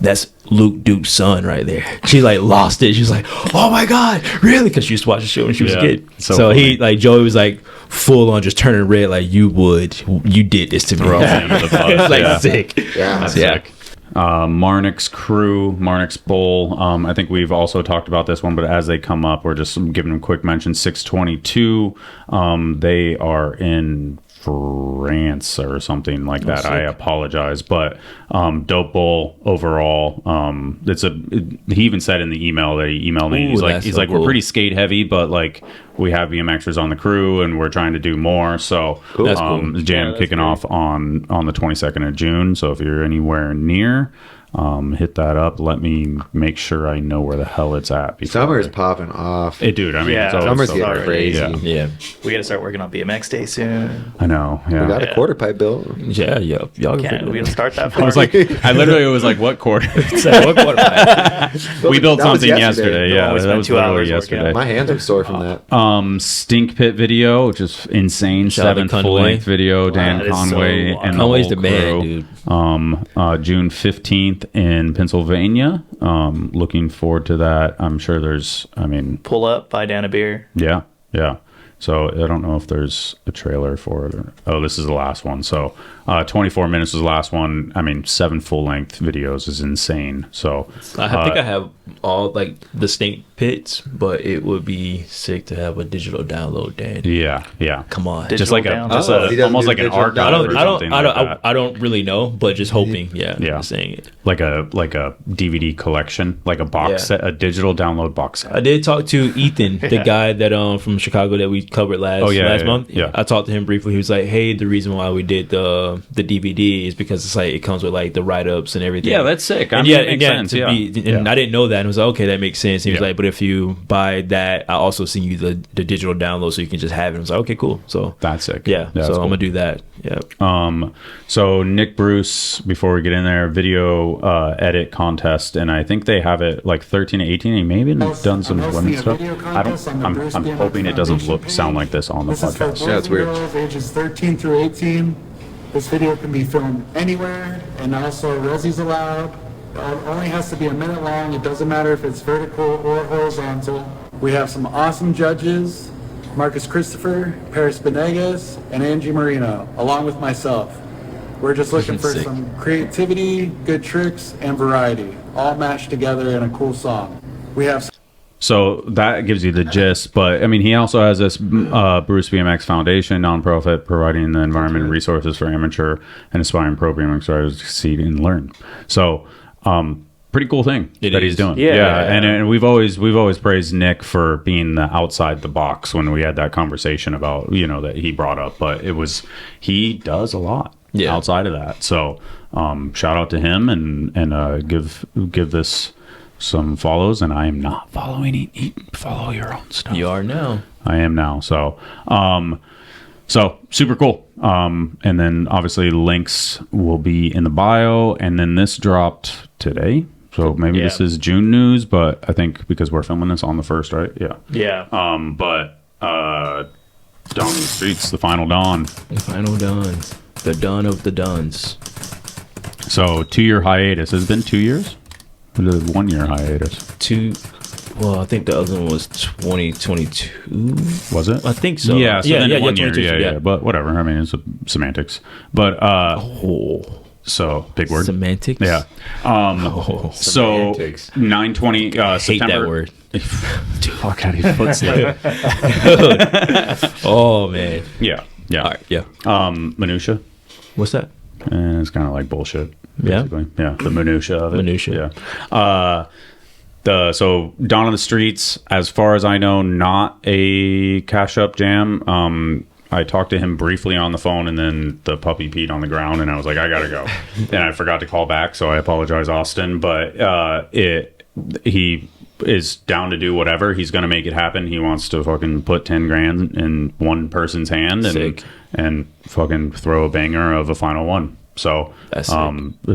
that's Luke Duke's son right there. She like lost it. She was like, "Oh my god, really?" Because she used to watch the show when she was a Yeah, kid. so So funny. he like Joey was like full on just turning red, like you did this to me. Throw him under the bus, It's like yeah. sick. yeah. That's Yeah. sick. Marnix crew, Marnix Bowl. I think we've also talked about this one, but as they come up, we're just giving them quick mention. 622. They are in France or something like that. I apologize, but dope bowl overall. He even said in the email that he emailed me. Ooh, He's like, that's so we're cool. pretty skate heavy, but like we have BMXers on the crew and we're trying to do more. So That's cool. the jam kicking off on the 22nd of June. So if you're anywhere near, hit that up. Let me make sure I know where the hell it's at. before Summer is I- popping off. Dude, I mean, Yeah, it's always Summer's so getting great. crazy. Yeah, Yeah, We got to start working on BMX Day soon. I know. Yeah. We got a Yeah. quarter pipe built. yeah. Y'all can Can't figure we it don't out. start that I far? was like, I literally was like, what quarter? It's like, what quarter pipe? We built That was something yesterday. No, Yeah, we that spent was 2 literally hours working yesterday. on My hands are sore from that. Stink Pit video, which is insane. Shout out to 7th Conway. full length video. Dan that is so Conway wild. and Conway's the the whole man, crew. dude. June 15th in Pennsylvania. Looking forward to that. I'm sure there's, Pull up, buy down a beer. yeah. So I don't know if there's a trailer for it. This is the last one. So 24 minutes was the last one. I mean, 7 full-length videos is insane. So I think I have all like distinct pits, but it would be sick to have a digital download, Dan. yeah. Come on. Just like almost like an archive or something like that. I don't really know, but just hoping. Yeah. Just saying it. Like a DVD collection, like a box set, a digital download box set. I did talk to Ethan, the guy that from Chicago that we covered last month. Yeah. I talked to him briefly. He was like, "Hey, the reason why we did the DVD is because it's like it comes with like the write-ups and everything." Yeah, that's sick. I mean, it makes sense. And I didn't know that. And I was like, okay, that makes sense. And he was like, but if you buy that, I also send you the digital download so you can just have it. I was like, okay, cool. So that's sick. Yeah. That's so cool. I'm gonna do that. Yeah. So Nick Bruce, before we get in there, video edit contest, and I think they have it like 13 to 18. And maybe done some women's stuff. I'm hoping it doesn't sound like this on the podcast. Yeah, it's weird. Ages 13 through 18. This video can be filmed anywhere, and also Resi's allowed. It only has to be a minute long. It doesn't matter if it's vertical or horizontal. We have some awesome judges: Marcus Christopher, Paris Benegas, and Angie Marino, along with myself. We're just looking for some creativity, good tricks, and variety, all mashed together in a cool song. We have. So that gives you the gist, but I mean, he also has this Bruce BMX Foundation nonprofit providing the environment and resources for amateur and aspiring pro BMX riders to succeed and learn. So, pretty cool thing he's doing. Yeah. And we've always praised Nick for being the outside the box when we had that conversation about that he brought up, but he does a lot outside of that. So, shout out to him and give this some follows, and I am not following. Follow your own stuff. You are now. I am now. So super cool. And then obviously links will be in the bio, and then this dropped today. So maybe this is June news, but I think because we're filming this on the 1st, right? Yeah. But Dawn of the Streets, the final dawn. The final dawn. The dawn of the dawns. So 2-year hiatus. Has it been 2 years? Or is it 1 year hiatus? Well, I think the other one was 2022. Was it? I think so. Yeah, so then 1 year. Yeah. But whatever. I mean, it's semantics. But so big word. Semantics. Yeah. So 9/20 Hate September. that word. Dude, fuck out of your foot slip. Oh man. Yeah. All right. Yeah. Minutia. What's that? And it's kind of like bullshit. Basically. Yeah. The minutia of it. Minutia. Yeah. So Dawn of the Streets, as far as I know, not a cash up jam. I talked to him briefly on the phone, and then the puppy peed on the ground, and I was like, I gotta go. And I forgot to call back, so I apologize, Austin. But he is down to do whatever. He's gonna make it happen. He wants to fucking put 10 grand in one person's hand and fucking throw a banger of a final one. So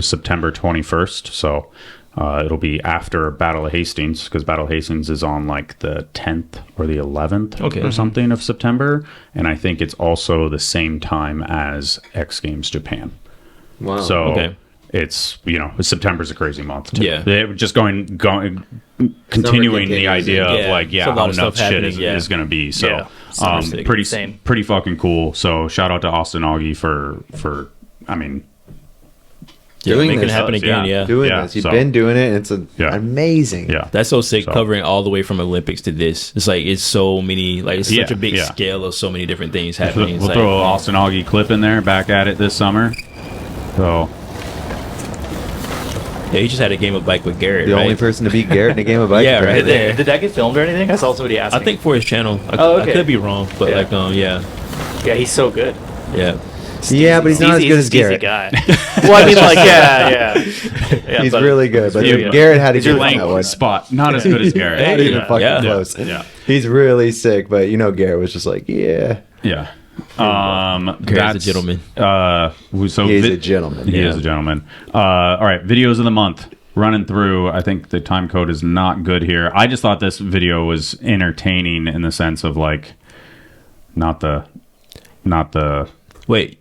September 21st. So it'll be after Battle of Hastings, because Battle of Hastings is on like the 10th or the 11th or something of September. And I think it's also the same time as X Games Japan. Wow. So it's, September's a crazy month too. Yeah. They're just continuing the idea of like, how nuts shit is going to be. So pretty fucking cool. So shout out to Austin Augie for doing make this. it happen again. Doing this. You've been doing it, and it's amazing. Yeah. That's so sick, covering all the way from Olympics to this. It's like it's so many, like it's such a big scale of so many different things happening. We'll throw an Austin Augie clip in there, back at it this summer. So he just had a game of bike with Garrett. The only person to beat Garrett in a game of bike. Yeah, right there. Did that get filmed or anything? I saw somebody asking. I think for his channel. Okay. I could be wrong, but Yeah, he's so good. Yeah. But he's not as good as Garrett. Guy. Well, I mean, like, yeah. He's really good, but Garrett had to get on that one spot. Not as good as Garrett. Not even fucking close. Yeah. He's really sick, but Garrett was just like, Yeah. Garrett's a gentleman. So he's a gentleman. He is a gentleman. All right, videos of the month. Running through, I think the time code is not good here. I just thought this video was entertaining in the sense of like, not the. Wait.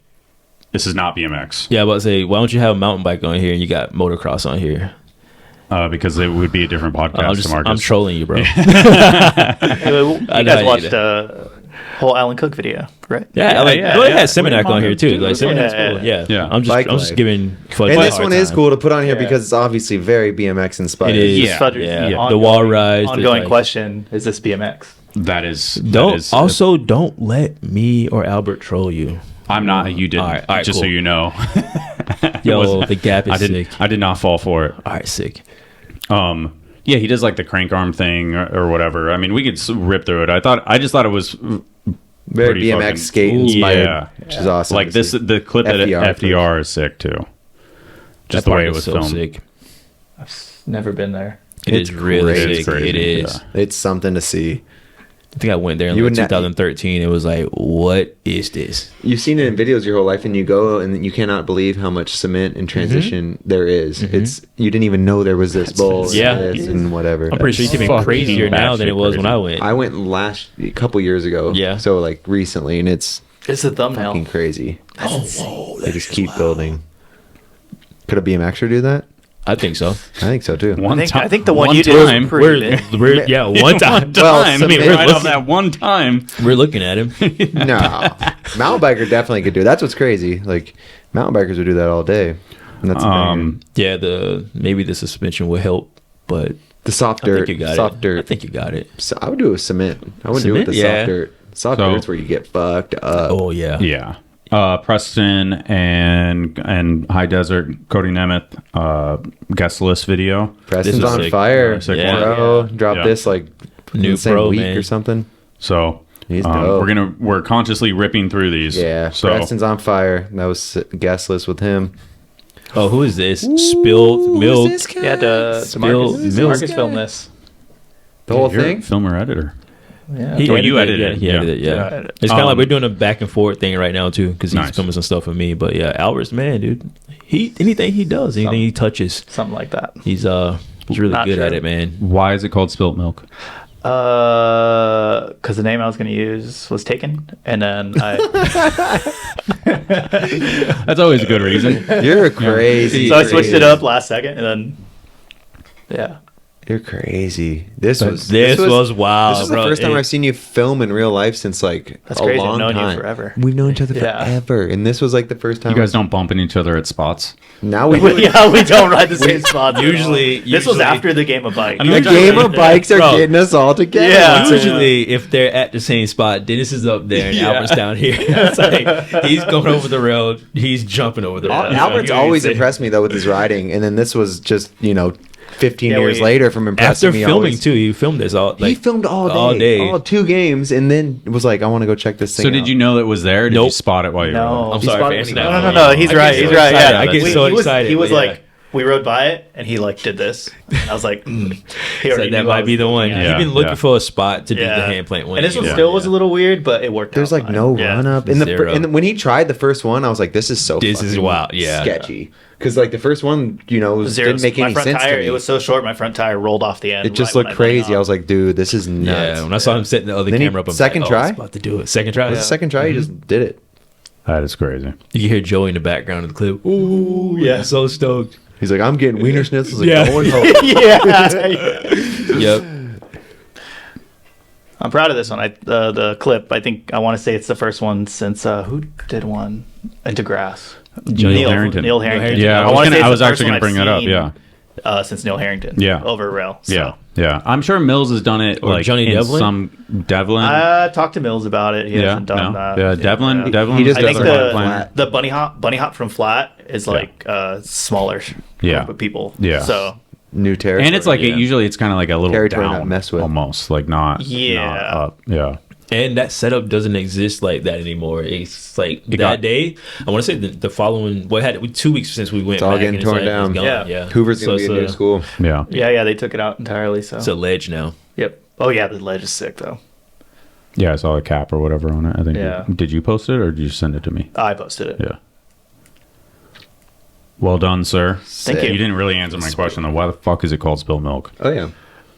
This is not BMX. Yeah, I was about to say, why don't you have a mountain bike on here and you got motocross on here? Because it would be a different podcast. I'm trolling you, bro. You guys watched Whole Alan Cook video, right? Yeah, like yeah, well, it yeah. has Simonac on here too. Like Simonac's Yeah. cool. Yeah, Yeah. I'm Bike just life. giving. Fudge And a this hard one is time. cool to put on here Yeah. because it's obviously very BMX inspired. It is. Yeah. Fudger's Yeah. The wall rise. the, Ongoing like- question: is this BMX? That is. Don't let me or Albert troll you. I'm not. You didn't. All right, just so cool. you know. Yo, the gap is sick. I did not fall for it. All right, sick. Yeah, he does like the crank arm thing or whatever. I mean, we could rip through it. I just thought it was Very pretty BMX fucking- skate inspired, Yeah. which is awesome. like to this, see. the clip at FDR FDR is sick too. Just That the way part it is was so filmed. sick. I've never been there. It's really crazy. sick. It's crazy, It is. yeah. It's something to see. I think I went there in You like would not- 2013. It was like, what is this? You've seen it in videos your whole life, and you go and you cannot believe how much cement and transition there is. It's you didn't even know there was this bowl, and Yeah. this and whatever. I'm pretty sure it's even fucking crazier now than it was when batshit I went. I went a couple years ago. Yeah. So like recently, and it's It's a thumbnail. fucking crazy. whoa, They just keep building. Could a BMXer do that? I think so. I think so too. I think the one you did was pretty big. We're yeah, one time. Well, I mean, submit- right we're off that one time. We're looking at him. No, mountain biker definitely could do it. That's what's crazy. Like mountain bikers would do that all day. And that's a banger. Yeah, maybe the suspension would help, but The soft I think dirt, you got soft it. dirt. I think you got it. So I would do it with cement. I wouldn't do it with the Cement? Yeah. soft dirt. Soft So- dirt's where you get fucked up. Oh yeah. Yeah. Preston and High Desert Cody Nemeth guest list video. Preston's This was on sick. fire. Sick Yeah. one. Bro, dropped Yeah. this like New the same pro, week man. or something. So He's dope. we're consciously ripping through these. Yeah, So Preston's on fire. That was guest list with him. Oh, who is this? Spilled milk. Yeah, Spilled Demarcus milk. filmed this. The whole you're a thing? filmer editor. Yeah. He Oh, you edited edited it. He Yeah. edited it. Yeah. Yeah. It's kind of like we're doing a back and forth thing right now too, because he's Nice. filming some stuff with me. But yeah, Albert's man, dude. Anything he does, anything he touches, Something like that. he's really Not good true. at it, man. Why is it called spilt milk? Because the name I was going to use was taken, and then That's always a good reason. You're crazy. so I switched it up last second, and then yeah. You're crazy. This was wild, This is the bro. first time I've seen you film in real life since like That's a crazy. I've long known you time. forever. We've known each other Yeah. forever, and this was like the first time. You guys don't bump into each other at spots. Now we do. Yeah, we don't ride the same spot. usually- this was usually- after the game of bike. The game of bikes are Bro. getting us all together. Yeah. Usually, if they're at the same spot, Dennis is up there and Yeah. Albert's down here. It's like he's going over the rail, he's jumping over the rail. Albert's always impressed me though with his riding, and then this was just 15 Yeah, years later from impressing After me. filming always. too, he filmed this all. He filmed all day, all 2 games, and then was like, "I want to go check this thing." So did out. you know it was there? Or did you Nope. spot it while you were No. there? I'm He sorry spotted for when answering he that. got No, he's I get right. so He's right. excited. Yeah, I get so excited. He was but yeah. like, we rode by it, and he did this. I was like, he So already that knew I might was be the one. looking at Yeah. You've been looking Yeah. for a spot to do Yeah. the hand plant one. And this one Yeah. still was a little weird, but it worked. There's out like fine. no Yeah. run up in the Zero. and when he tried the first one, I was like, "This is so This is fucking wild, yeah. sketchy." Because like the first one, Zero. didn't make My any front sense tire, to me. It was so short, my front tire rolled off the end. It just right looked when I let it crazy. I off. was like, "Dude, this is nuts." Yeah, when I saw him setting the other Then he- camera up, I'm second like, try? I was about to do it. Second try. It was the second try. He just did it. That is crazy. You can hear Joey in the background of the clip. Ooh, yeah, so stoked. He's like, "I'm getting wiener schnitzels and Yeah. going home." Yeah. Yep. I'm proud of this one. The clip. I think I want to say it's the first one since who did one into grass. Neil Harrington. Neil Harrington. Yeah, I wanna say it's was the actually first going to one bring that I've up. seen, Yeah. since Neil Harrington. Yeah. Over rail. So. Yeah. Yeah. I'm sure Mills has done it Or like Johnny in Devlin? some Devlin. I talked to Mills about it. He yeah. hasn't done No. that. Yeah. Devlin. Yeah. Devlin. He just I does think a doesn't flat. the bunny hop from flat is like smaller Yeah. group of people. Yeah. So New territory. And it's like Yeah. usually it's kind of like a little Territory down, not mess with. almost like not Yeah. not up. Yeah. And that setup doesn't exist like that anymore. It's like It that got- day. I want to say the following. Well, it had 2 weeks since we went. It's all back getting and torn like, it's down. gone. Yeah. Yeah. Hoover's gonna So be a new school. Yeah. yeah, they took it out entirely. So It's a ledge now. yep. Oh yeah, the ledge is sick though. Yeah. I saw a cap or whatever on it. I think. Yeah. Did you post it or did you send it to me? I posted it. Yeah. Well done, sir. Thank You you. didn't really answer my question though. Why the fuck is it called Spill Milk? Oh yeah.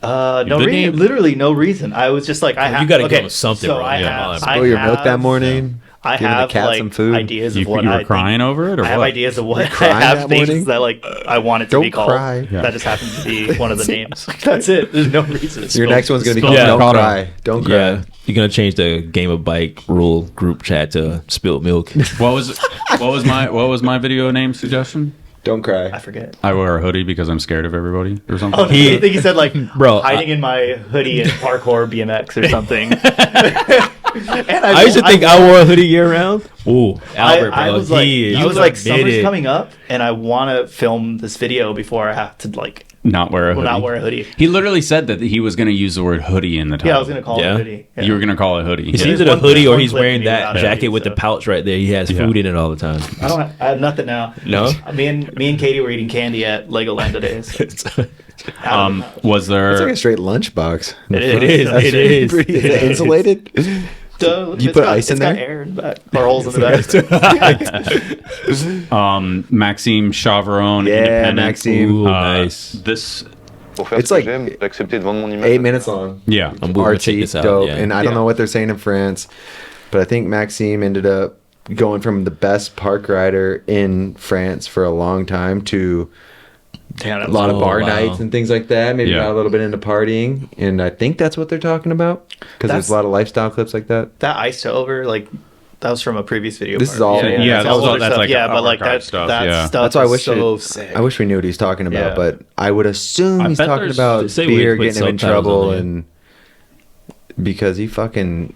No The reason. name- Literally no reason. I was just like, I Well, have. you gotta okay, give 'em something, So bro. I Yeah, have. come on. I Spill your milk have- that morning. I Giving the have cat like some food. ideas You of what were I think- crying over it or I have what? ideas of what I crying have that things morning? that like I want it to Don't be called. cry. Yeah. That just happens to be one of the names. That's it. There's no reason. Your next one's gonna be Spill called Yeah. "Don't Mercado. Cry." Don't cry. Yeah. You're gonna change the game of bike rule group chat to spilled milk. What was my video name suggestion? Don't cry. I forget. I wear a hoodie because I'm scared of everybody or something. Oh, I think he said like, Bro, hiding in my hoodie and parkour BMX or something. And I used to think I wore a hoodie year round. Ooh, Albert, I bro, was like, he I was like, admitted summer's it. coming up, and I want to film this video before I have to like Not wear a hoodie. not wear a hoodie. He literally said that he was going to use the word hoodie in the title. Yeah, I was gonna call it Yeah. a hoodie. Yeah. You were going to call it hoodie. It's Yeah. either There's a hoodie or one he's clip wearing of me that without a jacket hoodie, with the so. pouch right there. He has Yeah. food in it all the time. I have nothing now. No? Me and Katie were eating candy at Legoland today. So. Was there? It's like a straight lunchbox. It is. It is. Pretty, is it insulated? Duh, You it's put got- ice in it's got there? air in the back, or holes in the back. Maxime Chavron, Yeah, independent. Maxime. Ooh, nice. This, Pour faire It's ce que like j'aime, d'accepter de vendre mon image. 8 minutes long. yeah, I'm going to check Artsy, this out. dope. Yeah. And I don't know what they're saying in France, but I think Maxime ended up going from the best park rider in France for a long time to Damn, a lot of Oh, bar wow. nights and things like that. Maybe Yeah. got a little bit into partying, and I think that's what they're talking about because there's That's- a lot of lifestyle clips like that. that ice to over, like that was from a previous video. This part. is all- Yeah, it's that was all- older that's stuff. like yeah, but like archive that stuff, that yeah. stuff. That's why I is wish so it- sick. I wish we knew what he's talking about, Yeah. but I would assume I he's bet talking there's- about they say we beer put getting him in subtitles trouble, on it. and because he fucking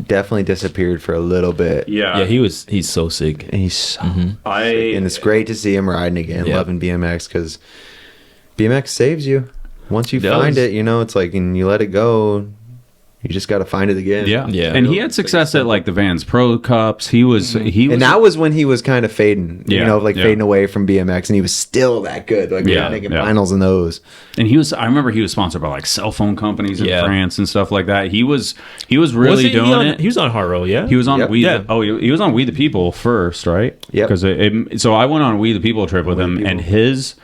definitely disappeared for a little bit. Yeah, he's so sick. And he's so Mm-hmm. and it's great to see him riding again, Yeah. loving BMX because BMX saves you. Once you It does. find it, you know, it's like, and you let it go, you just got to find it again. yeah, Yeah. And he had success at like the Vans Pro Cups. He was, And that was when he was kind of fading, you Yeah, know, like yeah. fading away from BMX, and he was still that good. Like, we Yeah, were making yeah. finals in those. and he was. I remember he was sponsored by like cell phone companies in Yeah. France and stuff like that. He was really Was he doing on, it. He was on Hard Roll, yeah? He was on Yep. We. Yeah. He was on We the People first, right? Yep. Because so I went on We the People trip with We the him, People. and his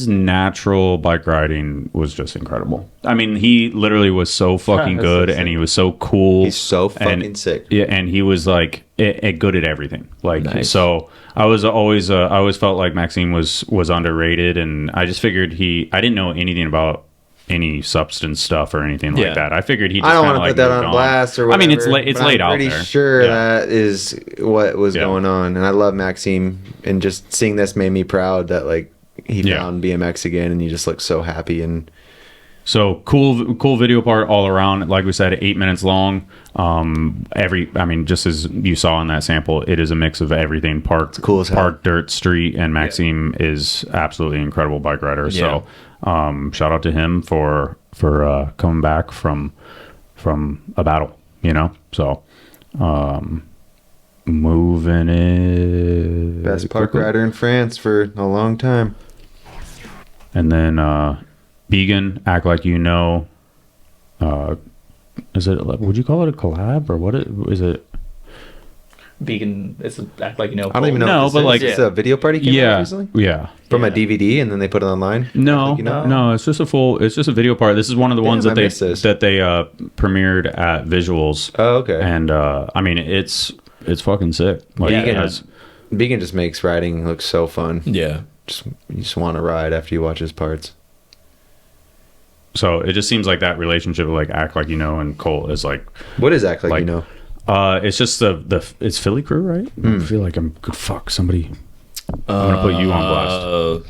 natural bike riding was just incredible. I mean, he literally was so fucking That's good, so sick. and he was so cool. He's so fucking and, sick. Yeah, and he was like good at everything. Like Nice. so, I always felt like Maxime was underrated, and I just figured I didn't know anything about any substance stuff or anything Yeah. like that. I figured he just I don't want want to put that on blast or I whatever. mean, it's but laid I'm out pretty there. sure Yeah. that is what was Yeah. going on. And I love Maxime, and just seeing this made me proud that, like, he Yeah. found BMX again, and he just looks so happy. And So cool video part all around. Like we said, 8 minutes long. Just as you saw in that sample, it is a mix of everything. Park, cool as hell. park, dirt, street, and Maxime is absolutely incredible bike rider. So, shout out to him for coming back from a battle. You know, so moving it. best park quickly. rider in France for a long time. And then Began, Act Like You Know. Is it? Would you call it a collab or what? Is it? Vegan. It's act like you know. I don't even know. No, what this but is. like- it's a video party came out Yeah, recently yeah. from a Yeah. DVD, and then they put it online. No, Like, you know? no. It's just a video part. This is one of the ones Damn, that I missed this. they premiered at Visuals. Oh, okay. And I mean, it's fucking sick. Like, Began, it has- Began just makes riding look so fun. Yeah. You just want to ride after you watch his parts. so it just seems like that relationship of like Act Like You Know and Colt is like. What is Act Like, Like, You Know? It's just it's Philly Crew, right? I feel like I'm good. Fuck somebody. I'm gonna put you on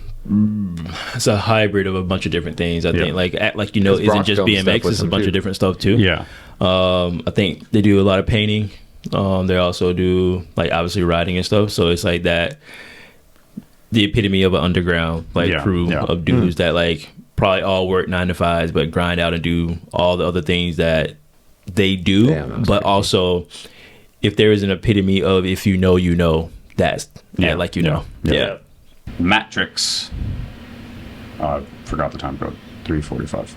blast. It's a hybrid of a bunch of different things. I Yeah. think like Act Like You Know It's isn't rock just film stuff BMX. with It's a them, bunch too. of different stuff too. Yeah. I think they do a lot of painting. They also do like obviously riding and stuff. So it's like that, the epitome of an underground like Yeah, crew yeah. of dudes that like probably all work 9 to 5s, but grind out and do all the other things that they do. Damn, that's but crazy. also, if there is an epitome of if you know, you know, that's Yeah, like you yeah, know, yeah. yeah. Matrix. Forgot the time code. 3:45.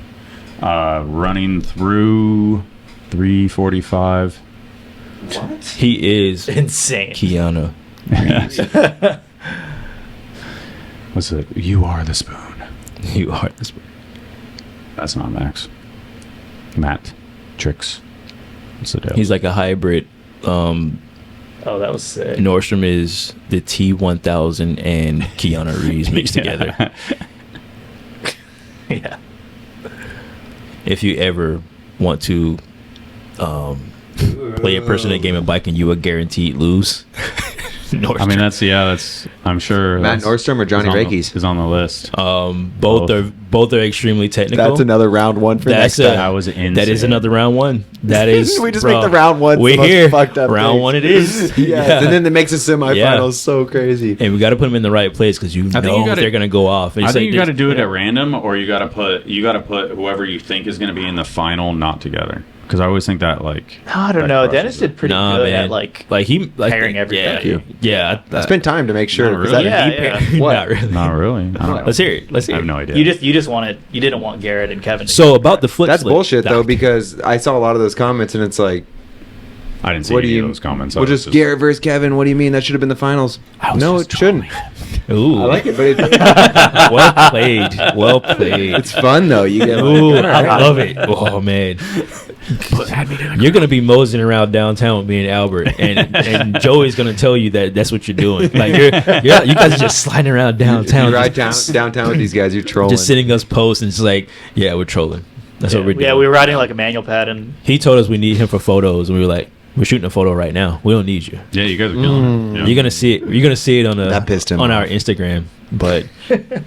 Running through 3:45. What? He is Insane. Keanu. What's it? You are the spoon. You are. That's not Max. Matt. Trix. What's the deal? He's like a hybrid. Oh, that was sick. Nordstrom is the T1000 and Keanu Reeves mixed together. Yeah. If you ever want to play a person in a game of bike and you would guaranteed lose. I mean, that's I'm sure Matt Nordstrom or Johnny Rakes is on the list. Both are extremely technical. That's another round one for next time. That was insane. That is another round one. That is we just make the round one. We're here. Fucked up Round thing. one it is. Yes, and then it makes the semifinals Yeah. so crazy. And we got to put them in the right place because they're going to go off. I think you got to do it at random, or you got to put whoever you think is going to be in the final not together. Because I always think that I don't know. Dennis did pretty good at pairing everything. Yeah. I spent time to make sure. Not really. What? Not really. Not really. I don't know. Let's hear it. I have no idea. You didn't want Garrett and Kevin. So about the flip. That's bullshit though, because I saw a lot of those comments and it's like, I didn't see any of those comments. Well, just Garrett versus Kevin. What do you mean that should have been the finals? No, it shouldn't. Ooh. I like it, but Well played. Well played. it's fun though. You get Ooh, I love it. Oh man. You're gonna be moseying around downtown with me and Albert, and Joey's gonna tell you that that's what you're doing. Like you guys are just sliding around downtown. You ride downtown with these guys. You're trolling. Just sending us posts and it's like, yeah, we're trolling. That's what we're doing. Yeah, we were riding like a manual pad, and he told us we need him for photos, and we were like, we're shooting a photo right now. We don't need you. Yeah, you guys are killing it. Yeah. You're gonna see it. You're gonna see it on That pissed him on off. our Instagram. But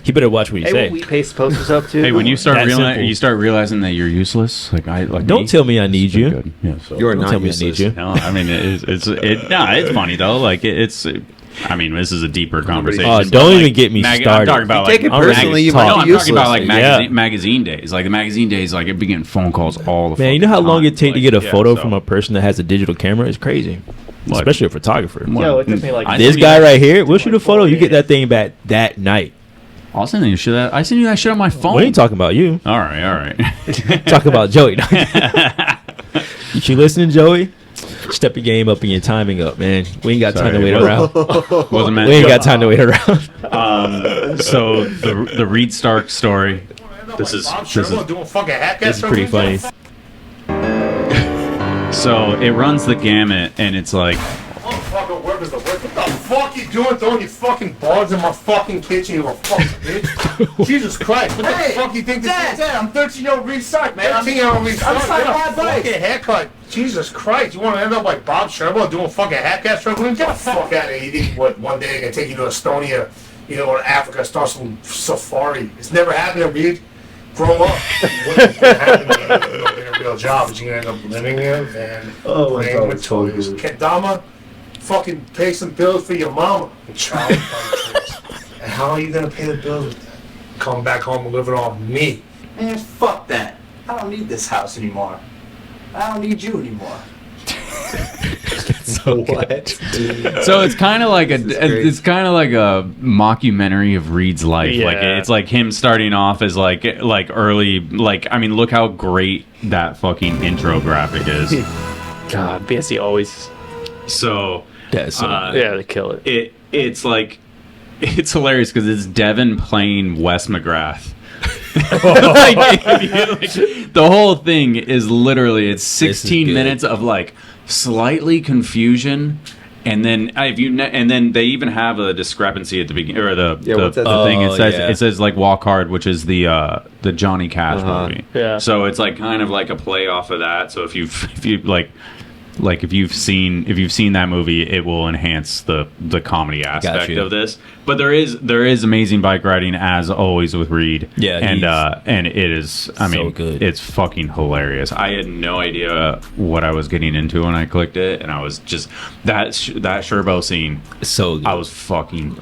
he better watch what you say. we paste posters up too. Hey, when you start That simple. realizing that you're useless, Don't tell me I need you. Good. Yeah, so. You're Don't not tell me I useless. need you. No, I mean it's funny though. Like it's. I mean, this is a deeper conversation. Oh, don't even get me started. I'm talking about Take it like personally, you might no, be I'm talking useless. about like Yeah. magazine days. Like the magazine days, like it'd be getting phone calls all the Man, you know how long it take to get a photo from a a person that has a digital camera? It's crazy. What? Especially a photographer. Yo, it took me like This guy right here, we'll shoot a photo. You get that thing back that night. I'll send you shit. I send you that shit on my phone. We ain't talking about you. All right. Talk about Joey. You listening, Joey? Step your game up and your timing up, man. We ain't got time to wait around. Wasn't meant. We ain't got time to wait around. So the Reed Stark story. This is pretty funny. So it runs the gamut, and it's like What the fuck you doing throwing your fucking balls in my fucking kitchen, you little fucking bitch? Jesus Christ, what the fuck you think this is? Dad, I'm 13-year-old Reed Stark, man. 13-year-old Reed Stark. I'm trying to ride bike. Fucking haircut. Jesus Christ, you want to end up like Bob Sherwood doing fucking haircut struggling? Get the fuck out of here. You think what, one day they're going to take you to Estonia, or Africa, start some safari. It's never happened, Reed. Grow up. What's going to happen to you? You're a real job, but you're going to end up living there and playing with toys. Kendama, fucking pay some bills for your mama and child countries. And how are you gonna pay the bills with that? Come back home and live it off me. Man, fuck that. I don't need this house anymore. I don't need you anymore. So what? So it's kind of like a mockumentary of Reed's life. Yeah. Like it's like him starting off as like early, I mean, look how great that fucking intro graphic is. God, BSC always. So That's Yeah, they kill it. it's like it's hilarious because it's Devin playing Wes McGrath. The whole thing is literally it's 16 minutes of like slightly confusion, and then and then they even have a discrepancy at the beginning or the thing. It says like Walk Hard, which is the Johnny Cash movie. Yeah. So it's like kind of like a play off of that. So if you've seen that movie, it will enhance the comedy aspect of this. But there is amazing bike riding as always with Reed. Yeah, and it is. I mean, good. It's fucking hilarious. I had no idea what I was getting into when I clicked it, and I was just that Sherbo scene. So good. I was fucking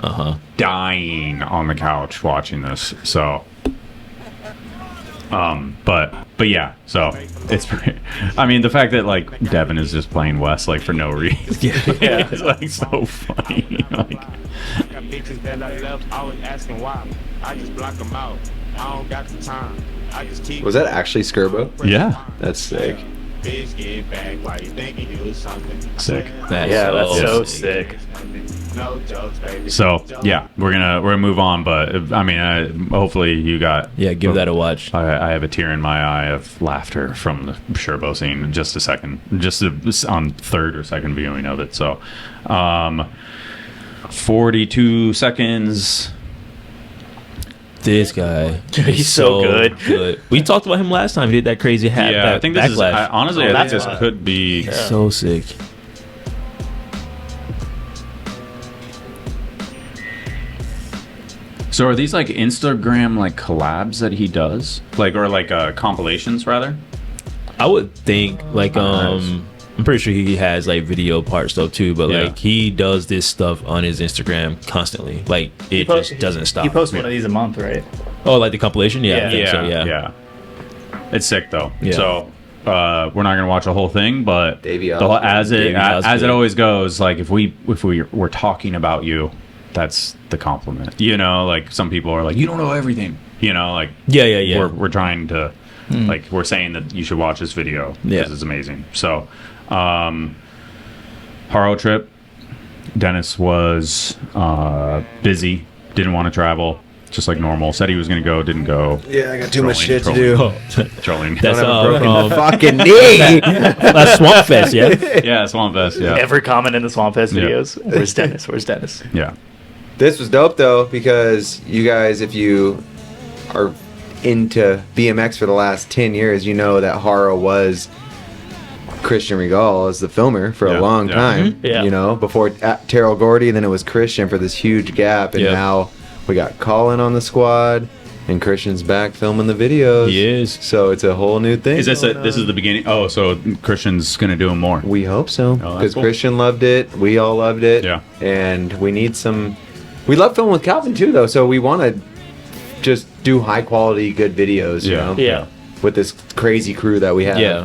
dying on the couch watching this. So. But yeah, so it's pretty, I mean, the fact that like Devin is just playing Wes like for no reason, it's like so funny. Like, Got bitches that I left, always asking why. I just block them out. I don't got the time. I just keep. Was that actually Skirbo? yeah, That's sick. Bitch, get back while you thinking you was something. sick. That's so sick. No jokes, baby. So yeah, we're gonna move on, but I mean, hopefully you got give that a watch. I have a tear in my eye of laughter from the Sherbo scene in just a second, on third or second viewing of it. So, 42 seconds. This guy, He's so good. We talked about him last time. He did that crazy hat. Yeah, I think this is backlash. honestly. Oh, I think that's this why. could be. So sick. So are these like Instagram like collabs that he does, like or like compilations rather? I would think like Nice. I'm pretty sure he has like video part stuff too, but Yeah. like he does this stuff on his Instagram constantly. Like it just doesn't stop. He posts one of these a month, right? Oh, like the compilation? Yeah, I think Yeah, so, yeah. yeah. It's sick though. Yeah. So we're not gonna watch the whole thing, but Davey the whole, Osgood. as it Davey as it Osgood. always goes, like if we're talking about you, that's the compliment. You know, like some people are like, you don't know everything. You know, like Yeah. we're trying to like we're saying that you should watch this video because Yeah. it's amazing. So Haro trip. Dennis was busy, didn't want to travel, just like normal. Said he was going to go, didn't go. Yeah, I got too much Trolling, shit to do. trolling. Trolling. That's Fucking knee. that's Swamp Fest, yeah. Yeah, Swamp Fest. Yeah, Every comment in the Swamp Fest Yeah. videos. Where's Dennis? Where's Dennis? yeah. This was dope though, because you guys, if you are into BMX for the last 10 years, you know that Haro was Christian Regal as the filmer for Yeah, a long yeah. time. Yeah. You know, before Terrell Gordy, then it was Christian for this huge gap, and Yeah. now we got Colin on the squad, and Christian's back filming the videos. He is. So it's a whole new thing. Is this going this on. is the beginning? Oh, so Christian's going to do them more. We hope so, that's because cool. Christian loved it. We all loved it. Yeah. And we need some. We love filming with Calvin too, though. So we want to just do high quality, good videos. You Yeah. know, Yeah. with this crazy crew that we have. Yeah.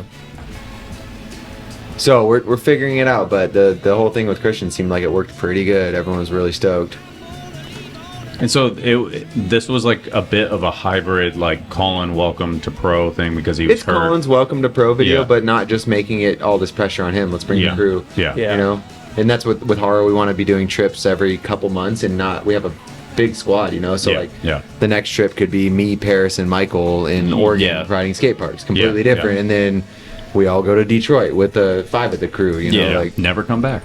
So we're figuring it out, but the whole thing with Christian seemed like it worked pretty good. Everyone was really stoked. And so this was like a bit of a hybrid, like Colin welcome to pro thing because he was It's hurt. Colin's welcome to pro video, Yeah. but not just making it all this pressure on him. Let's bring Yeah. the crew. Yeah. Yeah. You know, and that's what with Haro we want to be doing trips every couple months, and not we have a big squad. You know, so Yeah, like yeah. the next trip could be me, Paris, and Michael in Oregon Yeah. riding skate parks, completely Yeah, different, yeah. and then we all go to Detroit with the 5 of the crew. You know, Yeah. like Never come back.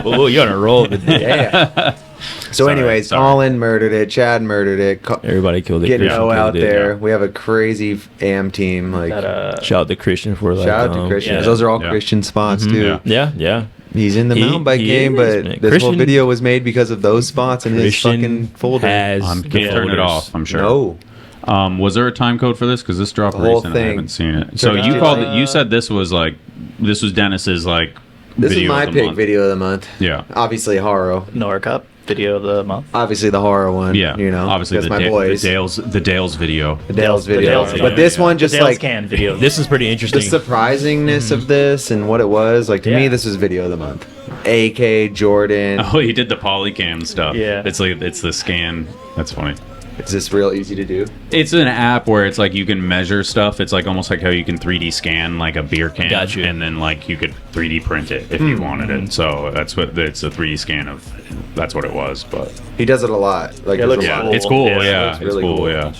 Well, you're on a roll today. yeah. So, Sorry, anyways, sorry. Colin murdered it. Chad murdered it. Everybody killed it. Getting Christian O killed out it. there. yeah. We have a crazy AM team. Like That, Shout out to Christian for like. shout out to Christian. yeah. Those are all Yeah. Christian spots Mhm. too. Yeah. Yeah. He's in the He- mountain bike he game, is, but man. this whole Christian- video was made because of those spots in his fucking Christian folder. has I'm the gonna turn it folders. off. I'm sure. No. Was there a time code for this? Because this dropped The whole recent. I thing. haven't seen it. So Took you it, called it. You said this was Dennis's like. This is video my of the pick month. video of the month. Yeah. Obviously Haro. Nora Cup video of the month. Obviously the horror one. Yeah. You know. Obviously that's the, my boys. the Dale's video. The Dale's The video. Dale's But video, this yeah. one just Dale's like can video. This is pretty the interesting. surprisingness of this and what it was. Like to me Yeah. this was video of the month. AK, Jordan. Oh, he did the polycam stuff. Yeah. It's like it's the scan. That's funny. Is this real easy to do? It's an app where it's like you can measure stuff. It's like almost like how you can 3D scan like a beer can, Gotcha. and then like you could 3D print it if you wanted it. So that's what it's a 3D scan of. That's what it was. But He does it a lot. Like Yeah, there's looks a yeah, lot. cool. it's cool. Yeah, Yeah, it's it's really cool. cool. Yeah,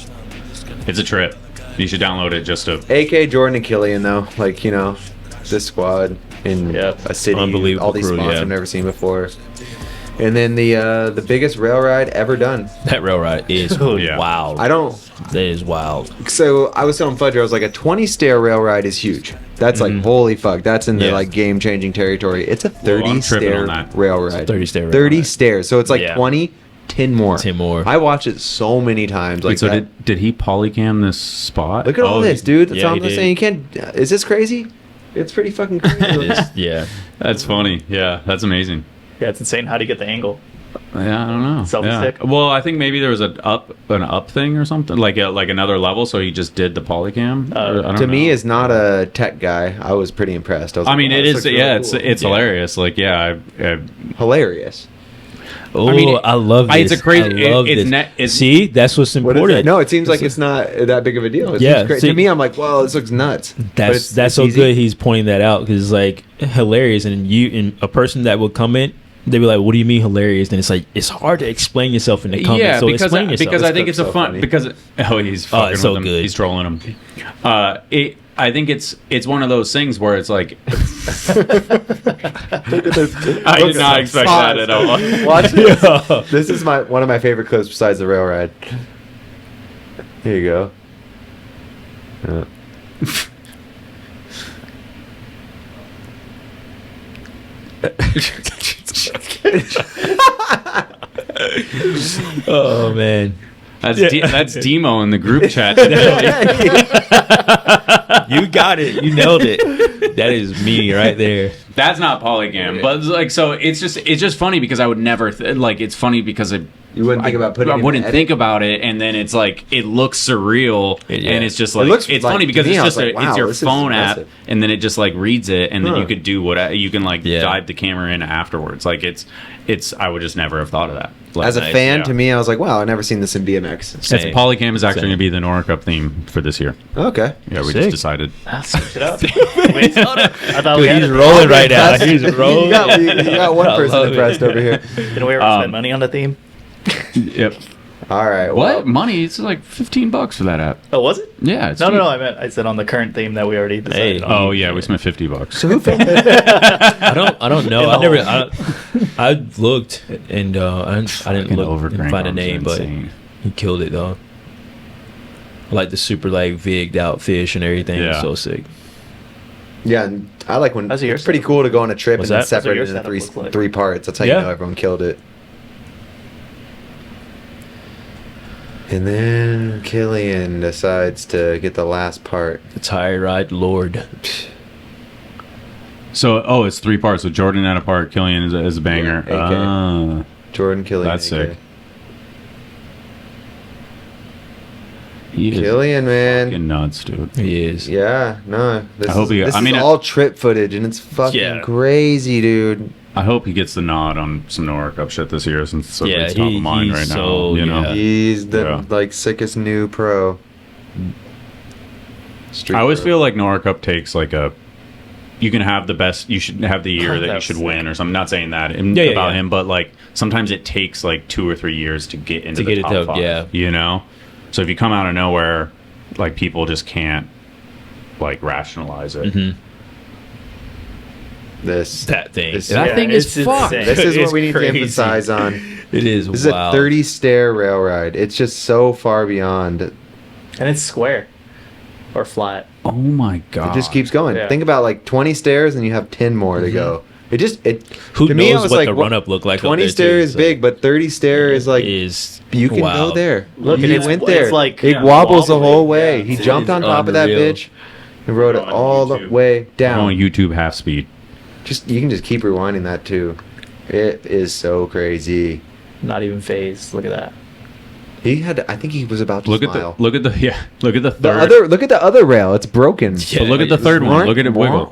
it's a trip. You should download it just to. AK, Jordan, and Killian though. Like you know, this squad in Yeah. a city. Unbelievable All these crew, spots yeah. I've never seen before. And then the biggest rail ride ever done. That rail ride is Yeah. wild. I don't. That is wild. So I was telling Fudger, I was like, a 20 stair rail ride is huge. That's like holy fuck. That's in the Yeah. like game changing territory. It's a 30 I'm tripping stair on that. rail ride. 30 stair rail 30 ride. stairs. So it's like Yeah. 20, 10 more. 10 more. I watched it so many times. Like Wait, so that. did he polycam this spot? Look at all Oh, this, dude. That's yeah, all he I'm did. saying. You can't. Is this crazy? It's pretty fucking crazy. It is, yeah. That's funny. Yeah, that's amazing. Yeah, it's insane how to get the angle. Yeah, I don't know. Selfie yeah. stick? Well, I think maybe there was an up thing or something, like another level. So he just did the polycam. Or, I don't To me, know. as not a tech guy, I was pretty impressed. I was I like, mean, wow, it this is. looks really Yeah, cool. it's Yeah. hilarious. Like, yeah, hilarious. Oh, I mean, I love this. it's a crazy. I love it's this. it's See, that's what's What is important. it? No, it seems like it's not that big of a deal. It Yeah, seems great. see- To me, I'm like, well, this looks nuts. But That's it's so easy. good. He's pointing that out because it's like hilarious, and a person that will comment, they'd be like, "What do you mean hilarious?" And it's like it's hard to explain yourself in the comments. yeah, so because explain yourself. I think it's a so fun funny. because he's fucking it's so with him. good. He's trolling him. I think it's one of those things where it's like I did not expect that at all. Watch this. This is one of my favorite clips besides the rail ride. Here you go. Oh man, That's Demo in the group chat. you got it. You nailed it. That is me right there. That's not polygam, but like, so it's just funny because I would never it's funny because You wouldn't think about putting. I wouldn't think about it, and then it's like it looks surreal, and it's just like looks it's like, funny because to me, it's I just was like, wow, it's your this is phone app, impressive. and then it just like reads it, and then you could do you can like Yeah. dive the camera in afterwards. Like it's I would just never have thought of that. Like, As a fan, yeah. to me, I was like, wow, I've never seen this in BMX. It's polygam is actually Same. going to be the Nora Cup theme for this year. Okay. Yeah, we Sick. just decided. Switch it up. Wait, I thought we Dude, had he's it. rolling right now. He's rolling. You got one I person love impressed it. over here. Did we ever spend money on the theme? Yep. All right. Well, What money? It's like $15 for that app. Oh, was it? Yeah. It's No, cheap. I said on the current theme that we already decided Hey. on. Oh yeah, we spent $50. so who filmed it? I don't know. In the I looked and I didn't look Overgrain and find a arms are name, but insane. he killed it though. I like the super like vigged out fish and everything. Yeah. It's so sick. Yeah, and I like when How's your it's pretty setup? cool to go on a trip What's and then that? separate How's it your into setup look like? three parts. That's how Yeah. you know everyone killed it. And then Killian decides to get the last part. The tire ride lord. So it's 3 parts. So Jordan at a part, Killian is a banger. Yeah, Jordan Killian. That's AK. sick. He is Killian, man. fucking nuts, dude. He is. Yeah, no. This I hope he- this I is mean, all trip footage, and it's fucking Yeah. crazy, dude. I hope he gets the nod on some Nora Cup shit this year since it's Yeah, it's top of mind he's right so- now. You know, yeah. He's the Yeah. like sickest new pro. Street I always pro. feel like Nora Cup takes like a. You can have the best. You should have the year that you That's should sick. win or something. Not saying that Yeah, about yeah. him, but like sometimes it takes like 2 or 3 years to get into To the get it top to- 5. yeah. You know, so if you come out of nowhere, like people just can't like rationalize it. Mhm. That thing. This- that Yeah, thing is it's fucked. insane. This is It's what we need crazy. to emphasize on. It is. This is wild. a 30 stair rail ride. It's just so far beyond. And it's square or flat. Oh my god! It just keeps going. Yeah. Think about like 20 stairs and you have 10 more to go. It Who to me, I knows was what like, the run up looked like? up 20 there, stair too, is so big, but 30 stair is like is you can go wild. there. Look, He and it's- went it's there. like- it yeah, wobbles the wobbly. whole way. Yeah, He it's- jumped on top of that unreal. bitch and rode it On all the YouTube. way on down. YouTube half speed. Just you can just keep rewinding that too. It is so crazy. Not even phased. Look at that. He had. I think he was about to Look smile. at the look at the The third. other. Look at the other rail. It's broken. Yeah. But look at the third one. Look at it wiggle.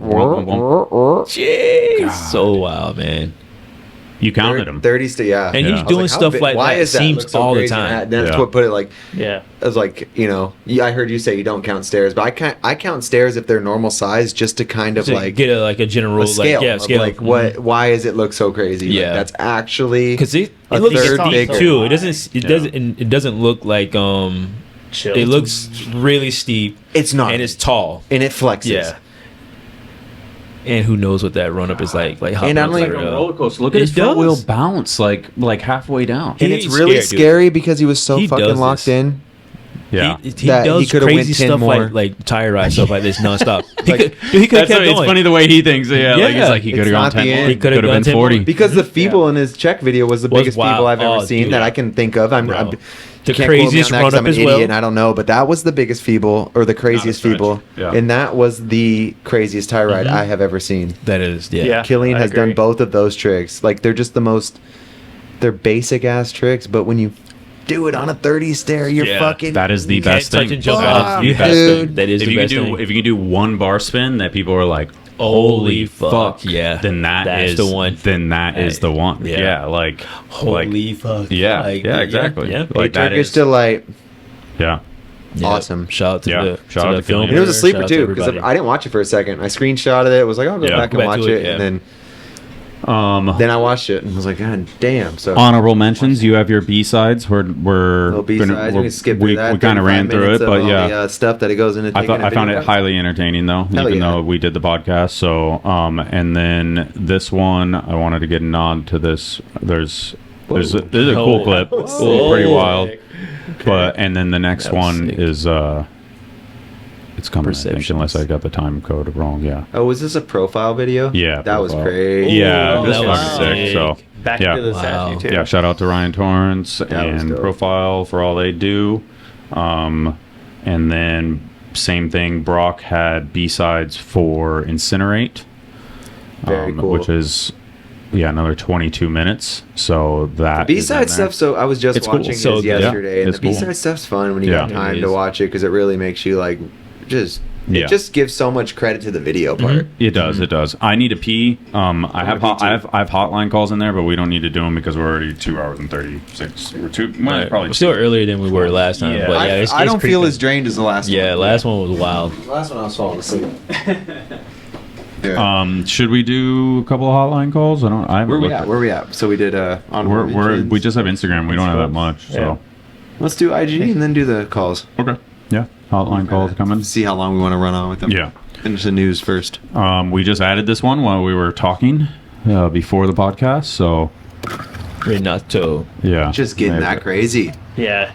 Jeez. So wild, man. You counted them. 30 stair. Yeah. And Yeah. he's I was doing like, how stuff big- like why that. is that? Seems Looks so all the crazy. time. And that's Yeah. what put it like. Yeah. I was like, I heard you say you don't count stairs, but I count stairs if they're normal size, just to kind of To like get a general a scale, like, yeah, of scale. like what. Why does it look so crazy? Like, Yeah. that's actually Because it a looks third steep bigger. too. It doesn't. It Yeah. doesn't. It doesn't look like Chill. It looks really steep It's not, and it's tall. and it flexes. Yeah. And who knows what that run up is like? Like how And not only- Like a roller coaster. Look at It his front wheel does. bounce like halfway down. And He it's ain't really scared, dude. scary because he was so He fucking does locked this. in. Yeah. He That he does could've went crazy 10 stuff more. like tire ride stuff like this nonstop. He Like, could have kept It's going. funny the way he thinks. Yeah, like he's Yeah. like he It's could have gone not the 10 more. end. He coulda Could have gone been 10 more. 40. Because the feeble in his check video was the Was biggest wild. feeble I've ever Oh, seen dude. that I can think of. Bro. The can't quote me craziest on that 'cause run-up I'm an as idiot well. and I don't know, but that was the biggest feeble or the craziest stretch. feeble, Yeah. and that was the craziest tire ride Mm-hmm. I have ever seen. That is, yeah. Yeah. Killian I has done agree. both of those tricks. Like they're just the most, they're basic ass tricks, but when you do it on a 30 stair, you're Yeah. fucking. That is the You can't best touch thing. and jump Fuck, off. the You best have to. dude. That is If the you can best do thing. if you can do one bar spin that people are like, Holy fuck, fuck, yeah. then That's is the one. Then that is the one. Yeah. Yeah, like Holy like, fuck. Yeah, Like, yeah, exactly. Yeah. Like that Turkish is delight. yeah. Yeah. Awesome. Shout out to Yeah. the Shout out the to film. Killian. And it was a crew. sleeper Shout out to too because everybody. I didn't watch it for a second. I screenshotted it. Was like, I'll go Yeah. back Go and back watch to it, it, yeah. and then Then I watched it and was like, God damn. So Honorable mentions. You have your B-sides. We're B-sides. We can skip through that. We kind of ran through it, but all yeah, the, stuff that it goes into. I found it highly entertaining though, even though we did the podcast. So, and then this one, I wanted to get a nod to this. There's a cool clip. It's pretty wild. But and then the next one is it's coming, I think, unless I got the time code wrong. Yeah. Oh, was this a profile video? Yeah. That was crazy. Yeah, Ooh, this that was was sick. So Back yeah. to the statue too. Yeah, shout out to Ryan Torrance and dope. Profile for all they do. And then same thing, Brock had B-sides for Incinerate. Very cool. Which is another 22 minutes. So that B-side stuff. So I was just watching this yesterday, and it's the B-side stuff's fun when you got time It to is. watch it because it really makes you like just. It just gives so much credit to the video part. It does. It does. I need to pee. I have hotline calls in there, but we don't need to do them because we're already 2 hours and 36. We're probably We're still earlier than we were last time. Yeah. But yeah, it's I don't feel creeping. as drained as the last one. Yeah, last one was wild. The last one I was falling asleep. Should we do a couple of hotline calls? I haven't Where we looked at? Where we at? So we did on. we just have Instagram. We don't have that much. So Let's do IG and then do the calls. okay. Yeah. Hotline calls coming. See how long we want to run on with them. Yeah. Finish the news first. We just added this one while we were talking before the podcast. So Renato. yeah. Just getting that crazy. Yeah.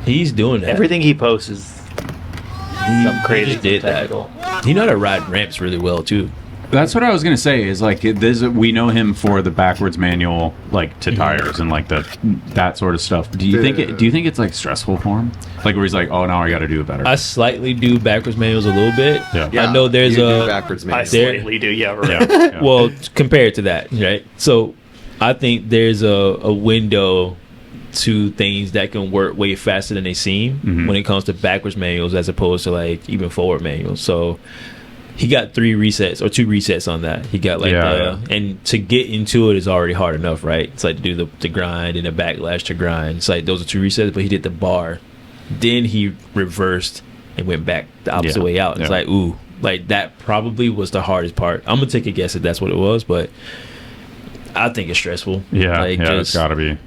He's doing that. Everything he posts is some crazy. He just did technical. that. He know how to ride ramps really well too. That's what I was gonna say. Is like we know him for the backwards manual, like to tires and like that sort of stuff. Do you think it's like stressful for him? Like where he's like, oh, now I got to do it better. I slightly do backwards manuals a little bit. Yeah. I know there's you a do backwards I man. slightly do, yeah. Right. Yeah. well compared to that, right? So I think there's a window to things that can work way faster than they seem when it comes to backwards manuals as opposed to like even forward manuals. So he got 3 resets or 2 resets on that. He got like and to get into it is already hard enough, right? It's like to do the grind and the backlash to grind. It's like those are 2 resets, but he did the bar. Then he reversed and went back the opposite way out. It's like, ooh, like that probably was the hardest part. I'm gonna take a guess if that's what it was, but I think it's stressful. Yeah, like, it's gotta be.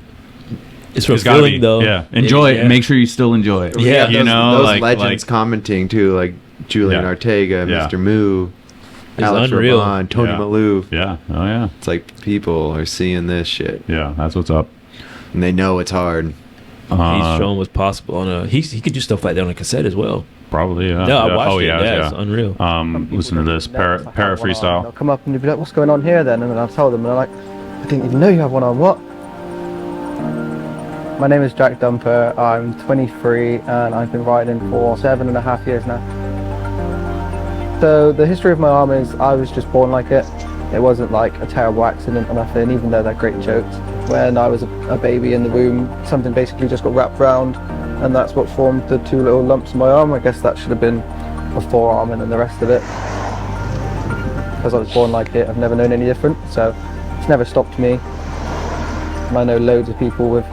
It's fulfilling though. Yeah, enjoy it. Make sure you still enjoy it. Yeah, you know, those like legends commenting too, like Julian Ortega, Mr. Moo, Alex unreal. Rabon, Tony Malou. Yeah, oh yeah. It's like people are seeing this shit. Yeah, that's what's up. And they know it's hard. He's shown what's possible on a. He could do stuff like that on a cassette as well. Probably, yeah. No, I watched oh, it. yeah, Yeah, it's unreal. Listen to this para freestyle. They'll come up and you'll be like, "What's going on here?" Then, and then I'll tell them, and they're like, "I didn't even know you have one on." What? My name is Jack Dumper. I'm 23 and I've been riding for 7.5 years now. So the history of my arm is I was just born like it. It wasn't like a terrible accident or nothing, even though they're great jokes. When I was a baby in the womb, something basically just got wrapped round, and that's what formed the 2 little lumps in my arm. I guess that should have been a forearm and then the rest of it. Because I was born like it, I've never known any different, so it's never stopped me. And I know loads of people with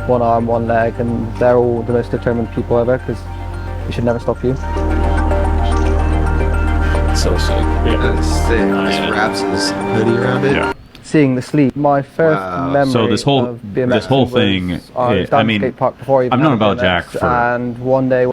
1 arm, 1 leg, and they're all the most determined people ever, because it should never stop you. So sick. That's sick. Just wraps his hoodie around it. Yeah. Seeing the sleep, my first memory So this whole of BMXing thing, was I was down I mean, skate park before I even I've known had about BMX, Jack for and one day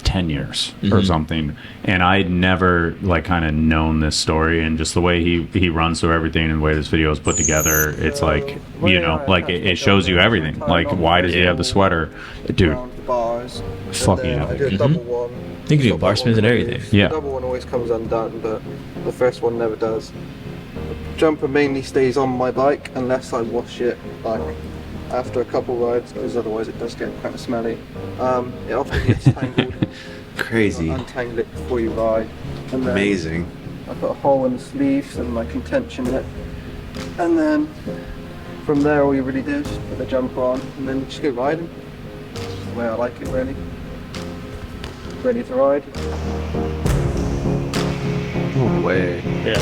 10 years or something, and I'd never like kind of known this story, and just the way he runs through everything and the way this video is put together, it's like, you know, like it shows you everything. Like, why does he have the sweater, dude? bars. Fucking I do a epic. double one. You can do bar spins and everything. Yeah. The double one always comes undone, but the first one never does. Jumper mainly stays on my bike unless I wash it like after a couple rides, because otherwise it does get kind of smelly. It often gets tangled. Crazy. Untangle it before you ride. And then Amazing. I've got a hole in the sleeves and my contention in it. And then from there all you really do is just put the jumper on and then just go riding. That's the way I like it, really. Ready to ride. No way. Yeah.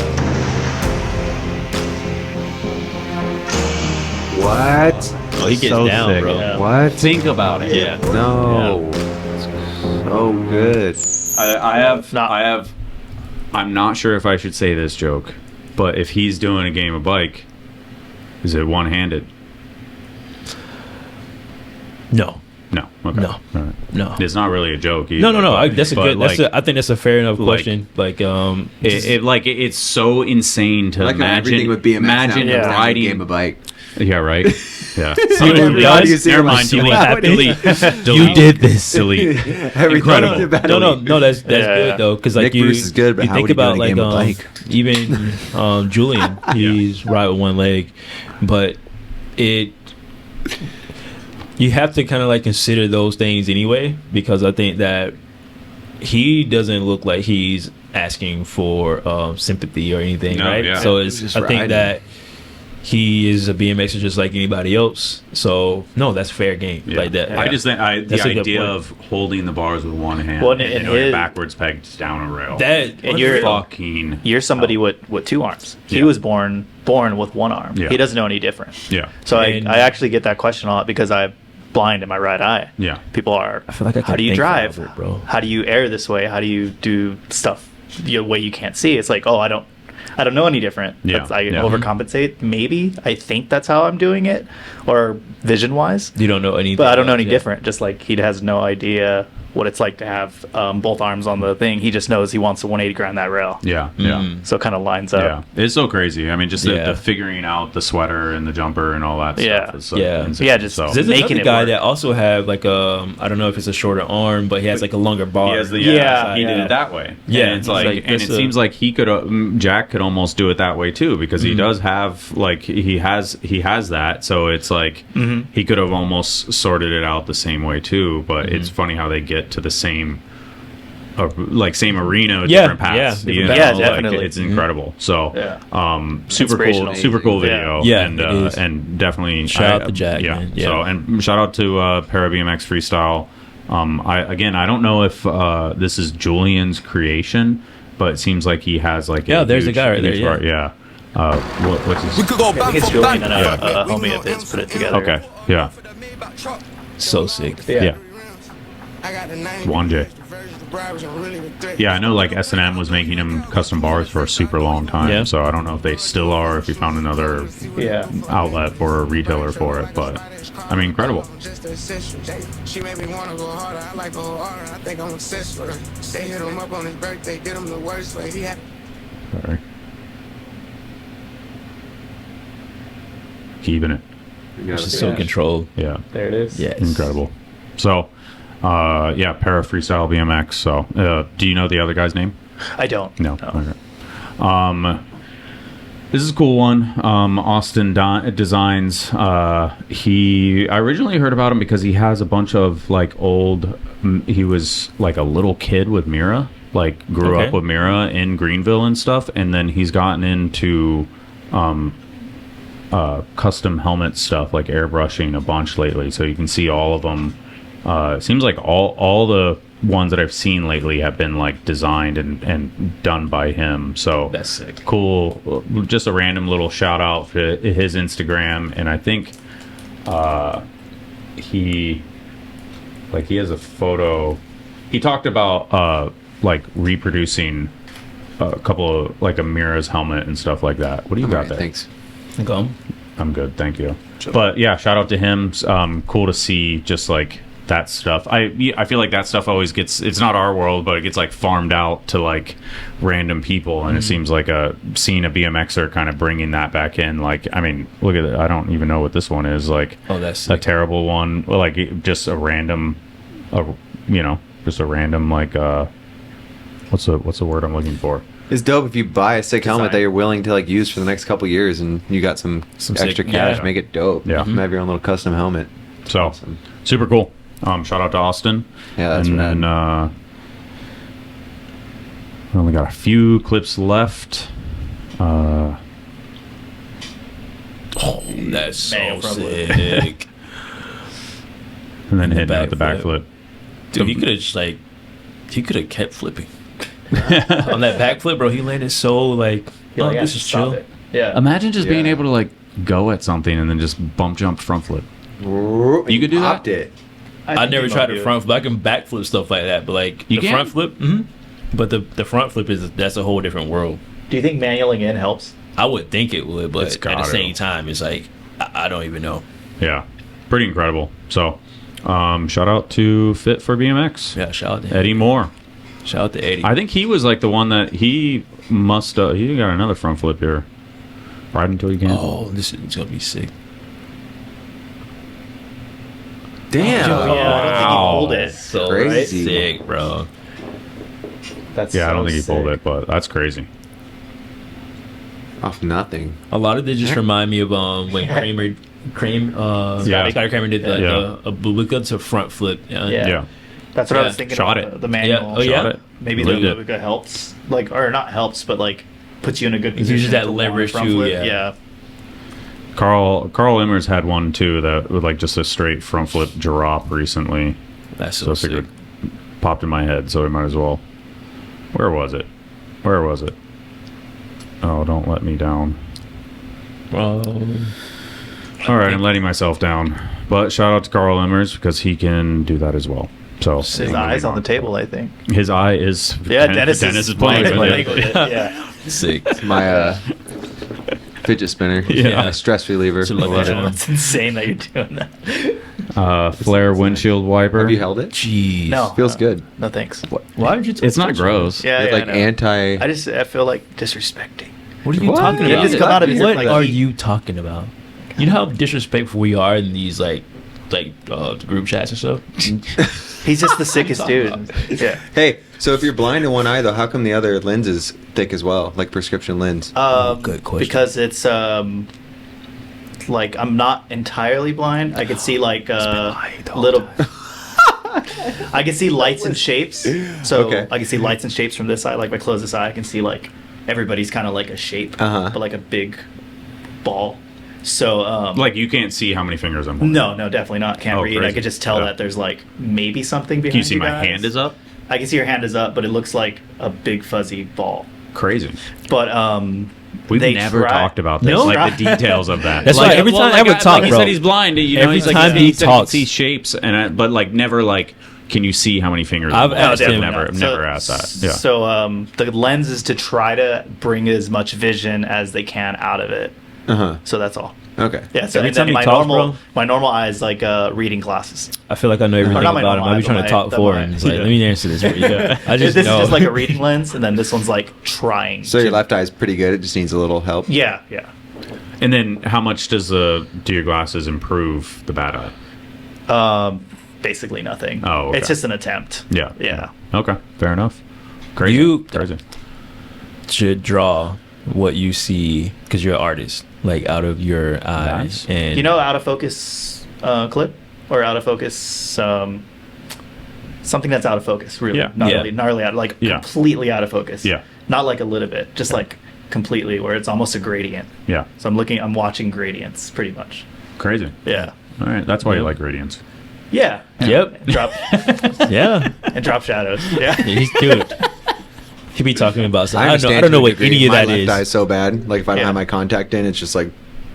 What? Oh, he gets So down, sick. bro. Yeah. What? Think about it. Yeah. No. So good. I'm not sure if I should say this joke, but if he's doing a game of bike Is it one-handed? No. No. Okay. No. All right. No. It's not really a joke either. No. But, That's a but, good. like, I think that's a fair enough question. Like, it's so insane to Like how imagine. everything with BMX imagine now comes down to riding game a bike. Yeah, right. Yeah. Never mind. Delete. You did this. Delete. Everything No, that's good though, because like Nick Bruce is good, but you how think would he do about in a like game of bike? even Julian, he's right with one leg, but you have to kind of like consider those things anyway, because I think that he doesn't look like he's asking for sympathy or anything, No, right? yeah. So Just I think riding. that he is a BMXer just like anybody else. So no, that's fair game. Yeah. Like that. I just think the That's a good idea point. of holding the bars with one hand Well, and and doing a his- backwards peg down a rail. That And you're- fucking. You're somebody with two arms. He Yeah. was born with one arm. Yeah. He doesn't know any different. Yeah. So And- I actually get that question a lot because I'm blind in my right eye. Yeah. People are. I feel like I how can do you think drive, of it, bro. How do you air this way? How do you do stuff the way you can't see? It's like, oh, I don't know any different. Yeah. I Yeah. overcompensate. Maybe I think that's how I'm doing it, or vision wise. You don't know anything. But I don't know any yeah. different. Just like he has no idea what it's like to have both arms on the thing. He just knows he wants a 180 grind that rail. Yeah. Yeah. So it kind of lines up. Yeah, it's so crazy. I mean, just Yeah. the figuring out the sweater and the jumper and all that Yeah. stuff. Is so Yeah. insane. Yeah, just- so. There's Making another it guy work. that also have like I don't know if it's a shorter arm, but he has like a longer bar. He has the, Yeah, he did yeah. it that way. Yeah, and it's like, and that's it a- seems like he could, Jack could almost do it that way too, because he does have like he has that. So it's like he could have almost sorted it out the same way too. But it's funny how they get to the same, same arena, with Yeah, different paths. yeah, you different know, paths. Yeah, like, definitely. it's incredible. So, Yeah. super Inspirational. cool video. Yeah, and it is. and definitely Shout out to Jack, Yeah. man. Yeah. So and shout out to Para BMX Freestyle. I don't know if this is Julian's creation, but it seems like he has like there's a guy right there, huge part. Yeah. What's his? I think it's Julian and a homie of his put it together. Okay. Yeah. So sick. Yeah. Juan J. Yeah, I know like S&M was making him custom bars for a super long time. Yeah. So I don't know if they still are, if he found another Yeah. outlet or a retailer for it, but I mean, incredible. She made me wanna go harder. I like go harder. I think I'm obsessed with her. They hit him up on his birthday, did him the worst way. He had Sorry. Keeping it. Which is so controlled. Yeah. There it is. Yes. Incredible. So, Para Freestyle BMX. So, do you know the other guy's name? I don't. No. Okay. This is a cool one. Austin Designs. I originally heard about him because he has a bunch of like old. He was like a little kid with Mira, like grew Okay. up with Mira in Greenville and stuff, and then he's gotten into custom helmet stuff, like airbrushing a bunch lately. So you can see all of them. It seems like all the ones that I've seen lately have been like designed and done by him. So That's sick. cool. Just a random little shout out for his Instagram, and I think he has a photo. He talked about like reproducing a couple of like a Mira's helmet and stuff like that. What do you got there? Thanks. Go. I'm good, thank you. But yeah, shout out to him. Cool to see just like that stuff. I feel like that stuff always gets, it's not our world, but it gets like farmed out to like random people, and it seems like seeing a BMXer kind of bringing that back in. Like, I mean, look at it. I don't even know what this one is. Like, That's a sick. terrible one. Like just a random, just a random like what's the word I'm looking for? It's dope if you buy a sick helmet Design. that you're willing to like use for the next couple years, and you got some sick- extra cash. yeah. Make it dope. Yeah. You have your own little custom helmet. So Awesome. super cool. Shout out to Austin. Yeah, that's and rad. then we only got a few clips left. That's so Man, probably. sick. And then The hitting out the backflip. backflip. Dude, he could have kept flipping. On that backflip, bro, he landed so like, You're like, I this should is stop chill. it. Yeah. Imagine just being Yeah. able to like go at something and then just bump jump front flip. You could do that? Popped it. I never think tried I'll the do front flip. I can backflip stuff like that, but like You the can? front flip, but the front flip that's a whole different world. it. Do you think manualing in helps? I would think it would, but It's at the gotta. same time, it's like I don't even know. Yeah, pretty incredible. So, shout out to Fit for BMX. Yeah, shout out to Eddie Moore. Shout out to Eddie. I think he was like the one that he must. He got another front flip here. Ride until you can't. Oh, this is gonna be sick. Damn. Oh, yeah, I don't think he pulled it. So Crazy. sick, bro. That's Yeah, I don't so think he pulled sick. it, but that's crazy. Off nothing. A lot of it just remind me of when Scotty Kramer did like a Bubica to front flip. Yeah. That's what I Yeah. was thinking. Shot of it. The manual. Yeah. Oh, yeah. Shot it. Maybe the Lived it. Bubica helps, like, or not helps, but like puts you in a good It position. uses that to leverage front too, flip. yeah. Yeah. Carl Immers had one too that was like just a straight front flip drop recently. That's So so I sick. figured popped in my head, so I might as well. Where was it? Where was it? Oh, don't let me down. All right, I'm letting myself down. But shout out to Carl Immers because he can do that as well. So His eyes on the table, I think. His eye is. Yeah, Dennis is playing with playing it. with it. Yeah. Sick. My fidget spinner. Yeah. My stress reliever. It's a lucky Love it. charm. It's insane that you're doing that. Flare windshield wiper. Have you held it? Jeez. No. Feels good. No thanks. Why would you? It's not gross. Yeah, With, yeah, like I know. anti. I feel like disrespecting. What are you What? talking Yeah, about? just come out of his- What like, are he- you talking about? You know how disrespectful we are in these like group chats and stuff. He's just the sickest dude. Yeah. Hey, so if you're blind in one eye, though, how come the other lens is thick as well, like prescription lens? Good question. Because it's like I'm not entirely blind. I can see like little. I can see lights and shapes. So Okay. I can see lights and shapes from this eye. Like if I close this eye, I can see like everybody's kind of like a shape, but like a big ball. So Like you can't see how many fingers I'm holding. no, definitely not. Can't Oh, read. I crazy. could just tell Yeah. that there's like maybe something behind. Can you see my guys. hand is up? I can see your hand is up, but it looks like a big fuzzy ball. Crazy. But We've they never try- talked about this, No. like the details of that. That's like, why every time I ever talk, like he bro. said he's blind. You know, Every he's like, time he he said he can talks- see shapes, but like never like, can you see how many fingers? I've I'm asked holding? him. Never asked that. Yeah. So the lens is to try to bring as much vision as they can out of it. So that's all. Okay. Yeah. So Every and time then he talks, bro. my normal eye is like reading glasses. I feel like I know everything not my about him. normal I be eye, trying but to talk my- for my- him. He's like, yeah. let me answer this for you. I just This know. is just like a reading lens, and then this one's like trying. So your left eye is pretty good. It just needs a little help. Yeah. And then how much do your glasses improve the bad eye? Basically nothing. Oh, okay. It's just an attempt. Yeah. Yeah. Okay. Fair enough. Crazy. You- Crazy. should draw what you see because you're an artist, like out of your eyes. Nice. And You know, out of focus clip or out of focus something that's out of focus. Really, Yeah. not Yeah. really, not really out, like Yeah. completely out of focus. Yeah. Not like a little bit, just like completely, where it's almost a gradient. Yeah. So I'm watching gradients pretty much. Crazy. Yeah. All right. That's why you like gradients. Yeah. Yep. And drop yeah, and drop shadows. Yeah. he's dude. He be talking about stuff. I understand don't know to a what degree. any of My that left is. eye is so bad. Like if I don't Yeah. have my contact in, it's just like,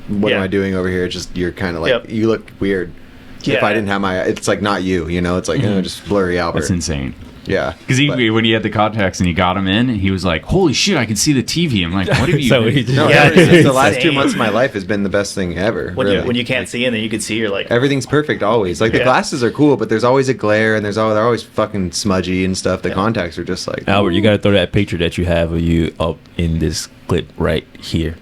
what am Yeah. I doing over here? It's just you're kind of like Yep. you look weird. If Yeah. I didn't have my, it's like not you. You know, it's like just blurry Albert. That's insane. Yeah. Because But- when he had the contacts and he got them in, he was like, "Holy shit, I can see the TV." I'm like, "What have you?" So he been- did- No, Yeah, ever since it's the last 2 insane. months of my life has been the best thing ever. When really. you can't see and then you can see, you're like, Everything's perfect always. Like the Yeah. glasses are cool, but there's always a glare and they're always fucking smudgy and stuff. The contacts are just like Albert, you got to throw that picture that you have of you up in this clip right here.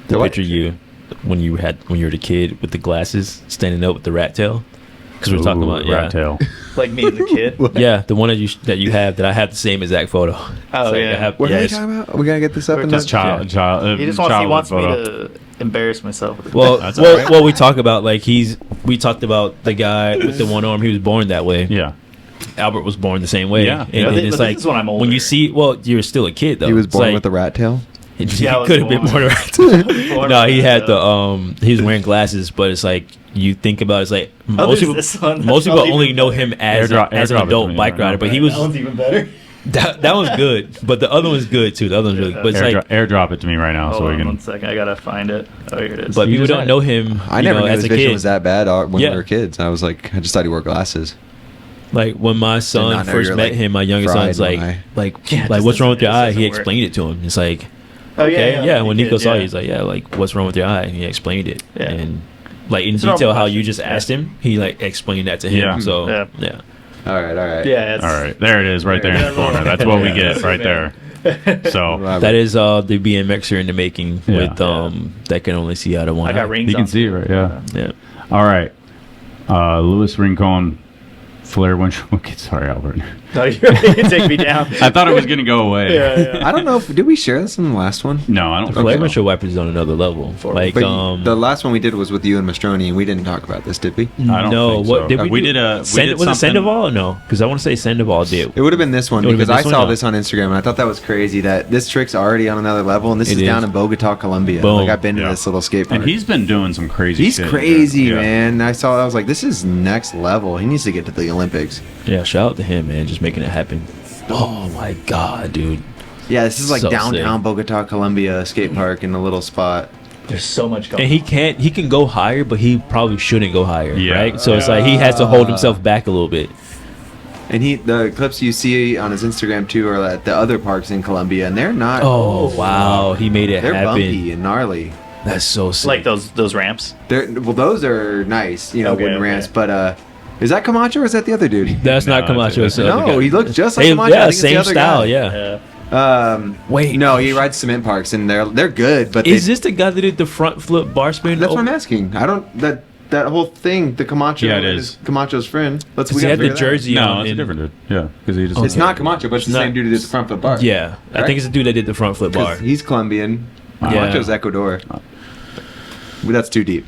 The The what? picture of you when you were the kid with the glasses standing up with the rat tail. Because we're talking Ooh, about rat tail. like me as a kid. Yeah, the one that you have that I have the same exact photo. Oh, So I yeah. have, What are you it's- talking about? We gotta get this up in Just the child. He just wants childhood me photo. to embarrass myself. With it. Well, That's well, alright. well, we talk about like we talked about the guy with the one arm. He was born that way. Yeah. Albert was born the same way. Yeah, and, yeah. and But it's this like is when I'm when older. you see, well, you're still a kid though. He was It's born like- with a rat tail. He Yeah, I was could have been born born with- right. Born No, with he that, had the he was wearing glasses, but it's like you think about it, it's like most there's this one. most That's people not only even know better. him as Airdrop an it to adult me bike right rider, now. but he was That one's even better. that one's good, but the other one's good too. The other one's really, but it's like Airdrop it to me right now Hold so we on can. 1 second. I gotta find it. Oh, here it is. but You people just don't had know him. I you never know, knew as his a vision kid. was that bad when Yeah. we were kids. I was like, I just thought he wore glasses. Like when my son not know first you're, met like, him, my youngest fried son's in like, one eye. Yeah, it like what's wrong with your doesn't- eye? it He doesn't work. explained it to him. It's like, Oh, okay, yeah. When you Nico did, saw yeah. it, he's like, yeah, like what's wrong with your eye? And he explained it, Yeah. and like in It's a normal detail how question. you just asked him. He like explained that to him. Yeah. So Yeah. All right. Yeah. It's, All right, there it is, right there in the corner. That's what we get right there. So that is the BMXer in the making Yeah. with that can only see out of one. I got eye. rings. you can on. see it, right? Yeah. Yeah. All right. Louis Rincon, flare windshield. Sorry, Albert. No, you take me down. I thought it was gonna go away. Yeah. I don't know if did we share this in the last one? No, I don't. Flare think so. windshield wipers is on another level. Like But the last one we did was with you and Mastroni, and we didn't talk about this, did we? I don't no, think what so. did we? We do? did a. Was it something- Sandoval or no? Because I want to say Sandoval did. It would have been this one It would've because been I this saw one, yeah. this on Instagram and I thought that was crazy that this trick's already on another level, and this It is down is. in Bogota, Colombia. Boom. Like I've been to Yeah. this little skate park. And he's been doing some crazy. He's shit. crazy, Yeah. man. I was like, this is next level. He needs to get to the Olympics. Yeah, shout out to him, man, just making it happen. Oh my god, dude. Yeah, this is like So downtown sick. Bogota, Colombia skate park in a little spot. There's so much going. And he can go higher, but he probably shouldn't go higher, Yeah. right? So it's like he has to hold himself back a little bit. And the clips you see on his Instagram too are at the other parks in Colombia, and they're not. Oh wow, he made it they're happen. bumpy and gnarly. That's so sick. Like those ramps. Those are nice, Okay, wooden okay. ramps. But is that Camacho or is that the other dude? That's not No, Camacho. it's- it's the other No, guy. he looks just like Hey, Camacho. I yeah, think it's the same other style. guy. Yeah. Wait, No, he rides cement parks, and they're good. But Is this the guy that did the front flip bar spin? that's what I'm asking. I don't that whole thing. The Camacho, Yeah, it is is. Camacho's friend. Because We he gotta had the figure that out. jersey No, on. it's a and- different dude. Yeah, because he just. It's not Camacho, but it's the Not- same dude who did the front flip bar. Yeah, I think it's the dude that did the front flip bar. 'Cause he's Colombian. Camacho's Ecuador. But that's too deep.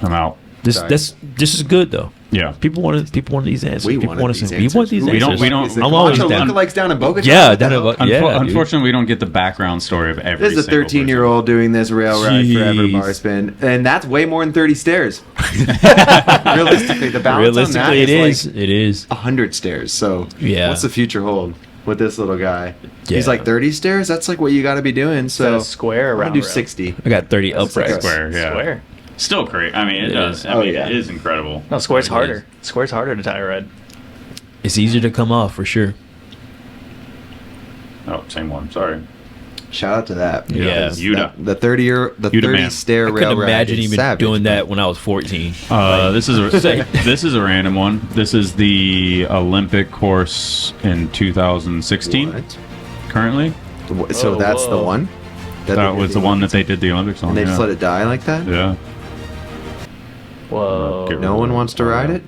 I'm out. This is good though. Yeah. People want these answers. We People wanted want these to. We want these answers. answers. We don't- I'm always Camacho down. lookalikes down in Bogota. Yeah, What the down in hell? Bo- yeah, dude. Unfortunately, we don't get the background story of every. This is a single 13-year-old doing this rail ride forever Jeez. bar spin, and that's way more than 30 stairs. Realistically, the balance on that Realistically, it is is. It is. 100 stairs. So Yeah. what's the future hold with this little guy? Yeah. He's like 30 stairs. That's like what you got to be doing. So a square I'm around. gonna do 60. I got 30 That's like uprights. a- Square, yeah. Square. Still great. I mean, it It does. is. I Oh, mean, yeah. it is incredible. No, square's It harder. is. Square's harder to tie ride. It's easier to come off for sure. Oh, same one. Sorry. Shout out to that. Yeah. Because Yuta. The 30 Yuta man. stair I rail couldn't ride imagine is even savage. doing that when I was 14. This is a random one. This is the Olympic course in 2016. What? Currently, So Oh, that's the whoa. one. that was the one that they did the Olympics on. And they just yeah. let it die like that. Yeah. Whoa. Get No one wants to ride it.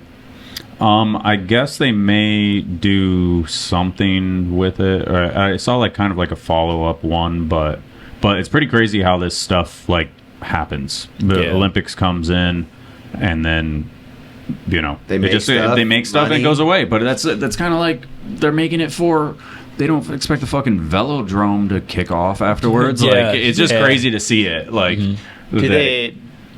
I guess they may do something with it. Or I saw like kind of like a follow up one, but it's pretty crazy how this stuff like happens. The Yeah. Olympics comes in, and then They make stuff, they make stuff and money. it goes away. But that's kind of like they're making it for. They don't expect the fucking velodrome to kick off afterwards. Yeah. Like it's just Yeah. crazy to see it. Like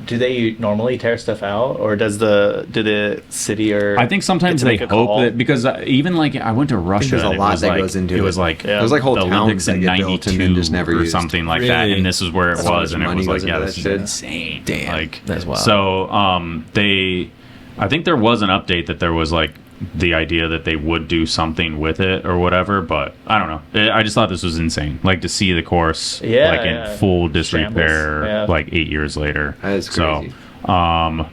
Do they normally tear stuff out, or do the city or I think sometimes get to they make a hope call? that because even like I went to Russia, there's a and it lot was that like, goes into it it. was like Yeah. There's like whole the towns Olympics that in get built and then just never or used. something like that, Really? and this is where it That's how was, much and it money was like, goes yeah, into this that is shit. insane. Damn, like that's wild. So I think there was an update that there was like the idea that they would do something with it or whatever, but I don't know. I just thought this was insane, like to see the course Yeah, like in yeah. full disrepair, Shambles, yeah. like 8 years later. That is crazy. So,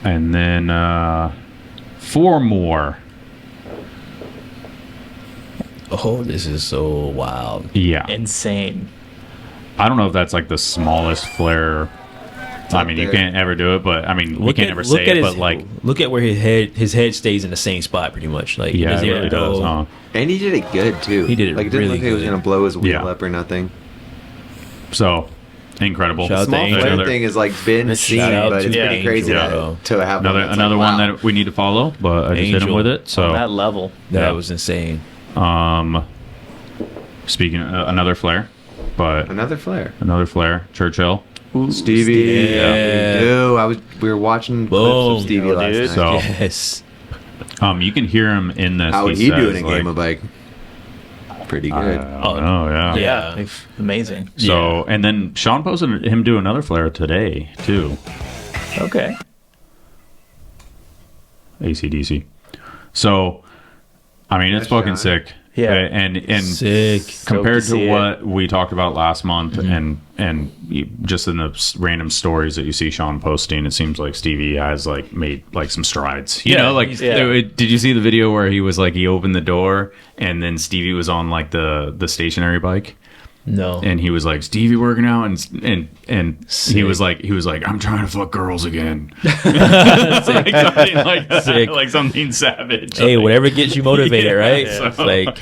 and then 4 more. Oh, this is so wild. Yeah. insane. I don't know if that's like the smallest flare. I up mean, you there. can't ever do it, but I mean, you can't ever say it, but like, look at where his head stays in the same spot pretty much. Like he yeah, it doesn't really even go. does. Huh? And he did it good too. He did it like it didn't really look like he was good. gonna blow his wheel Yeah. up or nothing. So incredible. Shout out to Small Angel. flare Another- thing is like been Shout seen, out but to it's pretty Angel, crazy bro. to have one that's Another like, one wow. that we need to follow, but I just hit him Angel. with it. So On that level. That Yeah. was insane. Speaking another flare, but Another flare. another flare, Churchill. Stevie. Yeah. We were watching clips Boom. of Stevie Oh, last dude. night. So Yes. you can hear him in this. How would he do says, in a like, game of bike? Pretty good. Oh yeah. Yeah. Amazing. So and then Sean posted him do another flare today too. Okay. AC/DC. So, I mean, it's Nice fucking shot. sick. Yeah. And Sick. compared So to to see what we talked about last month, and just in the random stories that you see Sean posting, it seems like Stevie has like made like some strides. You know, like did you see the video where he was like he opened the door and then Stevie was on like the stationary bike? No. And he was like, Stevie working out, and he was like I'm trying to fuck girls again. Like something like that, Sick. like something savage. Hey, like, whatever gets you motivated, right? So, Like,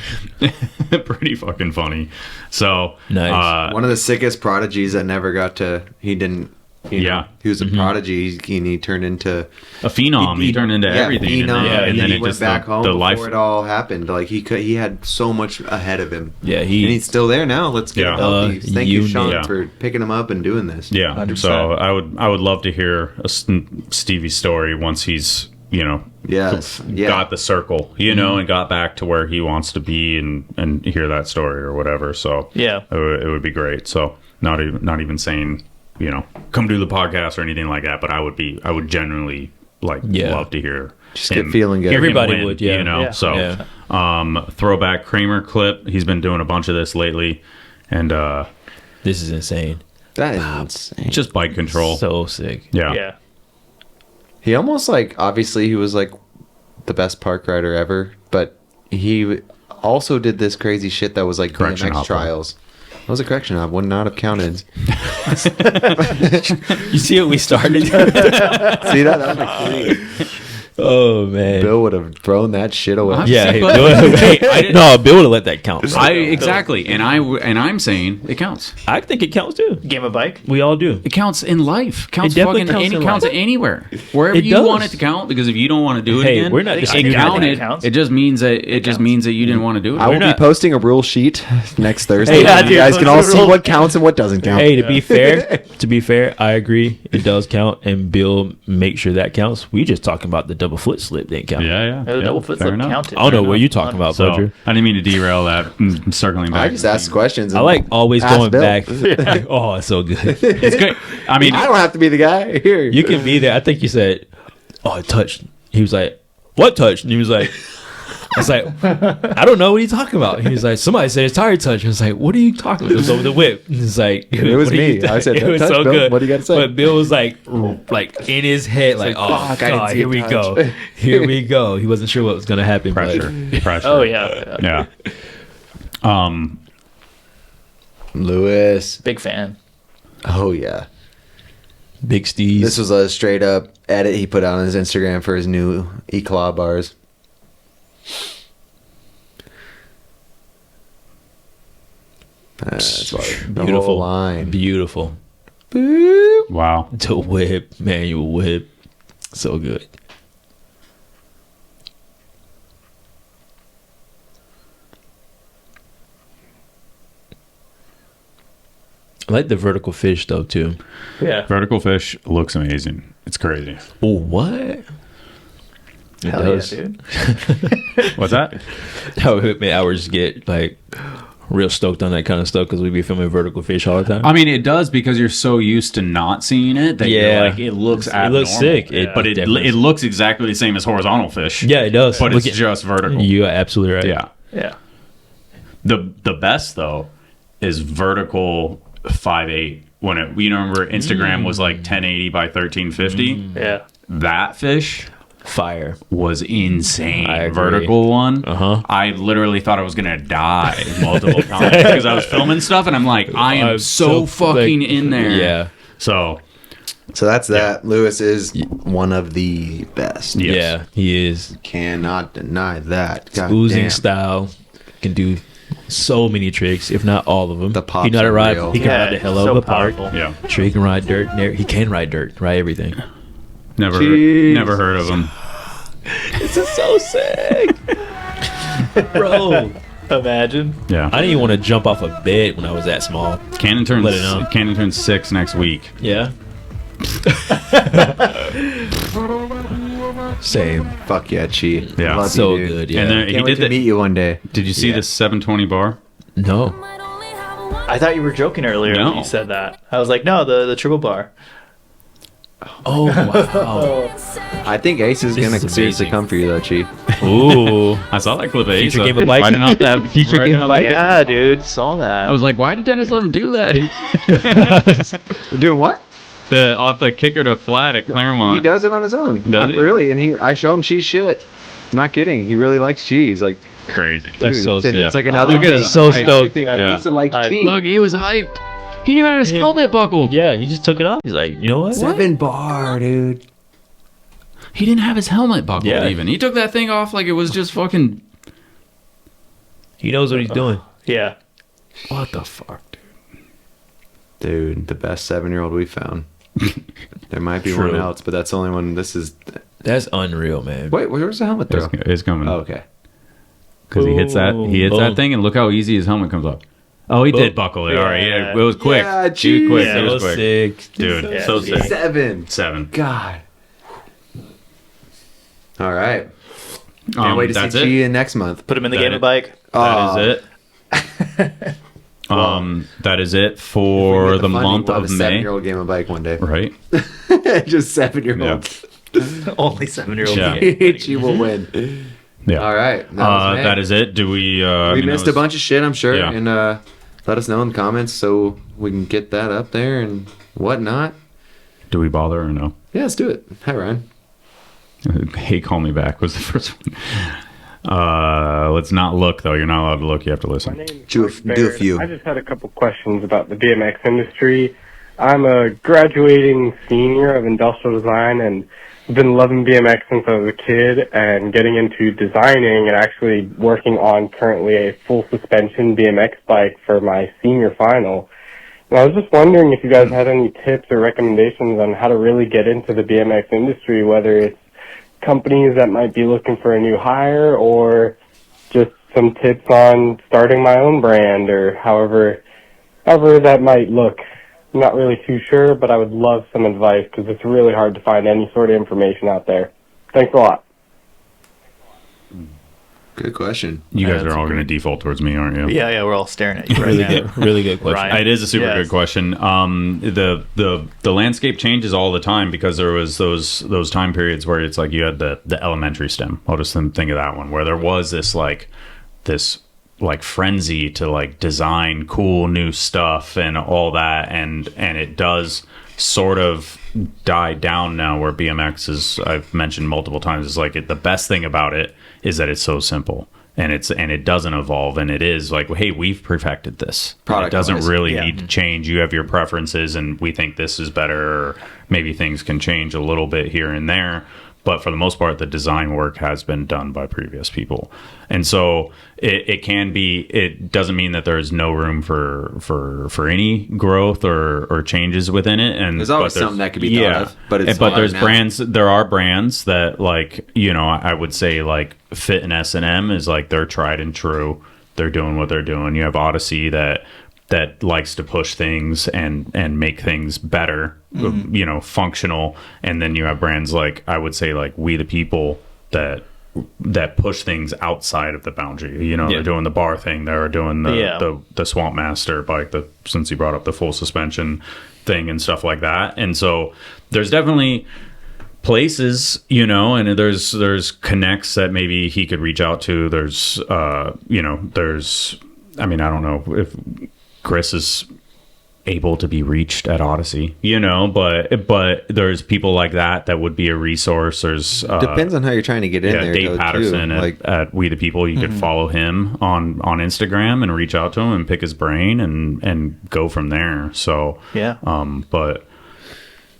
pretty fucking funny. So Nice. One of the sickest prodigies that never got to. He didn't. You know, Yeah. he was a prodigy, and he turned into a phenom. He turned into everything, Phenom, and then he it went just back home the before life. it all happened. Like he had so much ahead of him. yeah, And he's still there now. Let's get him healthy. Thank you, Sean, yeah. for picking him up and doing this. Yeah. 100%. So I would love to hear Stevie's story once he's got the circle, and got back to where he wants to be, and hear that story or whatever. So Yeah. it would be great. So not even saying come do the podcast or anything like that, but I would genuinely love to hear. Just get feeling good. hear him Everybody win, would, yeah. Yeah. So Yeah. throwback Kramer clip. He's been doing a bunch of this lately, and this is insane. That is insane. just bike control. So sick. yeah. Yeah. He almost obviously he was like the best park rider ever, but he also did this crazy shit that was like Correction BMX hopper. trials. That was a correction hop. Would not have counted. You see what we started? See that? That was like clean. Oh man. Bill would have thrown that shit away. Yeah, hey, But- Bill, no, Bill would have let that count. Exactly, and I'm saying it counts. I think it counts too. Game of bike. We all do. It counts in life. Counts It definitely fucking counts in counts life. anywhere. Wherever It you does. want it to count. Because if you don't want to do it Hey, again, we're not it disputing counted. it counts. It just means that you didn't want to do it. I will be not- posting a rule sheet next Thursday. Hey, yeah, you dude, guys can post all a see rule. what counts and what doesn't count. Hey, to be fair, I agree. It does count, and Bill makes sure that counts. We just talking about the double foot slip didn't count. Yeah. The double foot fair slip enough. counted. I don't know Fair what enough. you're talking about, So Fletcher. I didn't mean to derail that. Circling back. I just ask questions. I like always Ask going Bill. back. Oh, it's so good. It's good. I mean, I don't have to be the guy here. You can be there. I think you said, "Oh, it touched." He was like, "What touched?" And he was like, "I was like, I don't know what he's talking about." He was like, "Somebody said his tire touched." I was like, "What are you talking about?" It was over the whip. And it's like It was what are you me. I said, it was "Touch, so Bill. good. What do you gotta say?" But Bill was like in his head, like, "Oh fuck, I didn't God, see here it we touch." go, here we go." He wasn't sure what was gonna happen. pressure. Oh yeah. Yeah. Lewis. Big fan. Oh yeah. Big Steez. This was a straight up edit he put out on his Instagram for his new E-Claw bars. That's why the beautiful whole line. Beautiful. Wow. The whip, manual whip, so good. I like the vertical fish though too. Yeah. Vertical fish looks amazing. It's crazy. Oh, what? It Hell does. yeah, dude. What's that? How many hours get like real stoked on that kind of stuff because we be filming vertical fish all the time. I mean, it does because you're so used to not seeing it that Yeah. you're like, it looks abnormal. sick. But it looks exactly the same as horizontal fish. Yeah, it does. But Look it's at- just vertical. You are absolutely right. Yeah. Yeah. The best though is vertical 5.8. When it, you remember Instagram was like 1080 by 1350. Yeah. That fish Fire. was insane. I agree. Vertical one. Uh-huh. I literally thought I was gonna die multiple times because I was filming stuff and I'm like, I am I'm so fucking like, in there. Yeah. So So that's that. Lewis is one of the best. Yes. Yeah, he is. Cannot deny that. God Oozing damn. style. Can do so many tricks, if not all of them. The pops he know how to are ride. real. He can Yeah, ride the hell out so of a park. powerful. yeah, Sure, he can ride dirt. He can ride dirt. Ride everything. never Jeez. never heard of him. This is so sick, bro. Imagine. Yeah, I didn't even want to jump off a bed when I was that small. Cannon Let it know. turns 6 next week. Yeah. Same. Fuck yeah, cheat. Yeah. Love So you, dude. good. Yeah. And then Can't he wait did to meet you one day. Did you see Yeah. the 720 bar? No. I thought you were joking earlier No. when you said that. I was like, no, the triple bar. Oh wow! I think Ace is This gonna is seriously amazing. come for you though, Chi. Ooh, I saw that clip of Ace. Future Game of Bike. Fighting off that Future Game of Bike. Yeah, dude, saw that. I was like, why did Dennis let him do that? Doing what? Off the kicker to flat at Claremont. He does it on his own. Does he? Really, and I show him cheese shit. I'm not kidding. He really likes cheese. Like, Crazy. That's dude, so it's, sick. it's like another Look at thing. it, so I stoked. think I Yeah. used to like cheese. Look, he was hyped. He even had his helmet buckled. Yeah, he just took it off. He's like, you know what? 7 bar, dude. He didn't have his helmet buckled Yeah. even. He took that thing off like it was just fucking... He knows what he's doing. Yeah. What the fuck, dude? Dude, the best 7-year-old we found. There might be True. one else, but that's the only one. This is. That's unreal, man. Wait, where's the helmet throw? It's coming. Oh, okay. Because he hits that Boom. thing, and look how easy his helmet comes off. Oh, he did buckle it. All right, yeah, it was quick. Yeah, He was quick. geez. It was So quick. sick. Dude, Yeah, so yeah. sick. 7. 7. God. All right. Can't wait to that's see Chi in next month. Put him in the That game is- of bike. That is it. That is it for the month of May. 7-year-old game of bike one day. Right? Just 7-year-olds. Only 7-year-old. Yeah. Chi will win. Yeah. All right. May. That is it. Do we? We missed a bunch of shit, I'm sure, Yeah. and let us know in the comments so we can get that up there and whatnot. Do we bother or no? Yeah, let's do it. Hi, Ryan. Hey, call me back was the first one. Let's not look though. You're not allowed to look. You have to listen. Do a few. I just had a couple questions about the BMX industry. I'm a graduating senior of industrial design and I've been loving BMX since I was a kid and getting into designing and actually working on currently a full suspension BMX bike for my senior final. And I was just wondering if you guys had any tips or recommendations on how to really get into the BMX industry, whether it's companies that might be looking for a new hire or just some tips on starting my own brand or however that might look. I'm not really too sure, but I would love some advice because it's really hard to find any sort of information out there. Thanks a lot. Good question. You guys that's are all going to default towards me, aren't you? Yeah, we're all staring at you right Really now. good. Really good question. Ryan. It is a super Yes. good question. The landscape changes all the time because there was those time periods where it's like you had the elementary STEM. I'll just think of that one where there was this frenzy to like design cool new stuff and all that, and it does sort of die down now where BMX is, I've mentioned multiple times, is like the best thing about it is that it's so simple. And it doesn't evolve, and it is like, hey, we've perfected this. It doesn't really need to change. You have your preferences, and we think this is better. Or maybe things can change a little bit here and there, but for the most part, the design work has been done by previous people. And so it can be. It doesn't mean that there's no room for any growth or changes within it. And There's always something that could be thought of, but it's but hard there's now. brands. There are brands that, like, you know, I would say like Fit and S&M is like they're tried and true. They're doing what they're doing. You have Odyssey that likes to push things and make things better, you know, functional. And then you have brands like, I would say, like We the People that push things outside of the boundary. You know, they're doing the bar thing. They're doing the Swamp Master bike, since you brought up the full suspension thing and stuff like that. And so there's definitely places, you know, and there's connects that maybe he could reach out to. There's you know, I mean, I don't know if Chris is able to be reached at Odyssey, you know, but there's people like that would be a resource. There's Depends on how you're trying to get in there. Dave though, Patterson too. at We the People. You could follow him on Instagram and reach out to him and pick his brain and go from there. So but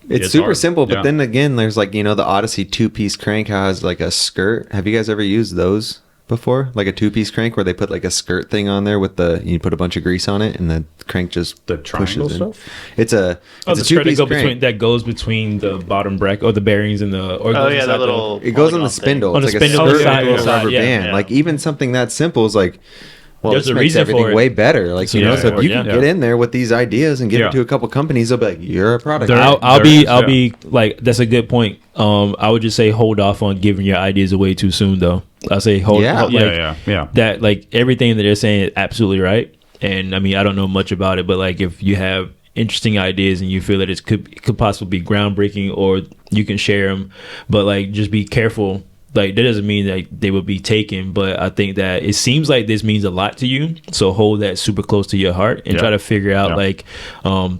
it's super hard. simple, but Yeah. then again, there's like, you know, the Odyssey 2-piece crank has like a skirt. Have you guys ever used those before? Like a 2-piece crank where they put like a skirt thing on there with you put a bunch of grease on it and the crank just triangle pushes in. stuff? It's a the skirt 2-piece that crank. goes between the bottom bracket or the bearings and the. Or Oh yeah, that little. It goes on the polygon spindle. On It's the like spindle a skirt side, with a side, rubber yeah. band. Yeah. Like even something that simple is like, well, There's this a makes reason everything for it. way better. Like, you know, so if you can Yeah. get in there with these ideas and give Yeah. it to a couple companies, they'll be like, you're a product. I'll be like, that's a good point. I would just say hold off on giving your ideas away too soon, though. I say hold. Yeah. Yeah. That, like, everything that they're saying is absolutely right. And I mean, I don't know much about it, but like if you have interesting ideas and you feel that it could possibly be groundbreaking, or you can share them, but like just be careful. Like that doesn't mean that they will be taken, but I think that it seems like this means a lot to you, so hold that super close to your heart and try to figure out like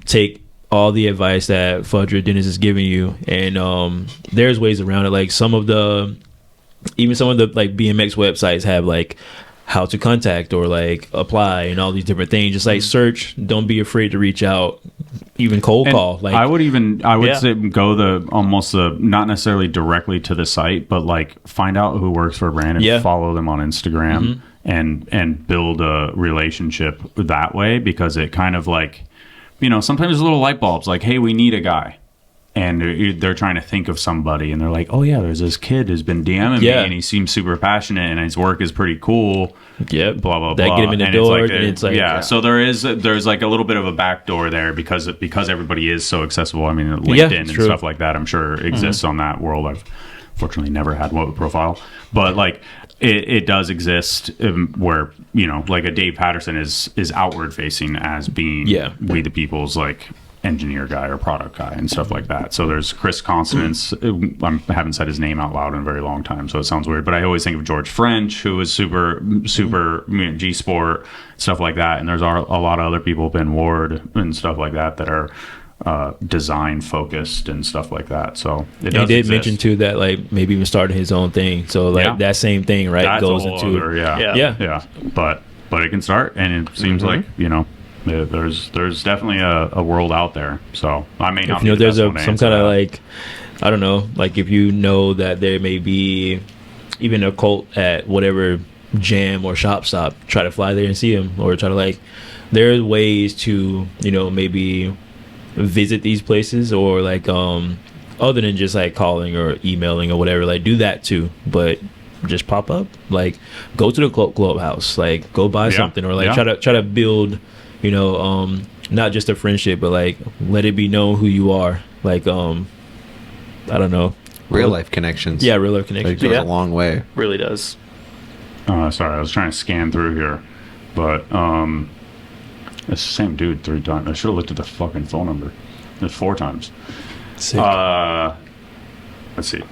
take all the advice that Fudra Dennis is giving you, and there's ways around it. Like some of the like BMX websites have like how to contact or like apply and all these different things. Just like search, don't be afraid to reach out, even cold call. Like I would say go not necessarily directly to the site, but like find out who works for a brand and follow them on Instagram and build a relationship that way, because it kind of like, you know, sometimes there's little light bulbs like, hey, we need a guy. And they're trying to think of somebody, and they're like, "Oh yeah, there's this kid who's been DMing me, and he seems super passionate, and his work is pretty cool." Blah blah blah. That get him in the door, and it's like So there's like a little bit of a back door there because everybody is so accessible. I mean, LinkedIn and stuff like that, I'm sure exists on that world. I've fortunately never had one profile, but like it does exist where, you know, like a Dave Patterson is outward facing as being We the People's like engineer guy or product guy and stuff like that. So there's Chris Constance. I haven't said his name out loud in a very long time, so it sounds weird, but I always think of George French, who was super G Sport, stuff like that. And there's a lot of other people, Ben Ward and stuff like that are design focused and stuff like that. So it does exist. Mention too that like maybe even starting his own thing. So like that same thing, right? That's goes a whole into other, But it can start, and it seems like, you know, there's definitely a world out there. So I may not. If you know, there's some kind of like, I don't know, like if you know that there may be even a cult at whatever jam or shop stop, try to fly there and see them, or try to like. There's ways to, you know, maybe visit these places, or like other than just like calling or emailing or whatever, like do that too, but just pop up, like go to the clubhouse, like go buy something, or like try to build, you know, not just a friendship, but like let it be known who you are. Like I don't know, real life connections. Yeah, real life connections. It goes a long way. Really does. Sorry, I was trying to scan through here, but it's the same dude 3 times. I should have looked at the fucking phone number. It's 4 times. Sick. Let's see.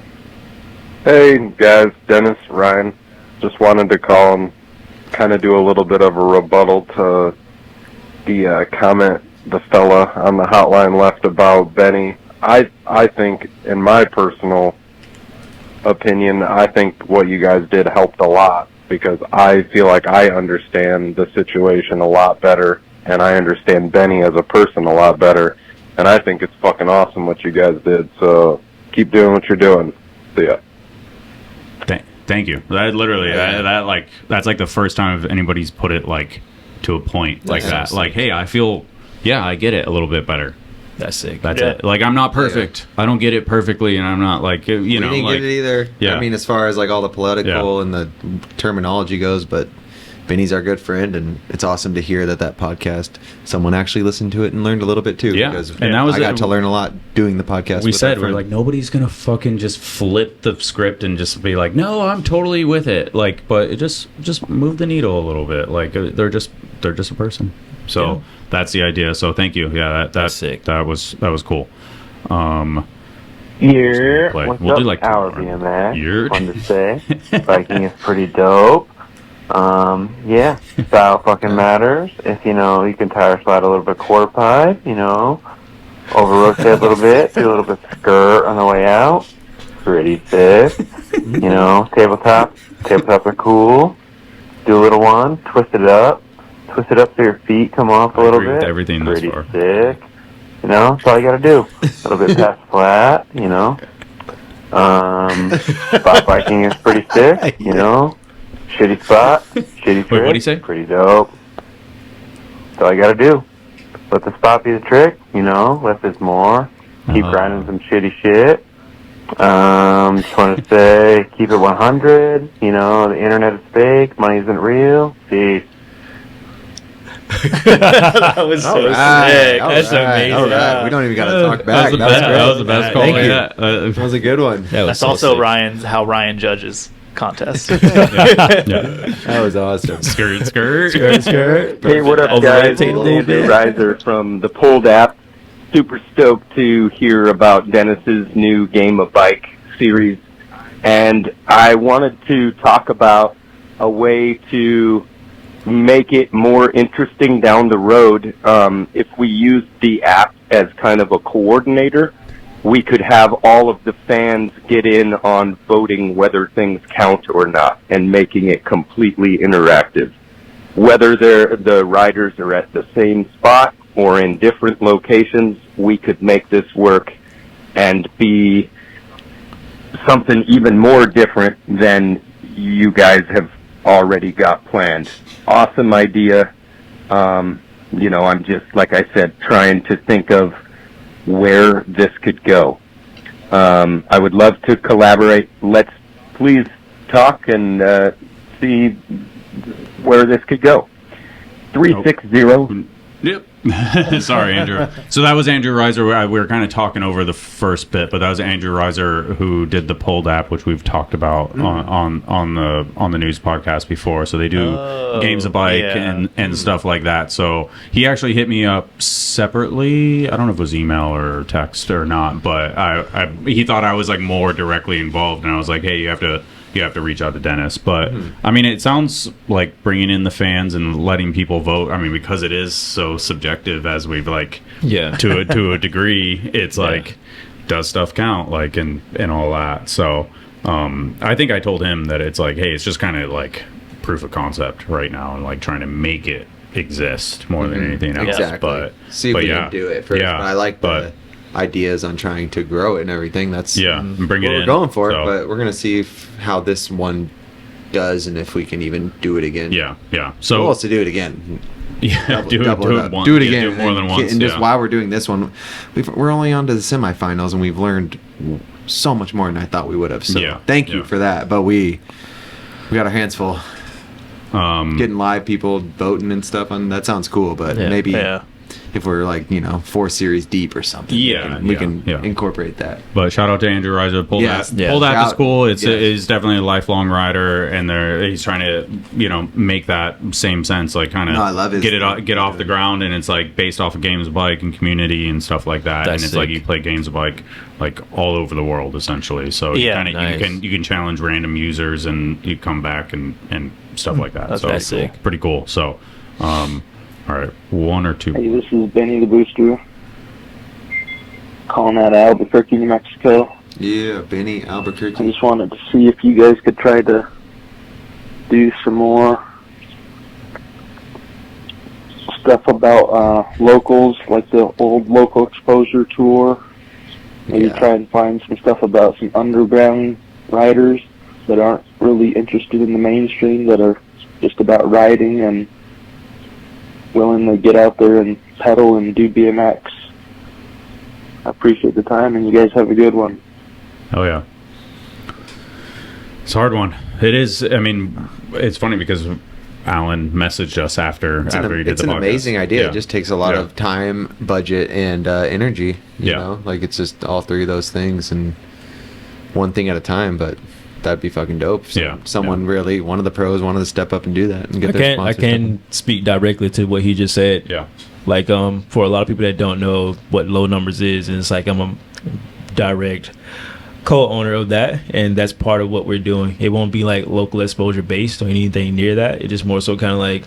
Hey guys, Dennis, Ryan. Just wanted to call and kind of do a little bit of a rebuttal to the comment the fella on the hotline left about Benny. I think, in my personal opinion, I think what you guys did helped a lot, because I feel like I understand the situation a lot better, and I understand Benny as a person a lot better, and I think it's fucking awesome what you guys did. So keep doing what you're doing. See ya. Thank you. That literally, that's like the first time anybody's put it like to a point like that. Like, hey, I feel, I get it a little bit better. That's sick. That's it. Like, I'm not perfect. I don't get it perfectly, and I'm not like, you know. We didn't get it either. Yeah. I mean, as far as like all the political and the terminology goes, but Benny's our good friend, and it's awesome to hear that podcast, someone actually listened to it and learned a little bit too. Yeah, because and that was I got to learn a lot doing the podcast. We're like, nobody's gonna fucking just flip the script and just be like, no, I'm totally with it. Like, but it just move the needle a little bit. Like, they're just a person. So that's the idea. So thank you. Yeah, that's sick. That was cool. What's we'll up, do like our BMX? Fun to say. Viking is pretty dope. Style fucking matters. If you can tire slide a little bit quarter pipe, over rotate a little bit, do a little bit skirt on the way out. Pretty sick. Tabletops are cool. Do a little one, twist it up so your feet come off a little bit. Everything pretty sick. That's all you gotta do. A little bit past flat, Spot biking is pretty sick, Shitty spot, shitty trick. What'd he say? Pretty dope. That's all you gotta do. Let the spot be the trick, less is more. Keep grinding some shitty shit. Just want to say, keep it 100. The internet is fake, money isn't real. Peace. That was so sick. That's amazing. All right. We don't even got to talk back. That was the best call. Thank you. That was a good one. That's so also sick. how Ryan judges contests. That was awesome. Skirt. Hey, what up, guys? Riser from the Pulled app. super stoked to hear about Dennis's new Game of Bike series, and I wanted to talk about a way to make it more interesting down the road. If we use the app as kind of a coordinator, we could have all of the fans get in on voting whether things count or not, and making it completely interactive. Whether the riders are at the same spot or in different locations, we could make this work and be something even more different than you guys have already got planned. Awesome idea. You know, I'm just, like I said, trying to think of where this could go. I would love to collaborate. Let's please talk and see where this could go. 360. Yep. Sorry, Andrew. So that was Andrew Reiser. We were kind of talking over the first bit, but that was Andrew Reiser who did the Pulled app, which we've talked about on the news podcast before. So they do games of bike and stuff like that. So he actually hit me up separately. I don't know if it was email or text or not, but he thought I was like more directly involved, and I was like, hey, you have to reach out to Dennis. But I mean, it sounds like bringing in the fans and letting people vote. I mean, because it is so subjective, as we've like to a degree, it's like, does stuff count, like, and all that. So I think I told him that it's like, hey, it's just kind of like proof of concept right now, and like trying to make it exist more than anything else. Exactly. But see if we can do it first. Yeah, but I like the ideas on trying to grow it and everything. That's bring it what in. We're going for So. it, but we're gonna see how this one does and if we can even do it again. So we'll also do it again. Do it once. Do it again. Do it more than once. And just while we're doing this one, we're only on to the semifinals, and we've learned so much more than I thought we would have. So thank you for that. But we got our hands full. Getting live people voting and stuff, and that sounds cool. But maybe if we're like 4 series deep or something, we can incorporate that. But shout out to Andrew Reiser. Pulled app is cool. It's definitely a lifelong rider, and he's trying to make that same sense, like kind of I love it. Get off the ground, and it's like based off of games of bike and community and stuff like that. That's and it's sick. like you play games of bike like all over the world essentially. So you can challenge random users, and you come back and stuff like that. That's sick. Pretty cool. So all right, 1 or 2. Hey, this is Benny the Booster, calling out of Albuquerque, New Mexico. Yeah, Benny, Albuquerque. I just wanted to see if you guys could try to do some more stuff about locals, like the old local exposure tour. Maybe try and find some stuff about some underground riders that aren't really interested in the mainstream, that are just about riding and willing to get out there and pedal and do BMX. I appreciate the time, and you guys have a good one. Oh yeah, it's a hard one. It is. I mean, it's funny because Alan messaged us after he did the podcast. It's an amazing idea. It just takes a lot of time, budget, and energy. You know, like it's just all 3 of those things and one thing at a time. But that'd be fucking dope. So someone really, one of the pros wanted to step up and do that and get their sponsors. I can speak directly to what he just said. Yeah. Like for a lot of people that don't know what Low Numbers is, and it's like I'm a direct co-owner of that, and that's part of what we're doing. It won't be like local exposure based or anything near that. It just more so kind of like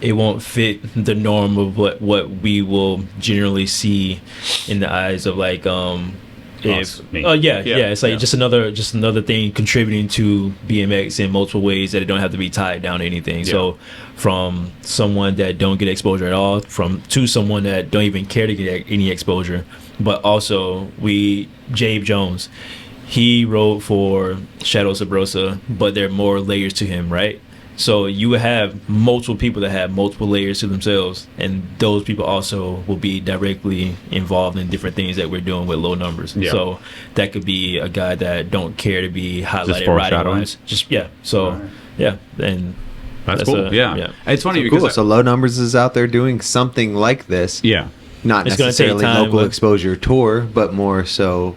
it won't fit the norm of what we will generally see in the eyes of like it's like just another thing contributing to BMX in multiple ways that it don't have to be tied down to anything. So from someone that don't get exposure at all, to someone that don't even care to get any exposure, but also Jabe Jones, he rode for Shadow Sabrosa, but there are more layers to him, right? So you would have multiple people that have multiple layers to themselves, and those people also will be directly involved in different things that we're doing with Low Numbers. Yeah. So that could be a guy that don't care to be highlighted foreshadowing. And that's cool. It's funny because so Low Numbers is out there doing something like this. Not It's necessarily gonna take time, local but- exposure tour, but more so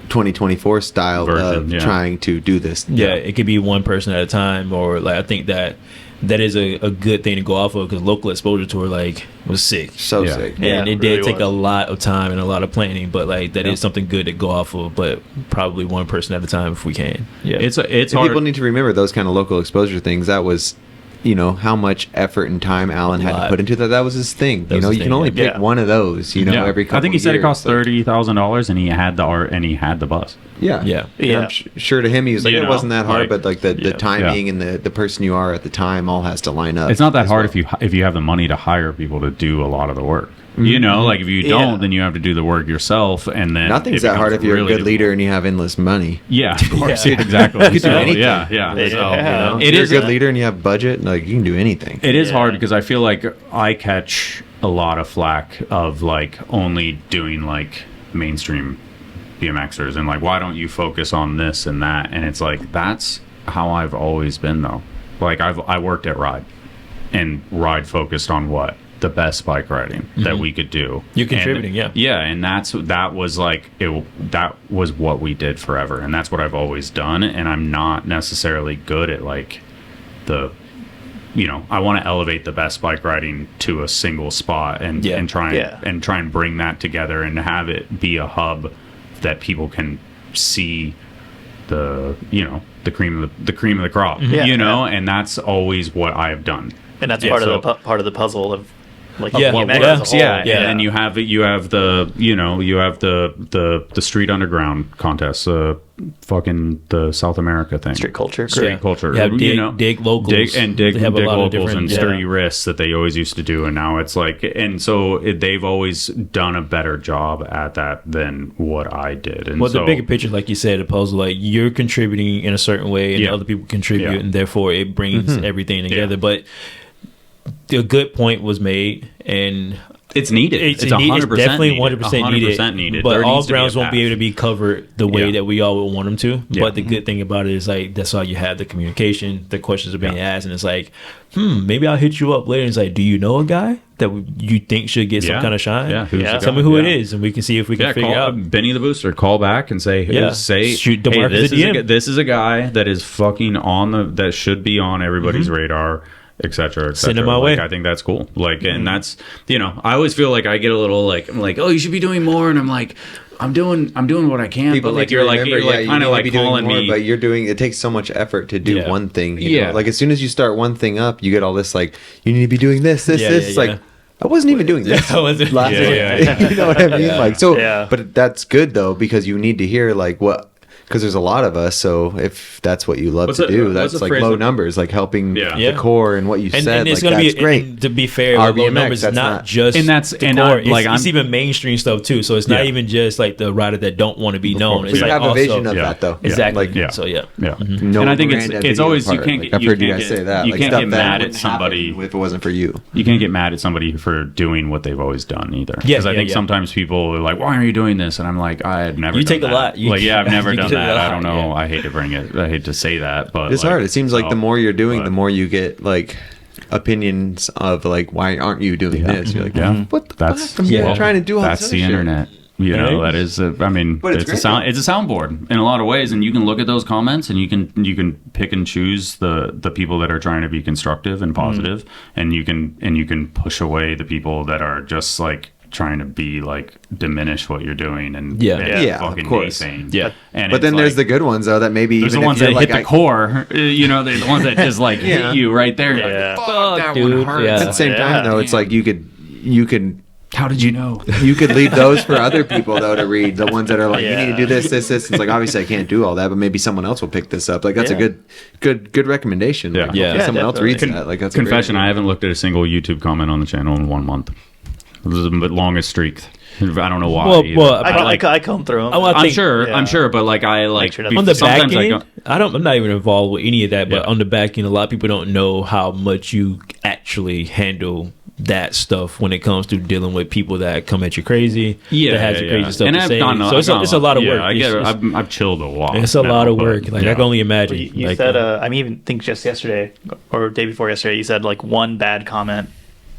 2024 style Version, of trying to do this. Yeah, it could be one person at a time, or like I think that that is a good thing to go off of, because local exposure tour like was sick, so sick, and it did take a lot of time and a lot of planning, but like that is something good to go off of, but probably one person at a time if we can. It's hard. People need to remember those kind of local exposure things. That was, you know, how much effort and time Alan had to put into that. That was his thing. You know, you can only pick one of those, you know, every couple I think he said years, it cost $30,000 and he had the art and he had the bus. And I'm sure to him he was like, You it know, wasn't that hard, like, but like the timing and the person you are at the time all has to line up. It's not that hard if you have the money to hire people to do a lot of the work. You know, like if you don't, then you have to do the work yourself, and then nothing's that hard if you're really a good leader and you have endless money. Yeah, of course, exactly. You can do anything. Yeah. So, It you know, if you're a good leader and you have budget, like you can do anything. It is hard because I feel like I catch a lot of flack of like only doing like mainstream BMXers and like, why don't you focus on this and that? And it's like, that's how I've always been though. Like I worked at Ride, and Ride focused on what? The best bike riding that we could do. You're contributing, and that was like that was what we did forever, and that's what I've always done. And I'm not necessarily good at like I want to elevate the best bike riding to a single spot and try and bring that together and have it be a hub that people can see the cream of the crop, and that's always what I've done. And that's part of the puzzle of like what BMX works, as a whole. and then you have the street underground contest, fucking the South America thing, street culture. You have dig locals, dig they have a lot of locals and different sturdy wrists that they always used to do, and now it's like, and so they've always done a better job at that than what I did. And the bigger picture, like you said, the puzzle, like you're contributing in a certain way, and other people contribute, and therefore it brings everything together. But a good point was made, and it's needed. It's 100% definitely needed. 100% needed. But all grounds won't be able to be covered the way that we all would want them to. Yeah. But the good thing about it is like that's all you have, the communication, the questions are being asked, and it's like, maybe I'll hit you up later. And it's like, do you know a guy that you think should get some kind of shine? Tell me who it is, and we can see if we can figure out. Benny the Booster, call back and say, shoot Demarcus this is a guy that is fucking that should be on everybody's radar, etc. Send him my way. I think that's cool. Like, and that's, I always feel like I get a little like, I'm like, oh, you should be doing more, and I'm like, I'm doing what I can. People but like you're kind of like calling me, but you're doing. It takes so much effort to do one thing. You know? Like as soon as you start one thing up, you get all this like, you need to be doing this. It's like, I wasn't even doing this. I wasn't. Last week. You know what I mean? Like so. But that's good though, because you need to hear like what. Because there's a lot of us, so if that's what you love to do, that's like low numbers, like helping the core and what you said. And it's like, gonna that's be great. And to be fair, low numbers is not just the core. It's even mainstream stuff too. So it's not even just like the rider that don't want to be known. It's you like have also, a vision of that though. Exactly. Like, So and I think it's always you can't. I've heard you guys say that. You can't get mad at somebody if it wasn't for you. You can't get mad at somebody for doing what they've always done either. Because I think sometimes people are like, "Why are you doing this?" And I'm like, "I had never." You take a lot. Like, I've never done that. I don't know. I hate to bring it. I hate to say that, but it's hard. It seems like the more you're doing, the more you get like opinions of like, why aren't you doing this? You're like, what the fuck? I'm trying to do all this. That's the internet. You know, that is. I mean, it's a soundboard in a lot of ways, and you can look at those comments, and you can pick and choose the people that are trying to be constructive and positive, and you can push away the people that are just like trying to be like diminish what you're doing and fucking of course. naysaying. And but then there's the good ones though that maybe there's even the ones if that like, hit the core. They're the ones that just like hit you right there. You're like, fuck, that one hurts. At the same time though, it's like you could. How did you know? You could leave those for other people though to read. The ones that are like, you need to do this. It's like obviously I can't do all that, but maybe someone else will pick this up. Like that's a good recommendation. Like, someone else reads that. Like that's confession. I haven't looked at a single YouTube comment on the channel in 1 month. This is the longest streak. I don't know why. Well, I comb through them. I'm sure, but like I like on the back end. I'm not even involved with any of that. But on the back end, a lot of people don't know how much you actually handle that stuff when it comes to dealing with people that come at you crazy. That has crazy stuff to say. So it's a lot of work. I get it. I've chilled a lot. It's a lot of work. Like I can only imagine. You said, I mean, even think just yesterday or day before yesterday, you said like one bad comment.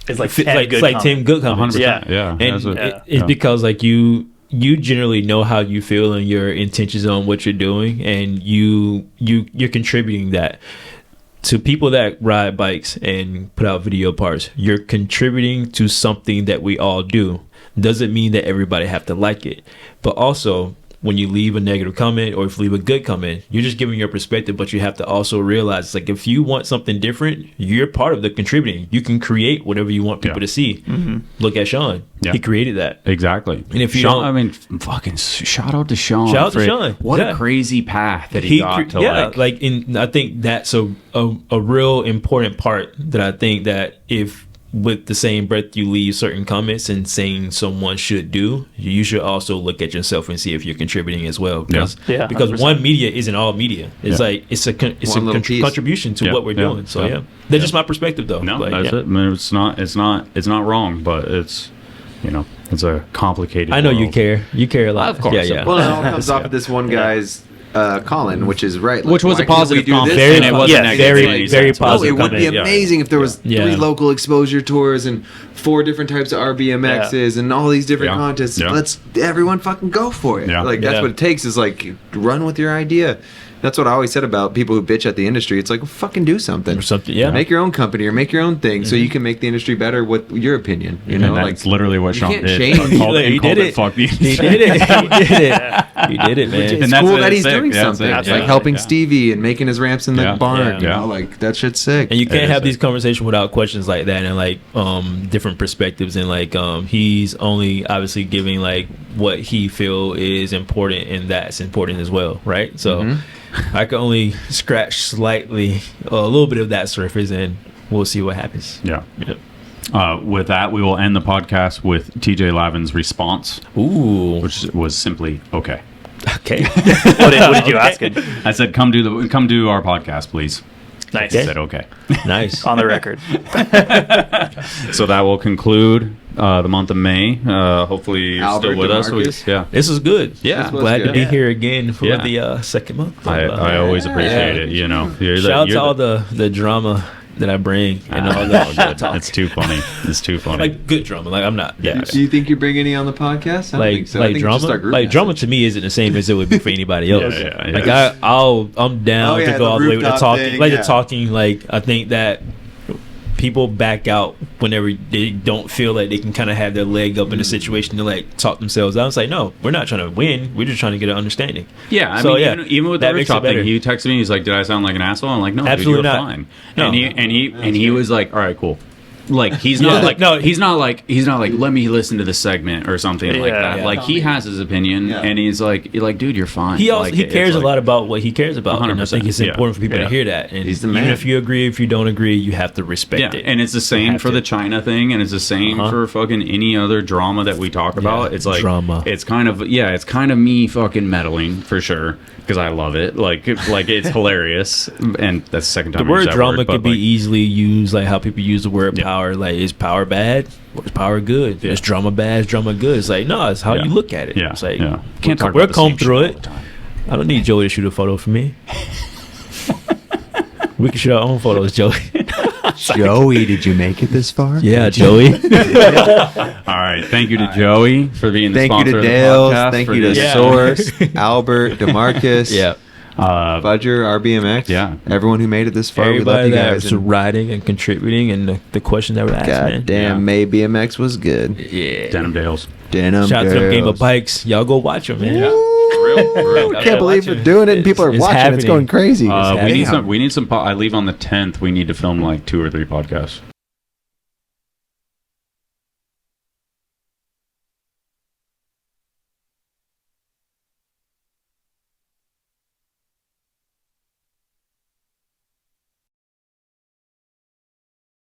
It's like 10 good like 10 good comments. It's because like you generally know how you feel and your intentions on what you're doing, and you're contributing that. to people that ride bikes and put out video parts, you're contributing to something that we all do. Doesn't mean that everybody have to like it, but also when you leave a negative comment or if you leave a good comment, you're just giving your perspective, but you have to also realize, like, if you want something different, you're part of the contributing. You can create whatever you want people to see. Look at Sean. He created that. Exactly. And if you Sean, I mean, fucking shout out to Sean. Shout out to Sean. What a crazy path that he got to, I think that's a real important part that I think that if with the same breath you leave certain comments and saying someone should do, you should also look at yourself and see if you're contributing as well. Because 100%. one media isn't all media. It's like it's a contribution to what we're doing. So that's just my perspective, though. No, that's it. I mean, it's not wrong, but it's it's a complicated. I know world. you care. You care a lot. Of course. Yeah. Well, it all comes off of this one guy's Colin, which is right. Which was a positive comment. Very, and it wasn't very, very positive. It would be amazing if there was 3 local exposure tours and 4 different types of RBMXs and all these different contests. Let's everyone fucking go for it. Like that's what it takes. Is like run with your idea. That's what I always said about people who bitch at the industry. It's like, well, fucking do something. Make your own company or make your own thing so you can make the industry better with your opinion. You know, that's literally what Sean did. He did it. Fuck the industry. He did it. He did it, man. It's cool that he's doing something. It's like helping Stevie and making his ramps in the barn. You know, like that shit's sick. And you can't have these conversations without questions like that and like different perspectives and like he's only obviously giving like what he feel is important and that's important as well, right? So I can only scratch slightly a little bit of that surface and we'll see what happens. With that, we will end the podcast with TJ Lavin's response, which was simply okay. What did you ask him? I said, come do our podcast, please. Nice. He said okay. Nice. On the record. So that will conclude the month of May. Hopefully you're still with us. This is good. Yeah. Glad to be here again for the second month. I always appreciate it. You know, shout out to all the drama that I bring and all that talk. It's too funny. It's too funny. Like good drama. Like I'm not. Do you think you bring any on the podcast? I don't think so. I think drama. Like drama to me isn't the same as it would be for anybody else. Like I'm down to go all the way with the talking. The talking. Like I think that people back out whenever they don't feel like they can kind of have their leg up in a situation to like talk themselves out. It's like, no, we're not trying to win. We're just trying to get an understanding. Yeah, I mean, even with the rooftop thing, he texted me. He's like, "Did I sound like an asshole?" I'm like, "No, absolutely dude, you're not. Fine." No. And he was like, "All right, cool." Like he's not he's not like let me listen to the segment or something like that. Like he has his opinion and he's like dude, you're fine. He also like, he cares a lot about what he cares about, 100%, and I think it's important for people to hear that. And he's the even man. if you agree, if you don't agree, you have to respect it. And it's the same for the China thing, and it's the same for fucking any other drama that we talk about. It's like drama. It's kind of me fucking meddling for sure. Because I love it, like it's hilarious, and that's the second time. The word drama could be easily used, like how people use the word power. Like, is power bad or is power good? Is drama bad? Is drama good? It's like no, it's how you look at it. It's like can't talk. We're comb through it. I don't need Joey to shoot a photo for me. We can shoot our own photos, Joey. Joey, did you make it this far? Yeah, Joey. All right, thank you to Joey for being the sponsor of the podcast. Thank you to Source, Albert, Demarcus, Fudger, RBMX, everyone who made it this far. Everybody we love you guys. that was writing and contributing, and the question that were asked. God damn, May BMX was good. Yeah, Denim Dales. Shout out to them Game of Bikes. Y'all go watch them, man. Real. I can't believe we're doing it and people are watching. It's going crazy. We need some. I leave on the 10th. We need to film like 2 or 3 podcasts.